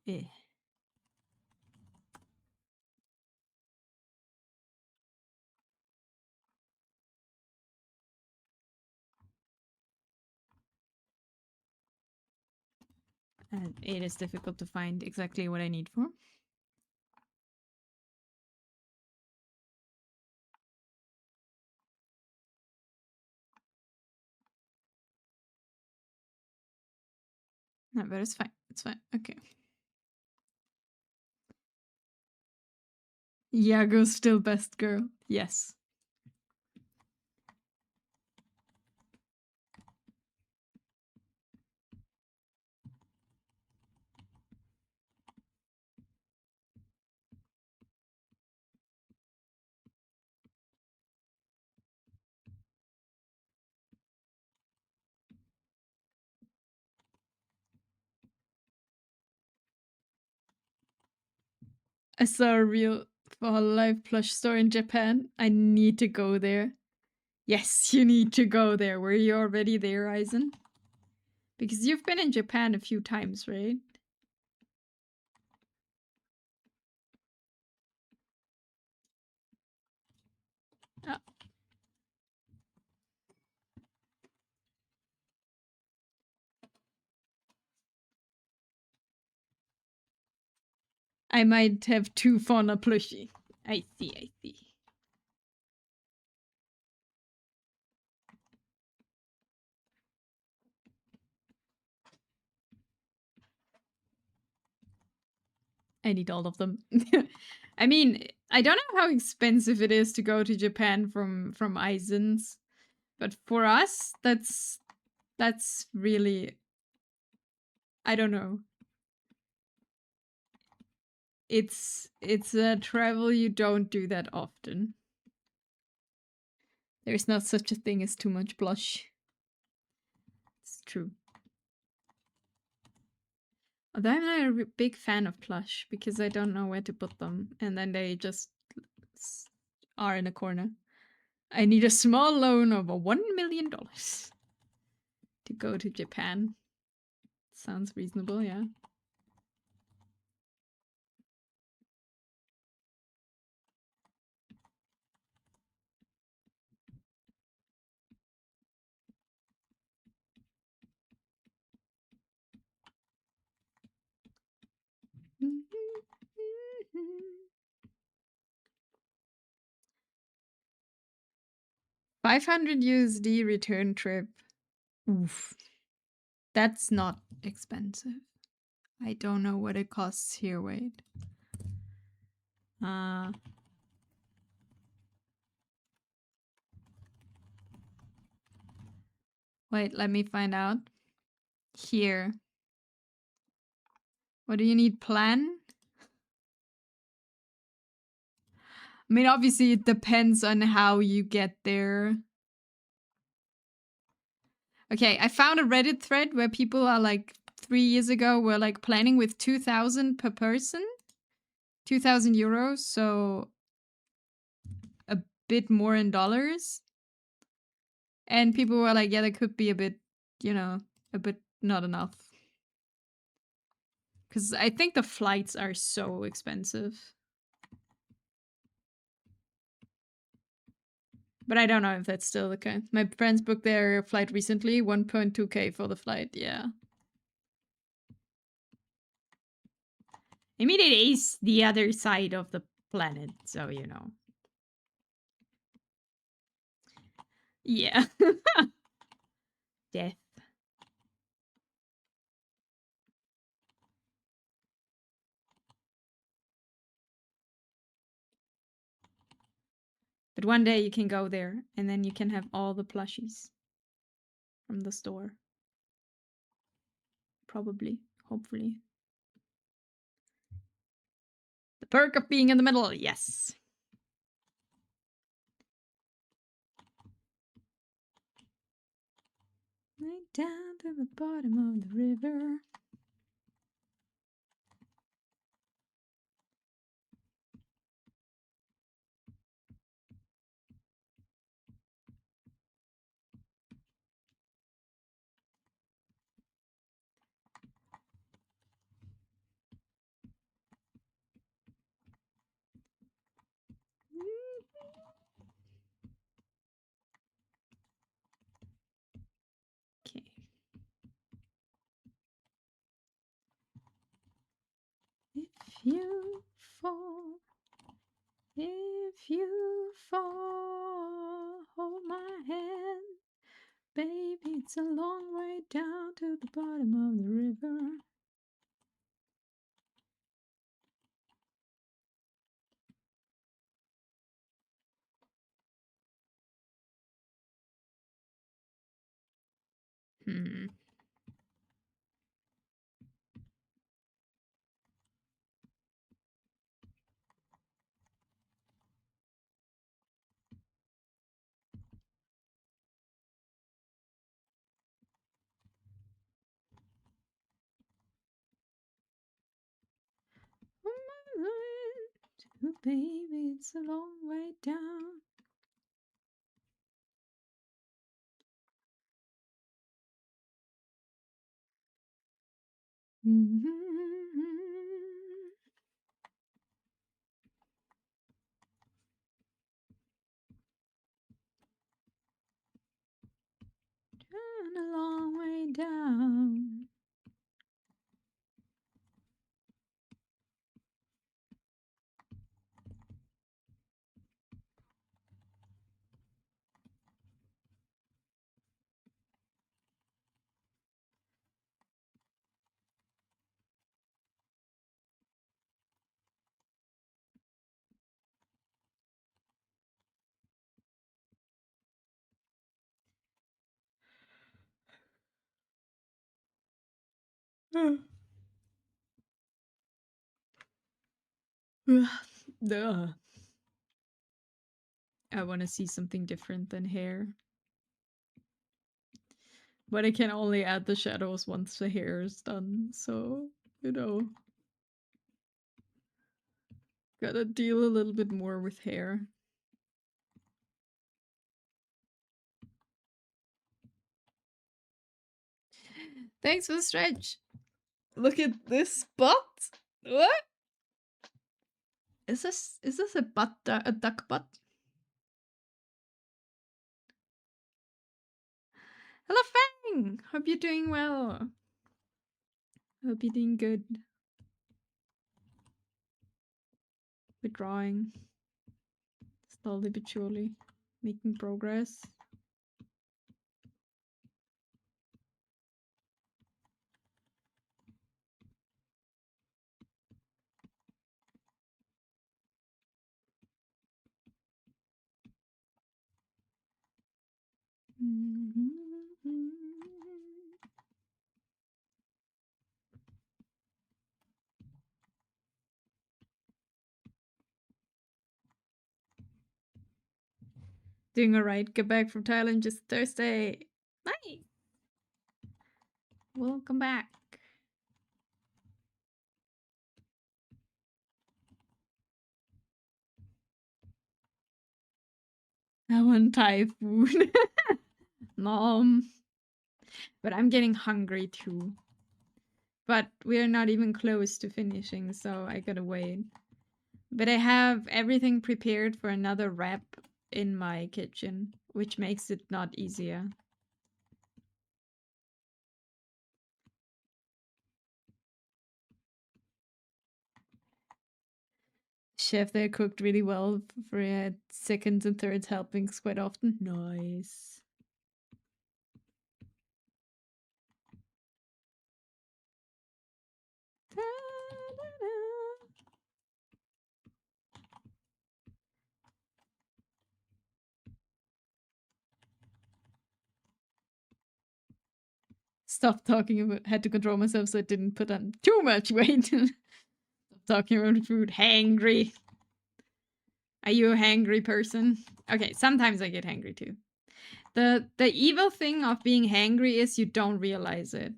And it is difficult to find exactly what I need for. No, but it's fine. It's fine. Okay. Iago's still best girl. Yes. I saw a real Hololive plush store in Japan. I need to go there. Yes, you need to go there. Were you already there, Aizen? Because you've been in Japan a few times, right? Oh. I might have two Fauna plushie. I see. I need all of them. I mean, I don't know how expensive it is to go to Japan from Aizen's, but for us, that's really I don't know. It's a travel you don't do that often. There's not such a thing as too much blush. It's true. Although I'm not a big fan of plush because I don't know where to put them, and then they just are in a corner. I need a small loan of $1 million to go to Japan. Sounds reasonable, yeah. $500 return trip. Oof. That's not expensive. I don't know what it costs here. Wait. Wait, let me find out. Here. What do you need? Plan? I mean, obviously, it depends on how you get there. Okay, I found a Reddit thread where people are like 3 years ago were like planning with 2,000 per person. 2,000 euros, so a bit more in dollars. And people were like, yeah, that could be a bit, you know, a bit not enough. Because I think the flights are so expensive. But I don't know if that's still the case. My friends booked their flight recently, 1.2k for the flight, yeah. I mean, it is the other side of the planet, so you know. Yeah. Death. But one day you can go there, and then you can have all the plushies from the store. Probably. Hopefully. The perk of being in the middle, yes. Right down to the bottom of the river. Okay. If you fall, hold my hand. Baby, it's a long way down to the bottom of the river. Oh, baby, it's a long way down. Down a long way down. Duh. I want to see something different than hair. But I can only add the shadows once the hair is done, so, you know. Gotta deal a little bit more with hair. Thanks for the stretch. Look at this butt. What? Is this a butt, a duck butt? Hello, Fang! Hope you're doing well. Hope you're doing good. We're drawing. Slowly but surely. Making progress. Doing alright. Get back from Thailand just Thursday. Nice. Welcome back. I want Thai food. Mom. But I'm getting hungry too. But we're not even close to finishing, so I gotta wait. But I have everything prepared for another wrap in my kitchen, which makes it not easier. Chef there cooked really well for seconds and thirds helpings quite often. Nice. Stop talking about, had to control myself so I didn't put on too much weight. Stop talking about food. Hangry. Are you a hangry person? Okay, sometimes I get hangry too. The evil thing of being hangry is you don't realize it.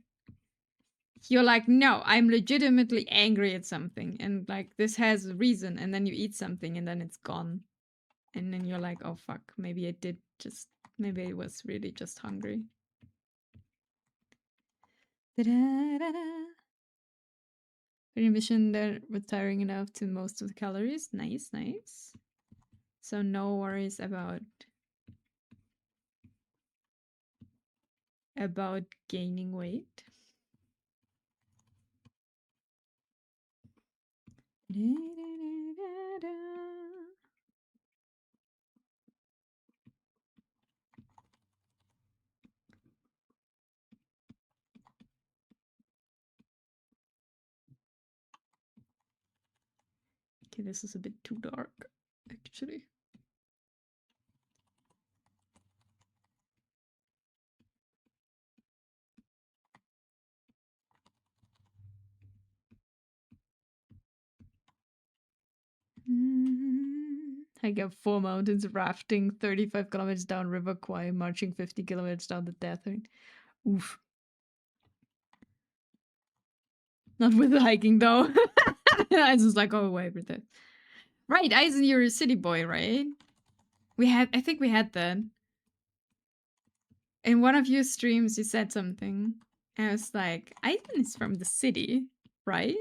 You're like, no, I'm legitimately angry at something, and like this has a reason, and then you eat something and then it's gone. And then you're like, oh fuck, maybe I was really just hungry. Remission that was tiring enough to most of the calories. Nice, nice. So no worries about gaining weight. Okay, this is a bit too dark, actually. I got 4 mountains rafting, 35 kilometers down River Kwai, marching 50 kilometers down the Dathern. Oof. Not with the hiking though. I was just like, oh, away with it. Right, Eisen, you're a city boy, right? I think we had that. In one of your streams, you said something. I was like, Eisen is from the city, right?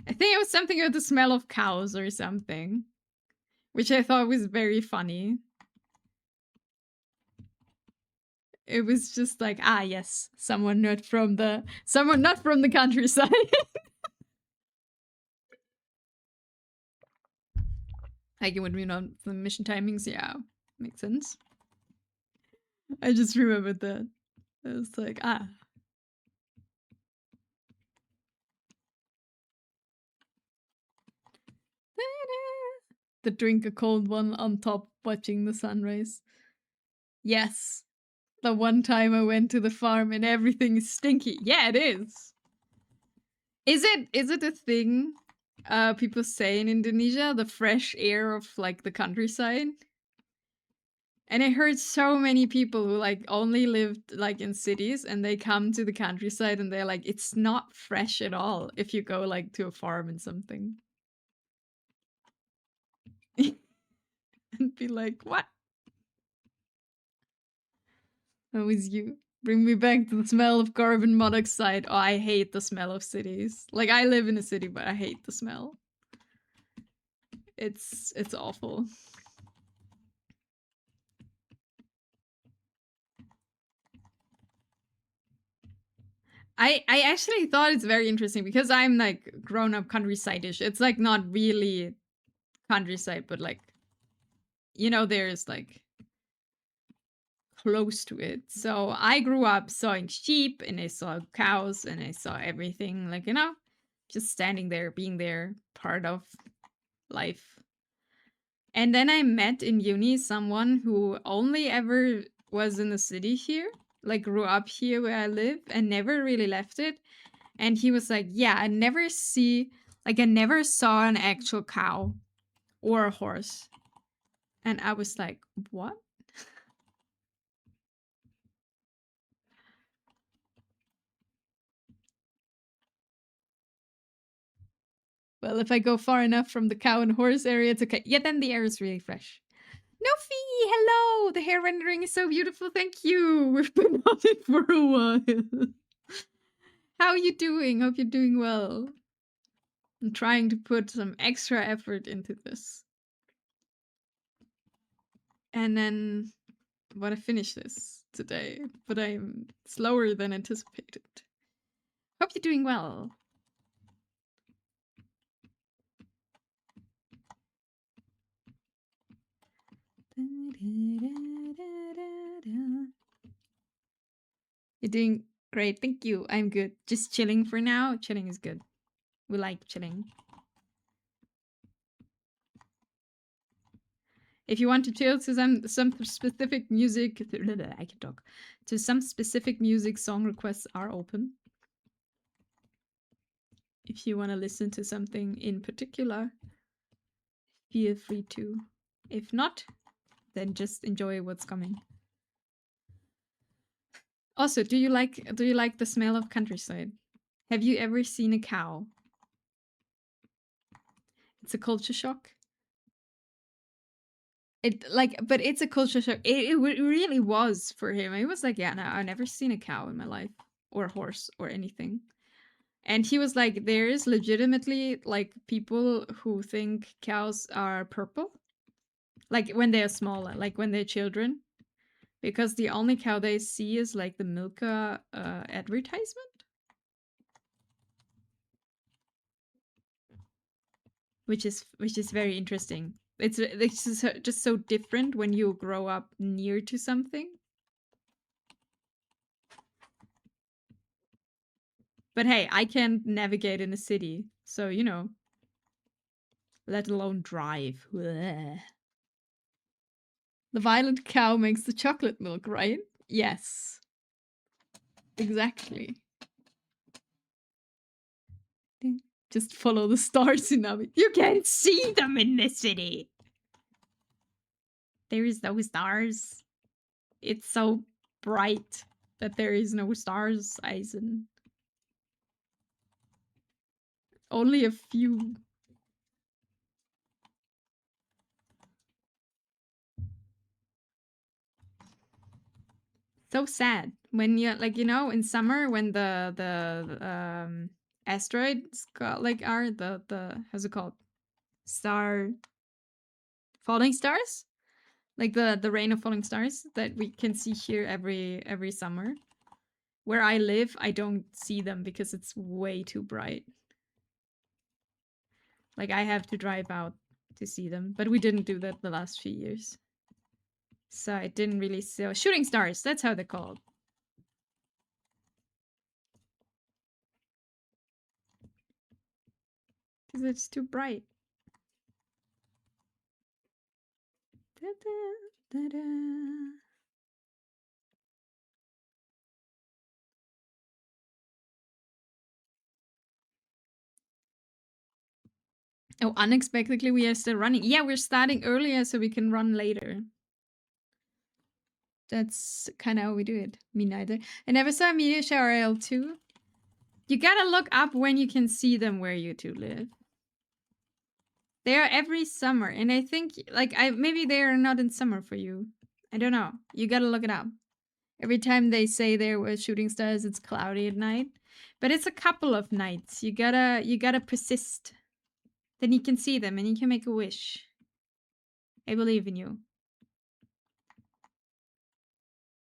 I think it was something about the smell of cows or something, which I thought was very funny. It was just like, ah, yes, someone not from the countryside. Like it would be not the mission timings, yeah, makes sense. I just remembered that. I was like, ah. The drink a cold one on top, watching the sunrise. Yes. The one time I went to the farm and everything is stinky. Yeah, it is. Is it a thing people say in Indonesia, the fresh air of like the countryside? And I heard so many people who like only lived like in cities and they come to the countryside and they're like, it's not fresh at all if you go like to a farm and something. And be like, what? How is you? Bring me back to the smell of carbon monoxide. Oh, I hate the smell of cities. Like I live in a city, but I hate the smell. It's awful. I actually thought it's very interesting because I'm like grown up countryside-ish. It's like not really countryside, but like there's like close to it. So I grew up sawing sheep and I saw cows and I saw everything, like, just standing there, being there, part of life. And then I met in uni someone who only ever was in the city here, like grew up here where I live and never really left it. And he was like, yeah, I never saw an actual cow or a horse. And I was like, what? Well, if I go far enough from the cow and horse area, it's okay. Yeah, then the air is really fresh. Nofi, hello! The hair rendering is so beautiful. Thank you. We've been on it for a while. How are you doing? Hope you're doing well. I'm trying to put some extra effort into this. And then I want to finish this today, but I'm slower than anticipated. Hope you're doing well. You're doing great. Thank you. I'm good. Just chilling for now. Chilling is good. We like chilling. If you want to chill to some specific music, I can talk. To some specific music, song requests are open. If you want to listen to something in particular, feel free to. If not, then just enjoy what's coming. Also, do you like the smell of countryside? Have you ever seen a cow? It's a culture shock. But it's a culture shock. It really was for him. He was like, yeah, no, I've never seen a cow in my life, or a horse, or anything. And he was like, there is legitimately like people who think cows are purple, like when they're smaller, like when they're children, because the only cow they see is like the Milka advertisement. Which is very interesting. It's just so different when you grow up near to something. But hey, I can't navigate in a city, so let alone drive. Blech. The violet cow makes the chocolate milk, right? Yes. Exactly. Just follow the stars in Navi. You can't see them in the city. There is no stars. It's so bright that there is no stars, Eisen. Only a few. So sad when you like in summer when the asteroids got like are the how's it called, star falling stars, like the rain of falling stars that we can see here every summer. Where I live, I don't see them because it's way too bright. Like I have to drive out to see them, but we didn't do that the last few years, so I didn't really see shooting stars. That's how they're called. Because it's too bright. Da-da, da-da. Oh, unexpectedly, we are still running. Yeah, we're starting earlier so we can run later. That's kind of how we do it. Me neither. I never saw a meteor shower L2. You gotta look up when you can see them where you two live. They are every summer, and I think like maybe they are not in summer for you. I don't know. You gotta look it up. Every time they say there were shooting stars, it's cloudy at night. But it's a couple of nights. You gotta persist. Then you can see them and you can make a wish. I believe in you.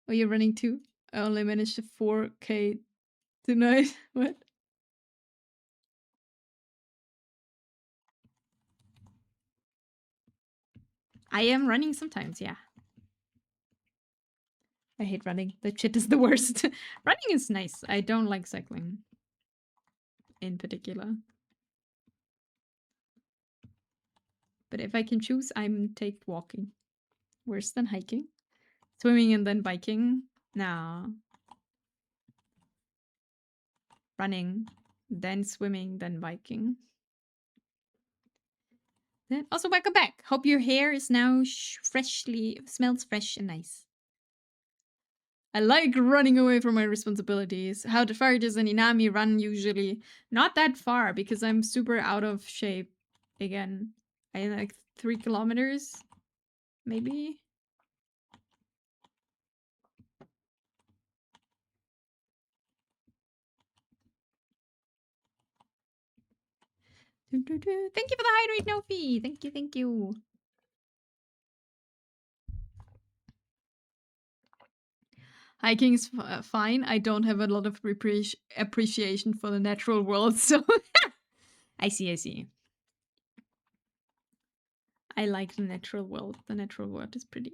Oh, you're running too? I only managed to 4K tonight. What? I am running sometimes, yeah. I hate running. That shit is the worst. Running is nice. I don't like cycling. In particular. But if I can choose, I'm take walking. Worse than hiking. Swimming and then biking? No. Running, then swimming, then biking. Then also welcome back. Hope your hair is now smells fresh and nice. I like running away from my responsibilities. How far does an Inami run usually? Not that far because I'm super out of shape again. I like 3 kilometers, maybe. Thank you for the hydrate, no fee. Thank you, thank you. Hiking's fine. I don't have a lot of appreciation for the natural world, so I see. I like the natural world. The natural world is pretty.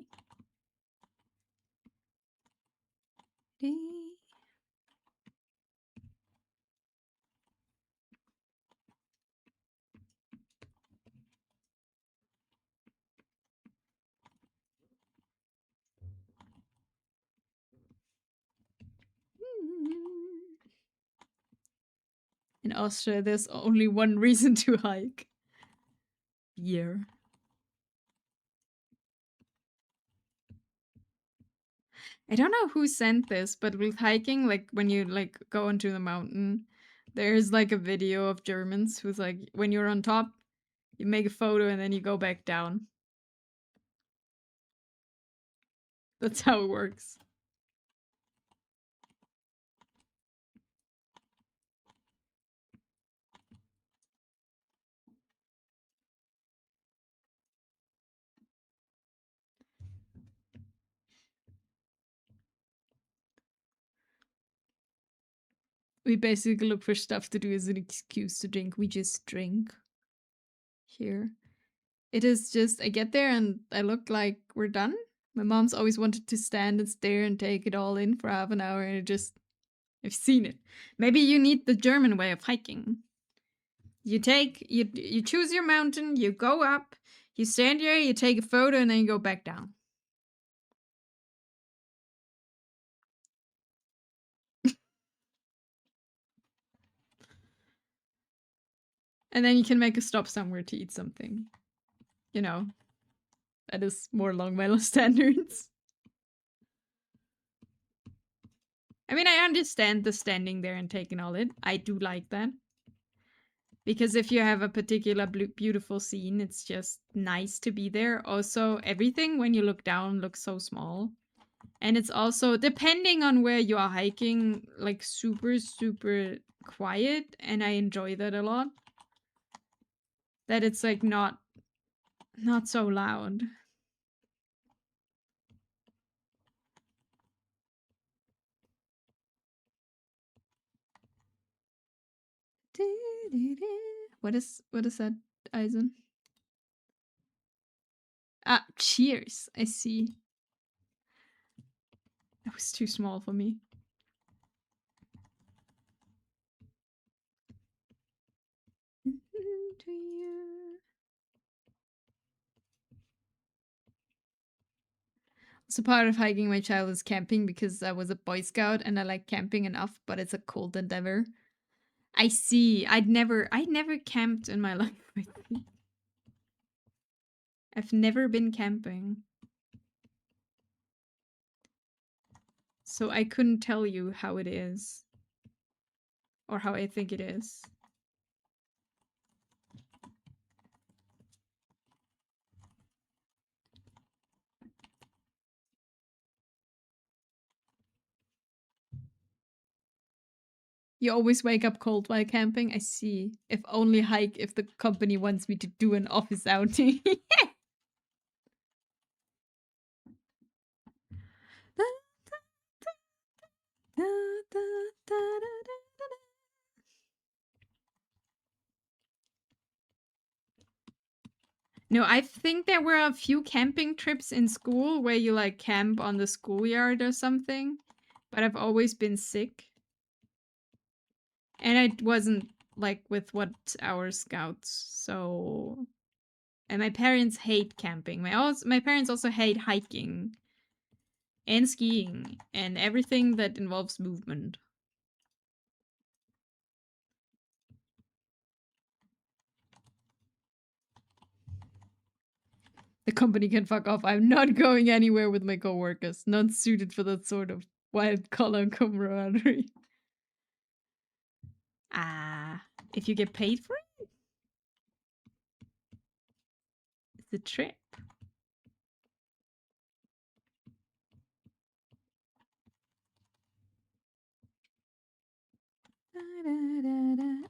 In Austria, there's only one reason to hike. Beer. I don't know who sent this, but with hiking, like when you like go into the mountain, there's like a video of Germans who's like, when you're on top, you make a photo and then you go back down. That's how it works. We basically look for stuff to do as an excuse to drink. We just drink here. It is just, I get there and I look like we're done. My mom's always wanted to stand and stare and take it all in for half an hour, and I've seen it. Maybe you need the German way of hiking. You choose your mountain, you go up, you stand there, you take a photo, and then you go back down. And then you can make a stop somewhere to eat something. You know, that is more along my standards. I mean, I understand the standing there and taking all it. I do like that. Because if you have a particular beautiful scene, it's just nice to be there. Also, everything when you look down looks so small. And it's also, depending on where you are hiking, like super, super quiet. And I enjoy that a lot. That it's like not so loud. What is that, Eisen? Ah, cheers. I see. That was too small for me. To you. So part of hiking my child is camping because I was a Boy Scout and I like camping enough, but it's a cold endeavor. I see. I'd never camped in my life, I think. I've never been camping. So I couldn't tell you how it is. Or how I think it is. You always wake up cold while camping? I see. If only hike if the company wants me to do an office outing. No, I think there were a few camping trips in school where you like camp on the schoolyard or something, but I've always been sick. And I wasn't like with what our scouts, so and my parents hate camping. My parents also hate hiking and skiing and everything that involves movement. The company can fuck off. I'm not going anywhere with my coworkers. Not suited for that sort of wild collar camaraderie. Ah, if you get paid for it, it's a trip.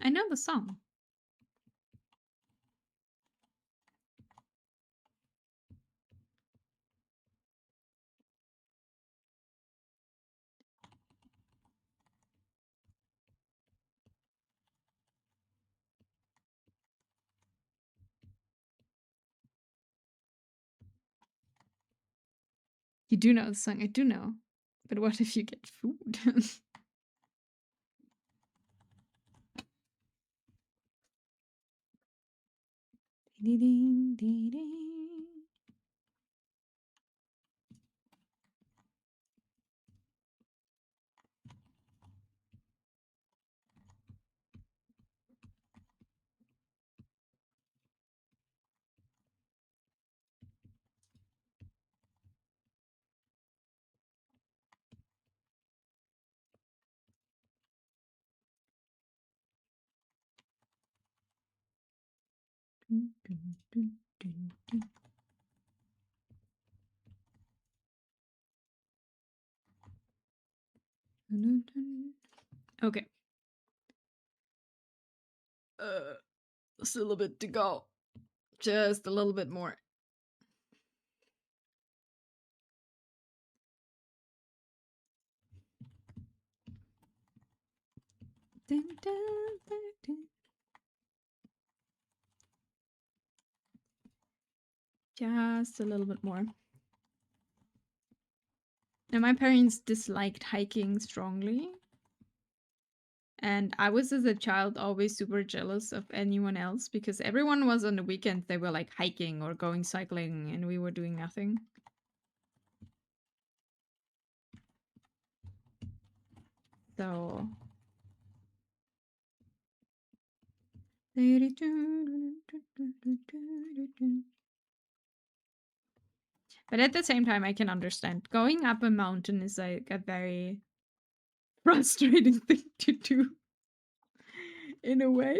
I know the song. You do know the song, I do know. But what if you get food? Okay. Still a bit to go. Just a little bit more. Just a little bit more. Now, my parents disliked hiking strongly. And I was, as a child, always super jealous of anyone else because everyone was on the weekends, they were like hiking or going cycling, and we were doing nothing. So. But at the same time, I can understand. Going up a mountain is like a very frustrating thing to do. In a way.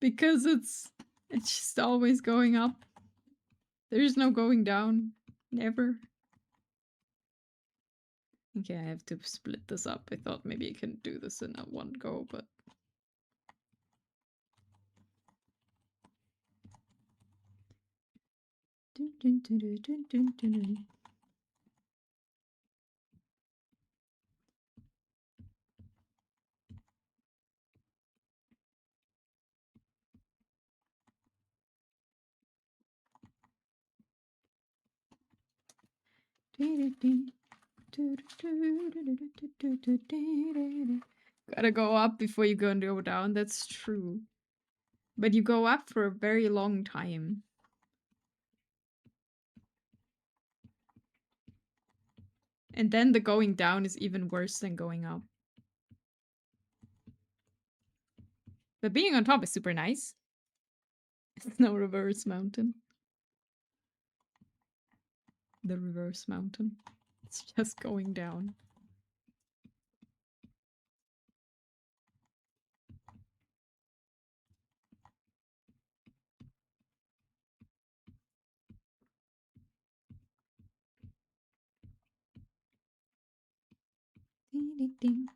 Because it's just always going up. There's no going down. Never. Okay, I have to split this up. I thought maybe I can do this in a one go, but... Gotta go up before you go down, that's true. But you go up for a very long time. And then the going down is even worse than going up. But being on top is super nice. Snow reverse mountain. The reverse mountain. It's just going down. Ding, ding, ding.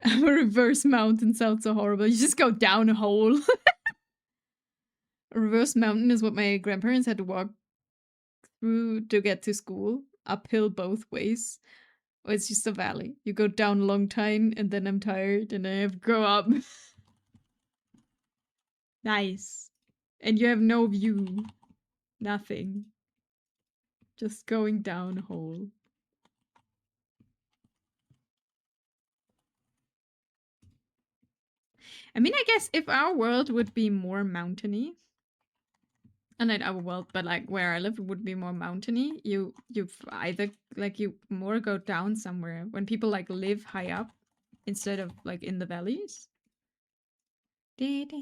A reverse mountain sounds so horrible. You just go down a hole. A reverse mountain is what my grandparents had to walk through to get to school, uphill both ways. Or it's just a valley. You go down a long time, and then I'm tired, and I have to go up. Nice. And you have no view. Nothing. Just going down a hole. I mean, I guess if our world would be more mountainy, and not our world, but like where I live would be more mountainy, you either like you more go down somewhere when people like live high up instead of like in the valleys. Then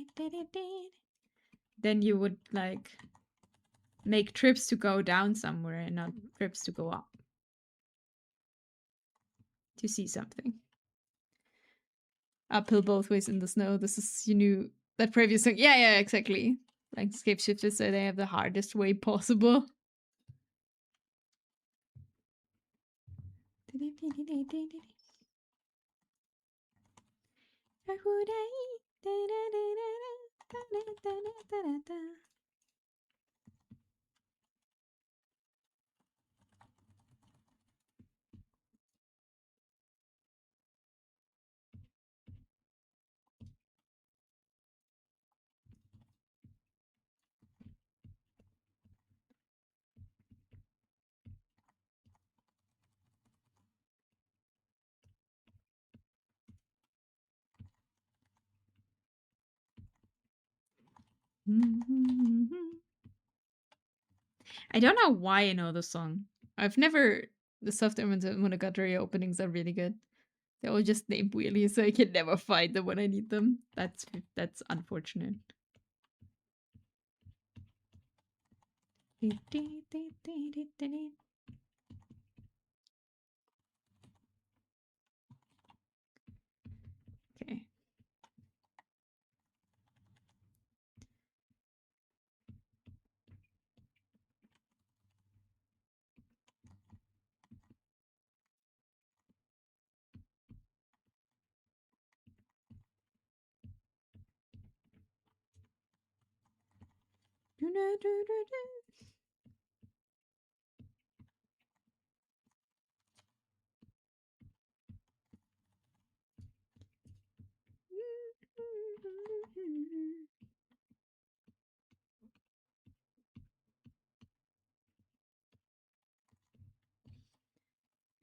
you would like make trips to go down somewhere and not trips to go up to see something. Uphill both ways in the snow. This is, you knew that previous song. Yeah, exactly. Like Scape Shifters, so they have the hardest way possible. I don't know why I know the song. I've never. The Soft Monogatari openings are really good. They're all just named weirdly, so I can never find them when I need them. That's unfortunate. Okay.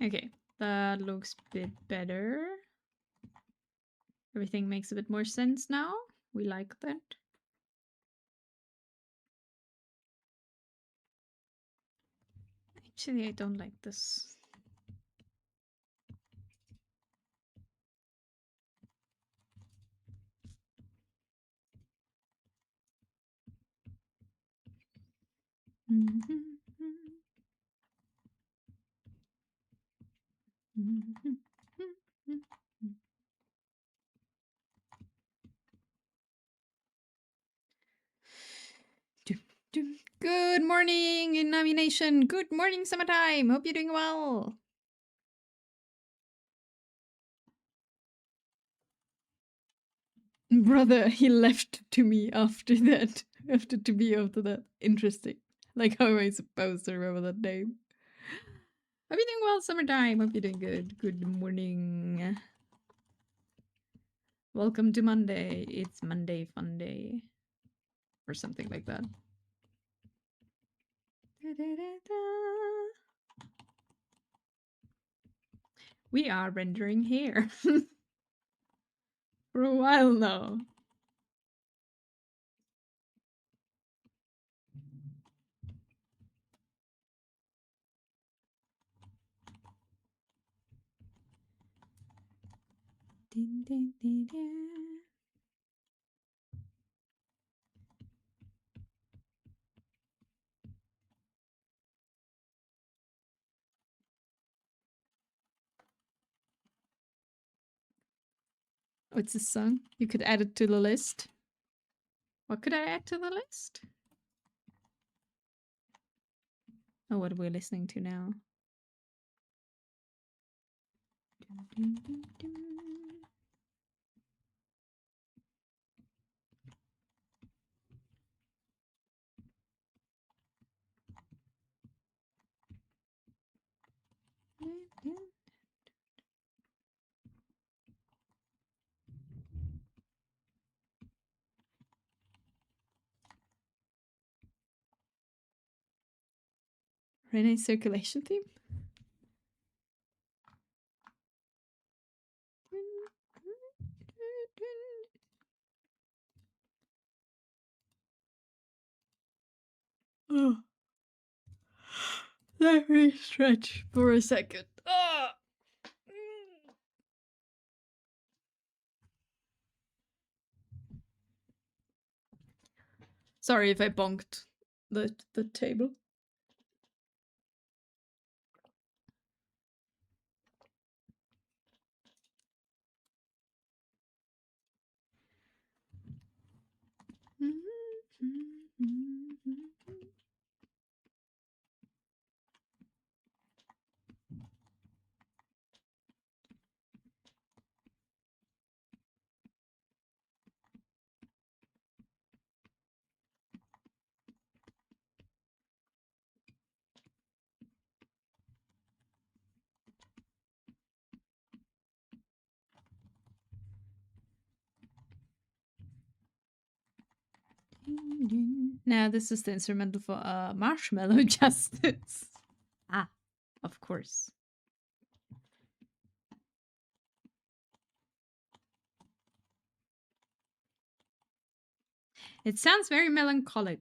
Okay, that looks a bit better. Everything makes a bit more sense now. We like that. Actually, I don't like this. Good morning, Inami Nation. Good morning, summertime. Hope you're doing well. Brother, he left to me after that. After that. Interesting. Like, how am I supposed to remember that name? Hope you're doing well, summertime. Hope you're doing good. Good morning. Welcome to Monday. It's Monday Fun Day. Or something like that. We are rendering here. For a while now. What's this song? You could add it to the list. What could I add to the list? Oh, what are we listening to now? Renee's circulation theme? Oh. Let me stretch for a second. Sorry if I bonked the table. Now this is the instrumental for Marshmallow Justice. Ah, of course. It sounds very melancholic.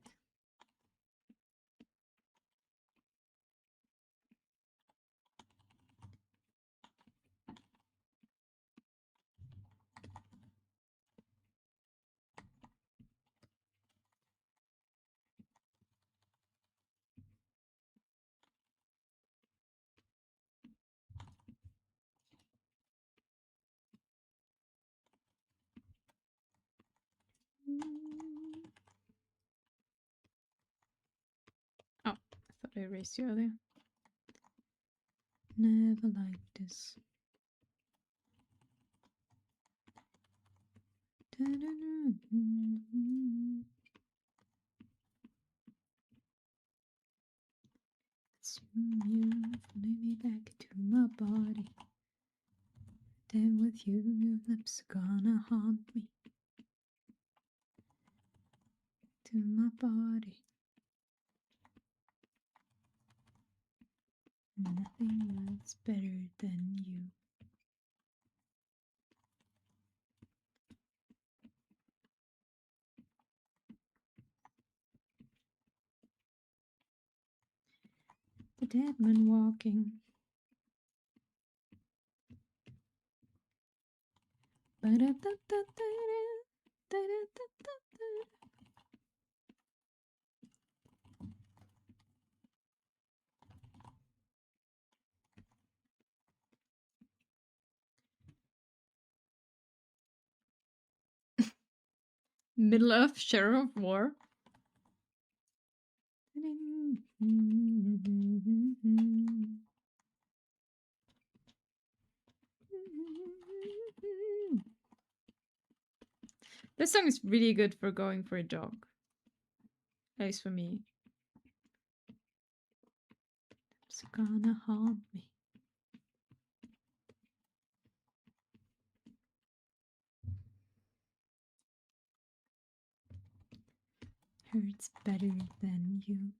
Oh, I thought I erased you earlier. Never liked this. You fling me back to my body. Then with you, your lips are gonna haunt me. To my body. Nothing else better than you. The dead man walking. Middle Earth Shadow of War. This song is really good for going for a jog. At least for me. It's gonna haunt me. Hurts better than you.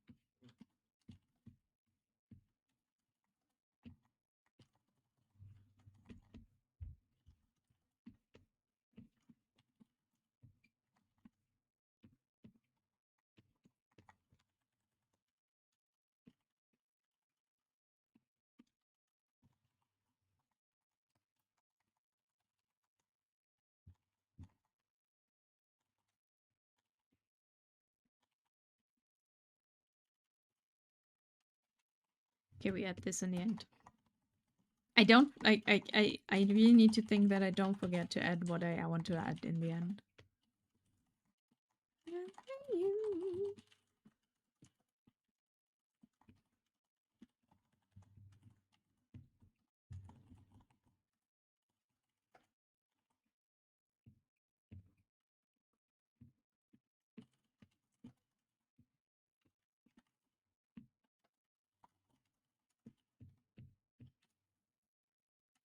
Okay, we add this in the end. I don't. I really need to think that I don't forget to add what I want to add in the end.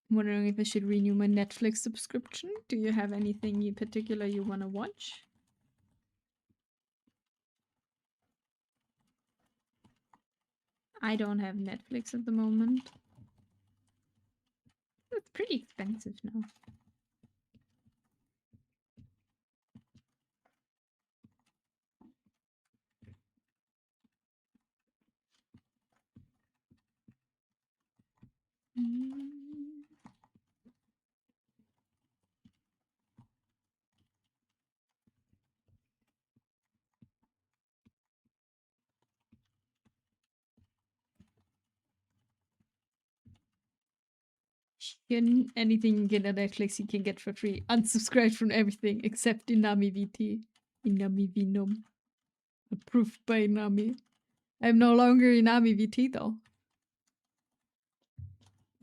I'm wondering if I should renew my Netflix subscription. Do you have anything in particular you want to watch? I don't have Netflix at the moment. It's pretty expensive now. Anything you get on Netflix you can get for free. Unsubscribe from everything except Inami VT. Inami Venom. Approved by Inami. I'm no longer Inami VT though.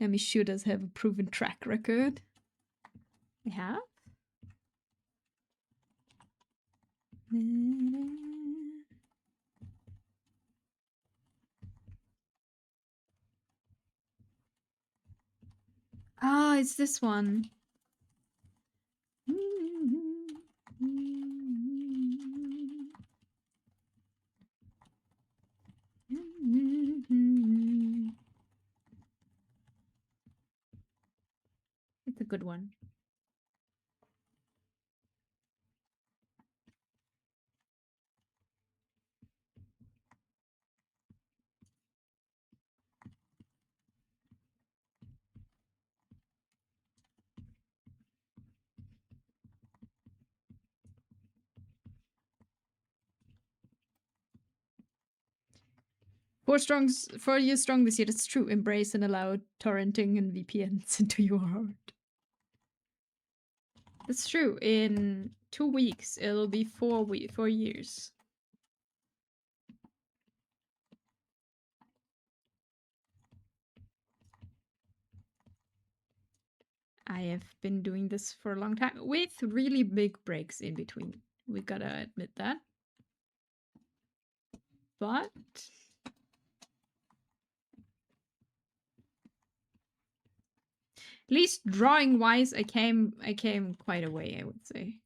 Inami shooters have a proven track record. They have? Ah, it's this one. It's a good one. Four years strong this year. That's true. Embrace and allow torrenting and VPNs into your heart. That's true. In 2 weeks, it'll be 4 years. I have been doing this for a long time with really big breaks in between. We gotta admit that. But at least drawing wise, I came quite a way, I would say.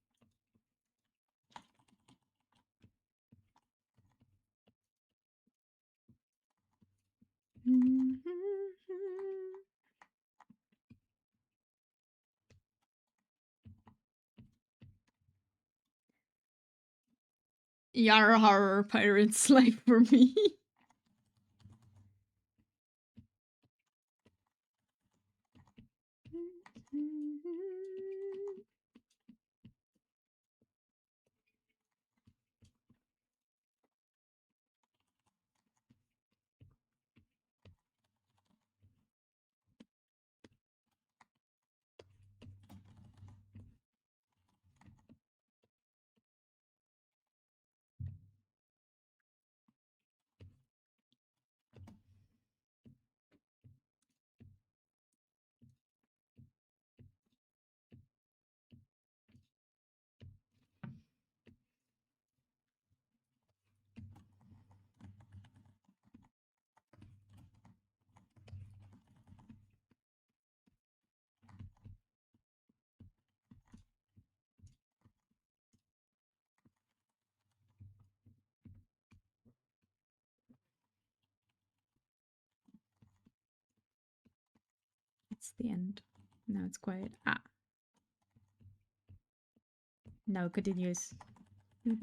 Yara horror pirates like for me. It's the end. Now it's quiet. Ah. Now it continues. Well,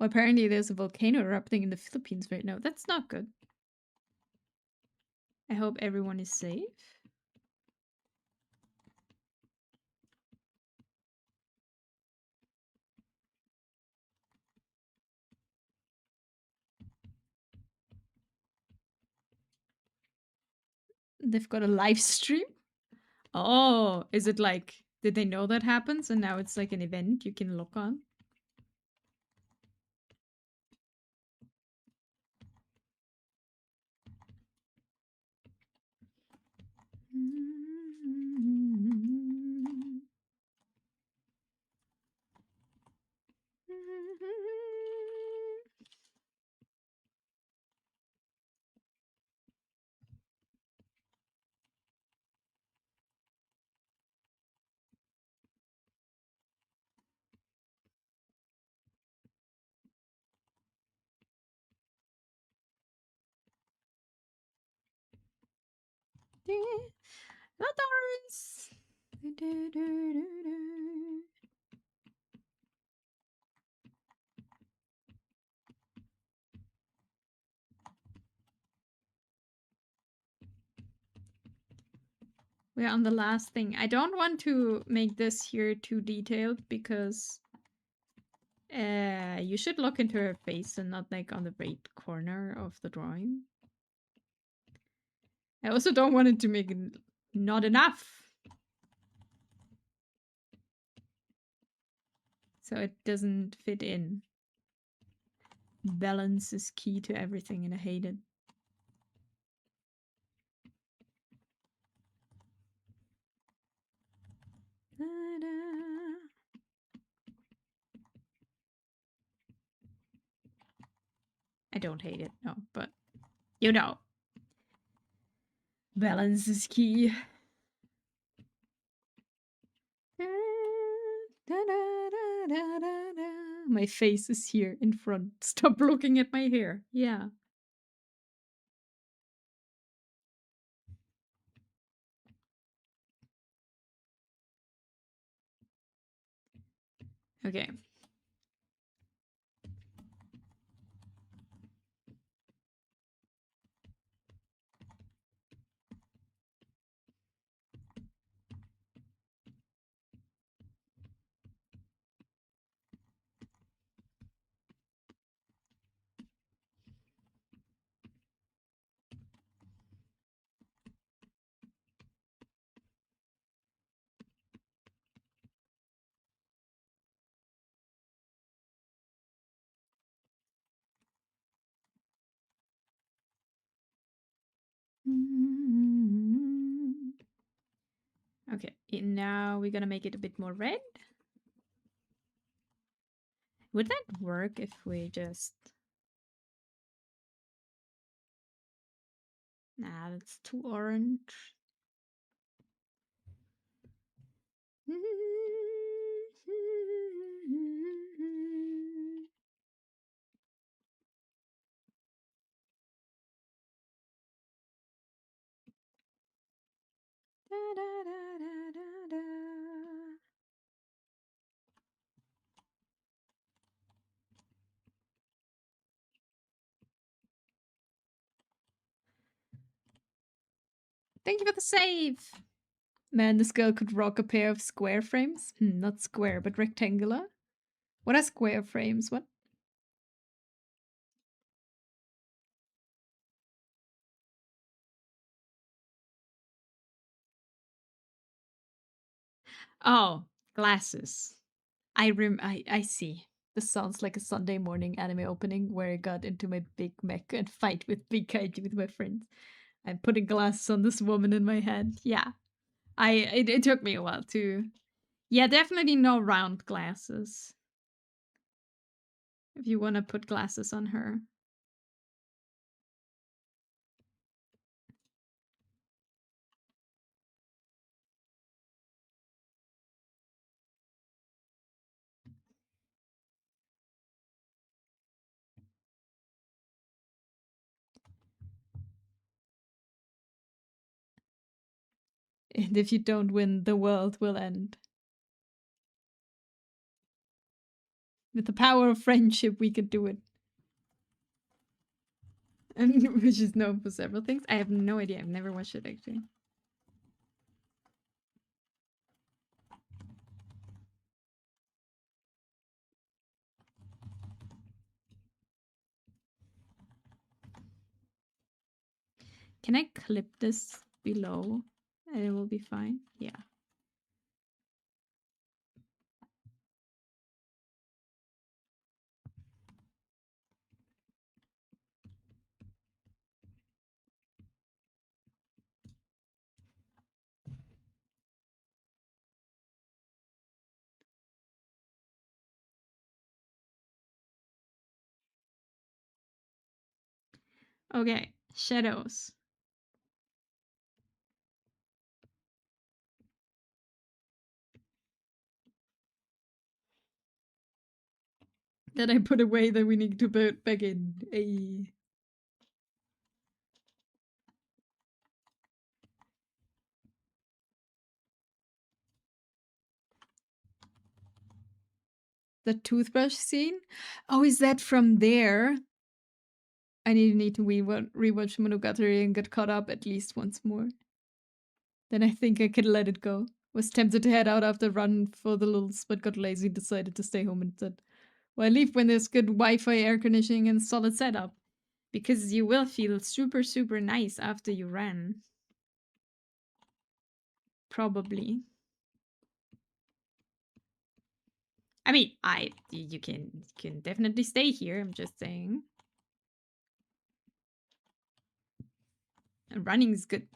apparently there's a volcano erupting in the Philippines right now. That's not good. I hope everyone is safe. They've got a live stream? Oh, is it like, did they know that happens and now it's like an event you can look on? Not ours. We're on the last thing. I don't want to make this here too detailed because you should look into her face and not like on the right corner of the drawing. I also don't want it to make it not enough. So it doesn't fit in. Balance is key to everything and I hate it. I don't hate it, no, but you know. Balance is key. My face is here in front. Stop looking at my hair. Yeah. Okay. Okay, now we're gonna make it a bit more red. Would that work if we just... Nah, that's too orange. Thank you for the save! Man, this girl could rock a pair of square frames. Not square, but rectangular. What are square frames? What? Oh, glasses. I see. This sounds like a Sunday morning anime opening where I got into my big mech and fight with big kaiju with my friends. I'm putting glasses on this woman in my head. Yeah. It took me a while to... Yeah, definitely no round glasses. If you want to put glasses on her. And if you don't win, the world will end. With the power of friendship, we could do it. And which is known for several things. I have no idea. I've never watched it actually. Can I clip this below and it will be fine. Yeah. Okay, shadows. That I put away that we need to put back in. Ay. The toothbrush scene? Oh, is that from there? I need to rewatch Monogatari and get caught up at least once more. Then I think I can let it go. Was tempted to head out after run for the lulz, but got lazy, decided to stay home instead. Well, I leave when there's good Wi-Fi, air conditioning, and solid setup. Because you will feel super, super nice after you ran. Probably. I mean, you can definitely stay here, I'm just saying. Running is good.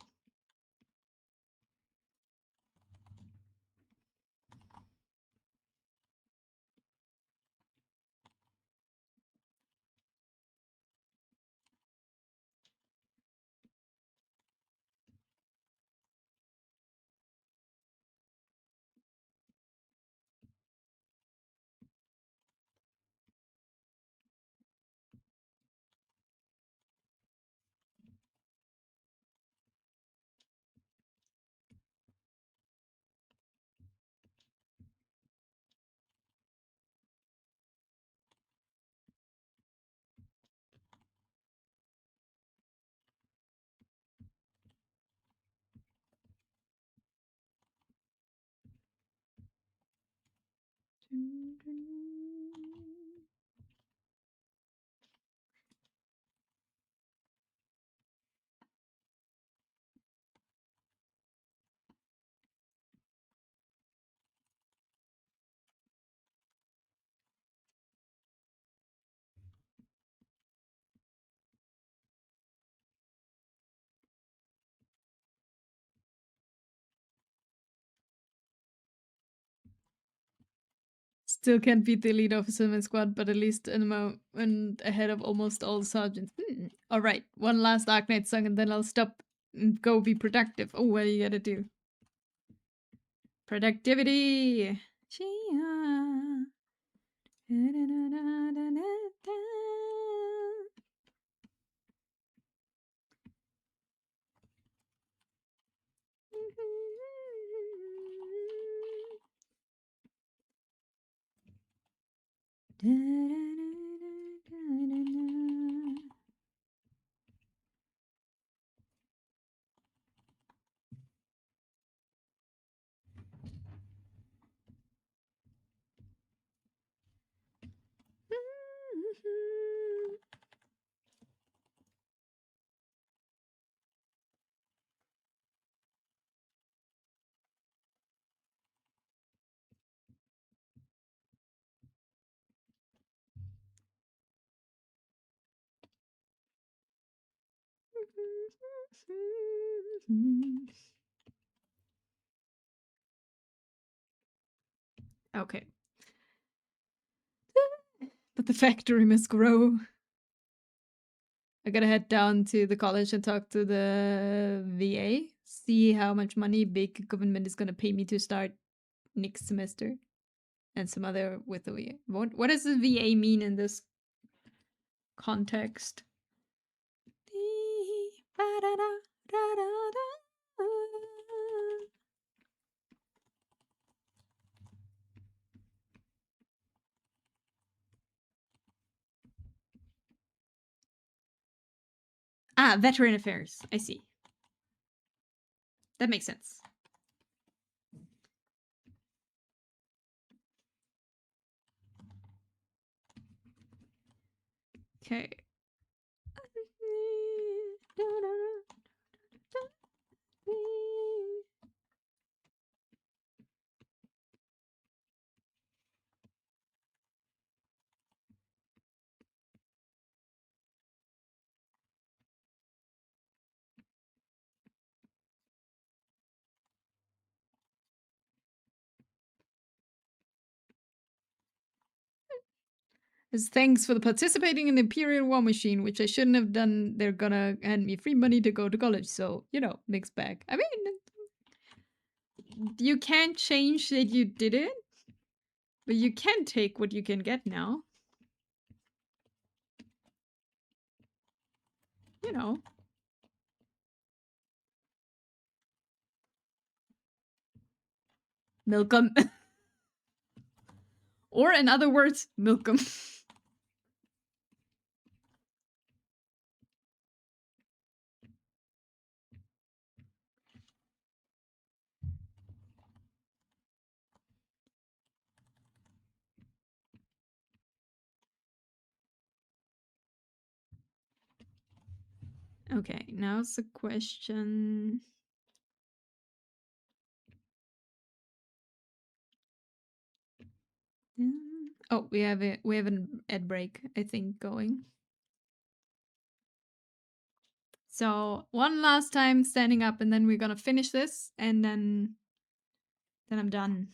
Still can't beat the elite officer in my squad, but at least in a moment ahead of almost all sergeants. Alright, one last Dark Knight song and then I'll stop and go be productive. Oh, what do you gotta do? Productivity! Okay. But the factory must grow. I gotta head down to the college and talk to the VA, see how much money big government is gonna pay me to start next semester, and some other with the VA. What does the VA mean in this context? Ah, Veteran Affairs. I see. That makes sense. Okay. As thanks for the participating in the Imperial War Machine, which I shouldn't have done. They're gonna hand me free money to go to college, so, you know, mixed bag. I mean, you can't change that you did it, but you can take what you can get now. You know. Milk 'em. Or in other words, milk 'em. Okay, now's the question. Oh, we have an ad break, I think, going. So one last time standing up, and then we're gonna finish this, and then I'm done.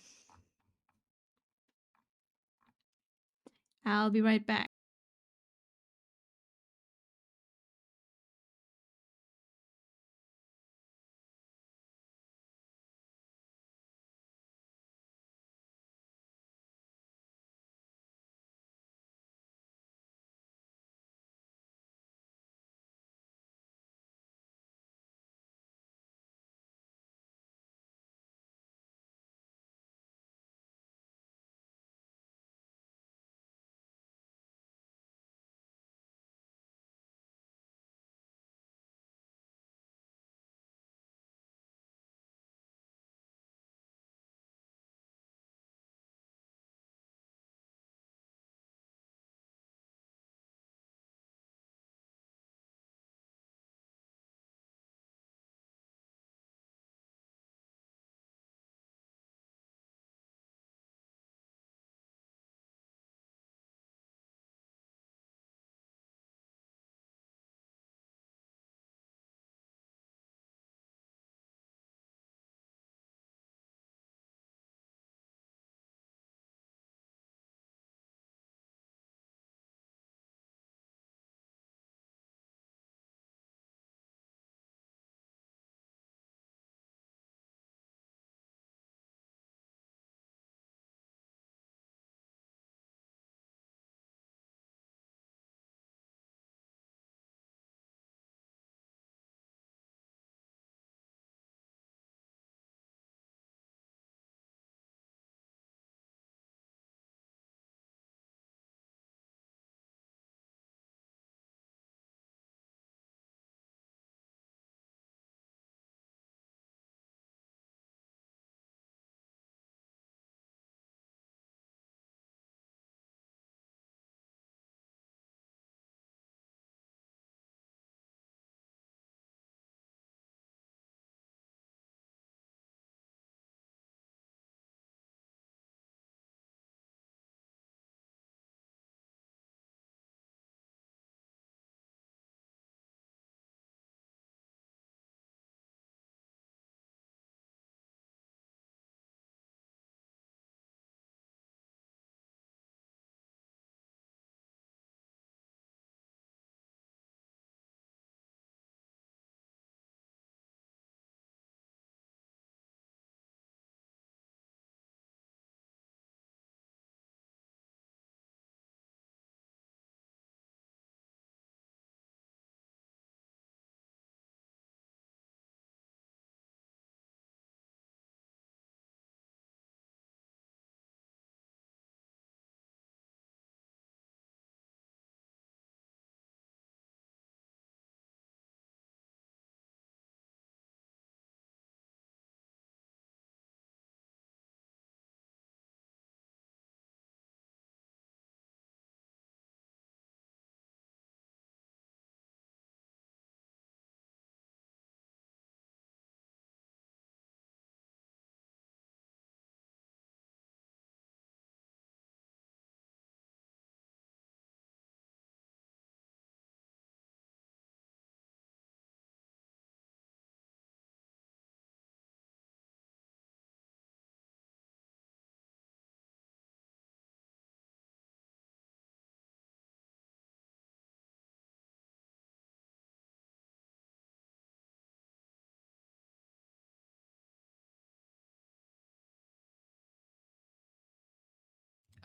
I'll be right back.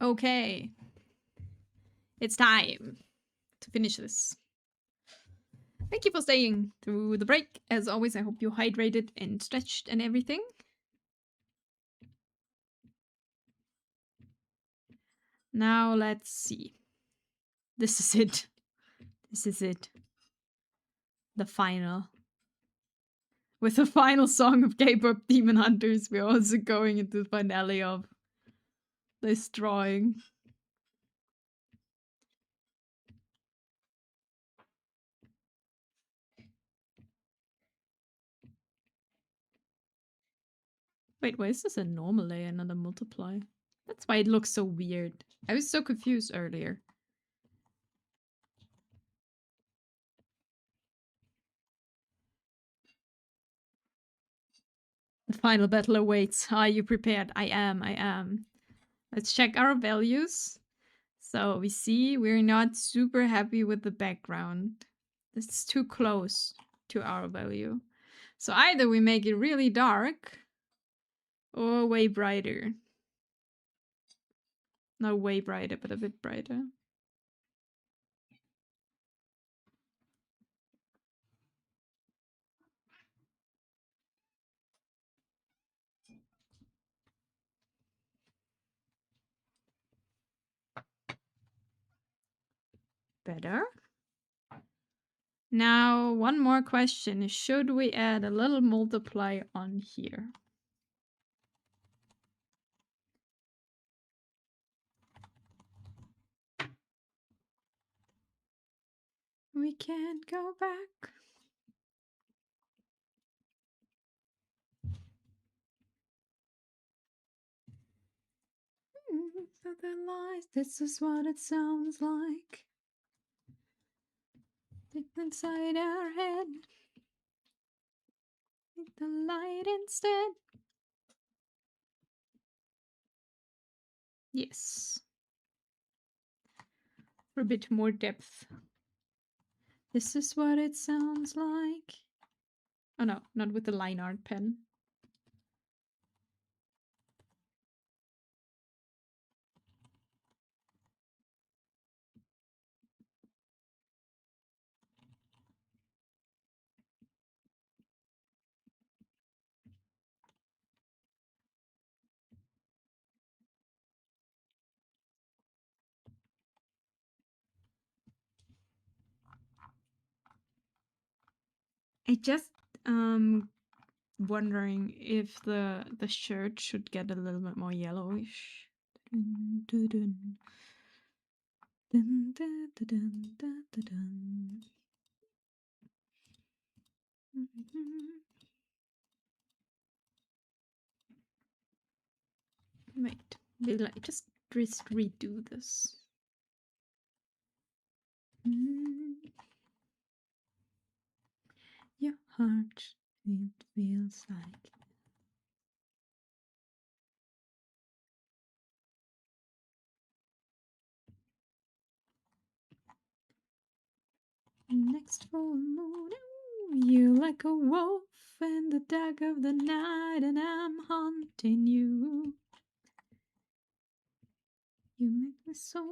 Okay. It's time to finish this. Thank you for staying through the break. As always, I hope you hydrated and stretched and everything. Now let's see. This is it. This is it. The final. With the final song of K-pop Demon Hunters, we're also going into the finale of this drawing. Wait, why is this a normal layer and not a multiply? That's why it looks so weird. I was so confused earlier. The final battle awaits. Are you prepared? I am. Let's check our values. So we see we're not super happy with the background. This is too close to our value. So either we make it really dark or way brighter. Not way brighter, but a bit brighter. Better. Now, one more question. Should we add a little multiply on here? We can't go back. Southern lies, this is what it sounds like. Deep inside our head. Hit the light instead. Yes. For a bit more depth. This is what it sounds like. Oh no, not with the line art pen. I just wondering if the shirt should get a little bit more yellowish. Dun, dun, dun. Dun, dun, dun, dun, dun, dun, dun. Wait, will I just redo this? Your heart, it feels like. Next full moon, you like a wolf in the dark of the night, and I'm haunting you. You make me so.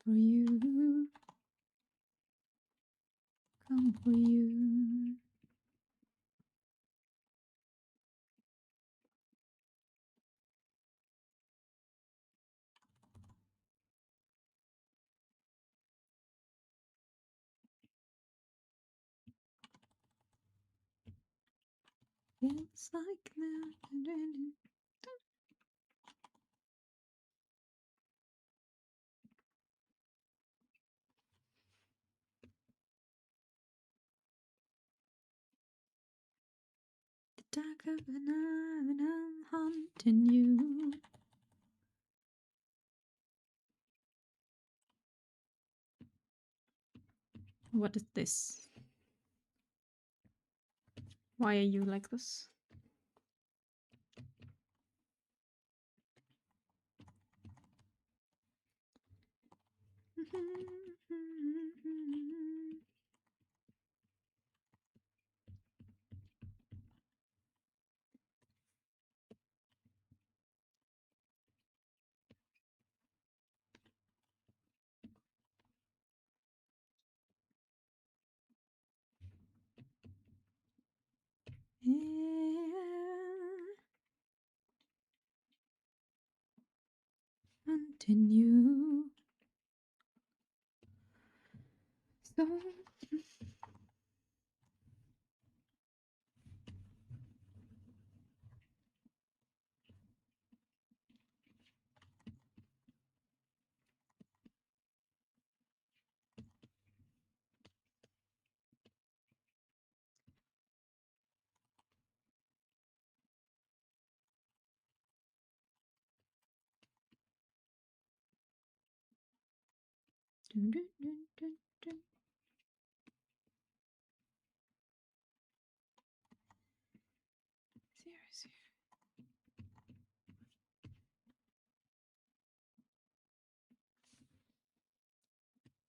For you, come for you. It's like that. The dark of the night, and I'm haunting you. What is this? Why are you like this? Continue. So. Dun, dun, dun, dun, dun. Seriously.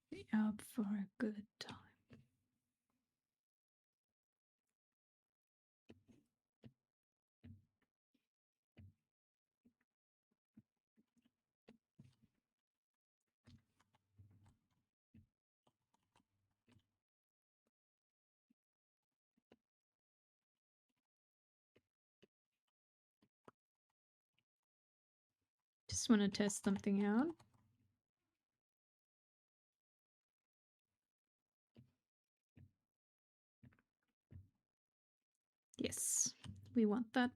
Be up for a good time. Just want to test something out. Yes, we want that.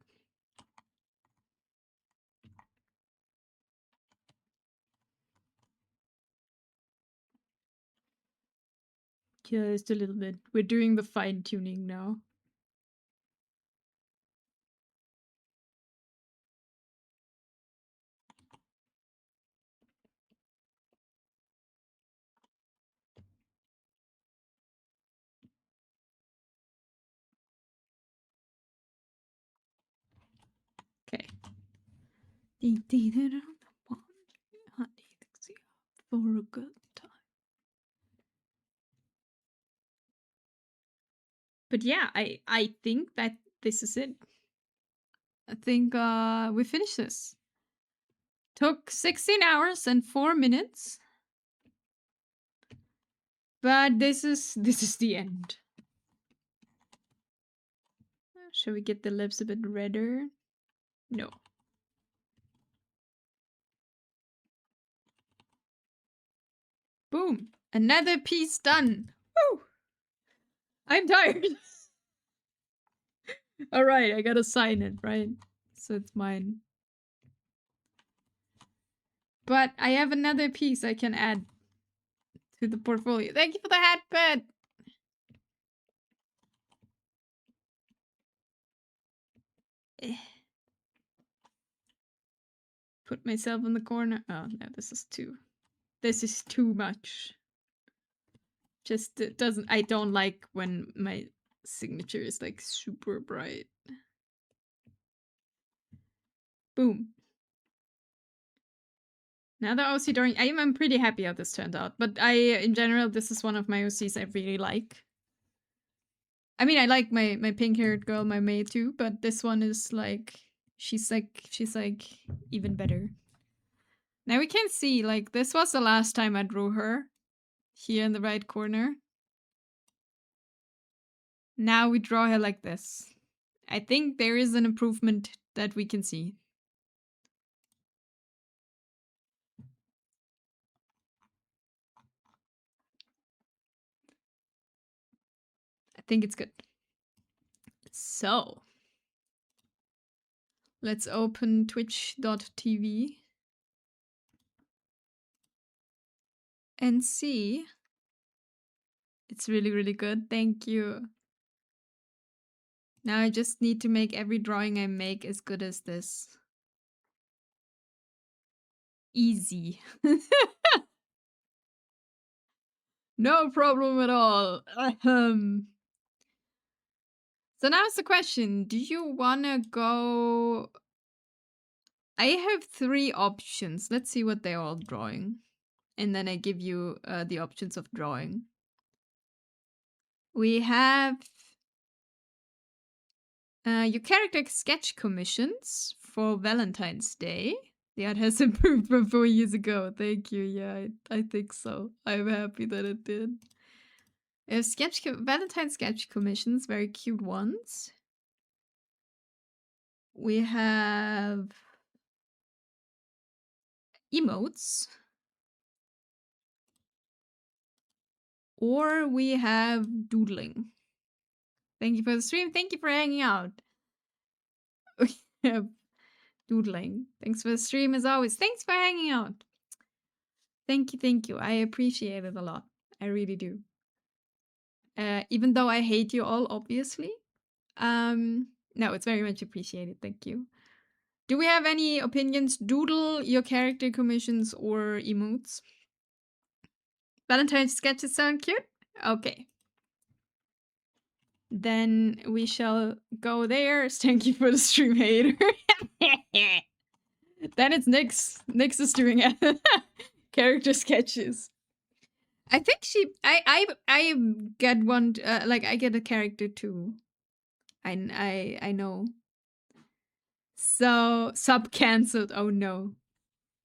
Just a little bit. We're doing the fine tuning now. Okay. For a good time. But yeah, I think that this is it. I think we finished this. Took 16 hours and 4 minutes. But this is the end. Should we get the lips a bit redder? No. Boom. Another piece done. Woo! I'm tired. Alright, I gotta sign it, right? So it's mine. But I have another piece I can add to the portfolio. Thank you for the hat, pet! Put myself in the corner. Oh no, this is too much. Just it doesn't. I don't like when my signature is like super bright. Boom. Now the OC drawing, I'm pretty happy how this turned out. But in general, this is one of my OCs I really like. I mean, I like my pink-haired girl, my May too, but this one is like, she's like even better. Now we can see, like, this was the last time I drew her. Here in the right corner. Now we draw her like this. I think there is an improvement that we can see. I think it's good. So, let's open twitch.tv and see. It's really, really good. Thank you. Now I just need to make every drawing I make as good as this. Easy. No problem at all. So now it's the question, do you wanna go... I have 3 options. Let's see what they're all drawing. and then I give you the options of drawing. We have your character sketch commissions for Valentine's Day. The art has improved from 4 years ago. Thank you. Yeah, I think so. I'm happy that it did. We have Valentine sketch commissions, very cute ones. We have emotes. Or we have doodling. Thank you for the stream. Thank you for hanging out. We have doodling. Thanks for the stream as always. Thanks for hanging out. Thank you, thank you. I appreciate it a lot. I really do. Even though I hate you all, obviously. No, it's very much appreciated. Thank you. Do we have any opinions? Doodle, your character commissions, or emotes? Valentine's sketches sound cute? Okay. Then we shall go there. Thank you for the stream, hater. Then it's Nyx. Nyx is doing character sketches. I think I get one. Like I get a character too. I know. So sub cancelled. Oh no,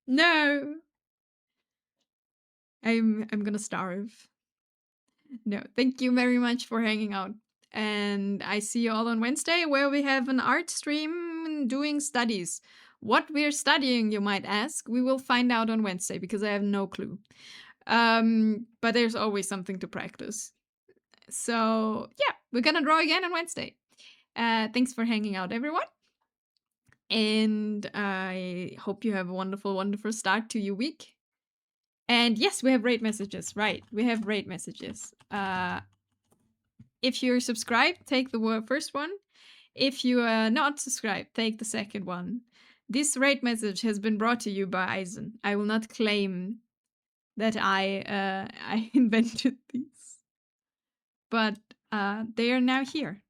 no. I'm gonna starve. No, thank you very much for hanging out. And I see you all on Wednesday, where we have an art stream doing studies. What we're studying, you might ask. We will find out on Wednesday because I have no clue. But there's always something to practice. So yeah, we're gonna draw again on Wednesday. Thanks for hanging out, everyone. And I hope you have a wonderful, wonderful start to your week. And yes, we have rate messages. Right, we have rate messages. If you're subscribed, take the first one. If you are not subscribed, take the second one. This rate message has been brought to you by Eisen. I will not claim that I invented these, but they are now here.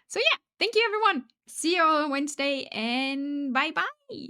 So yeah, thank you everyone. See you all on Wednesday, and bye bye.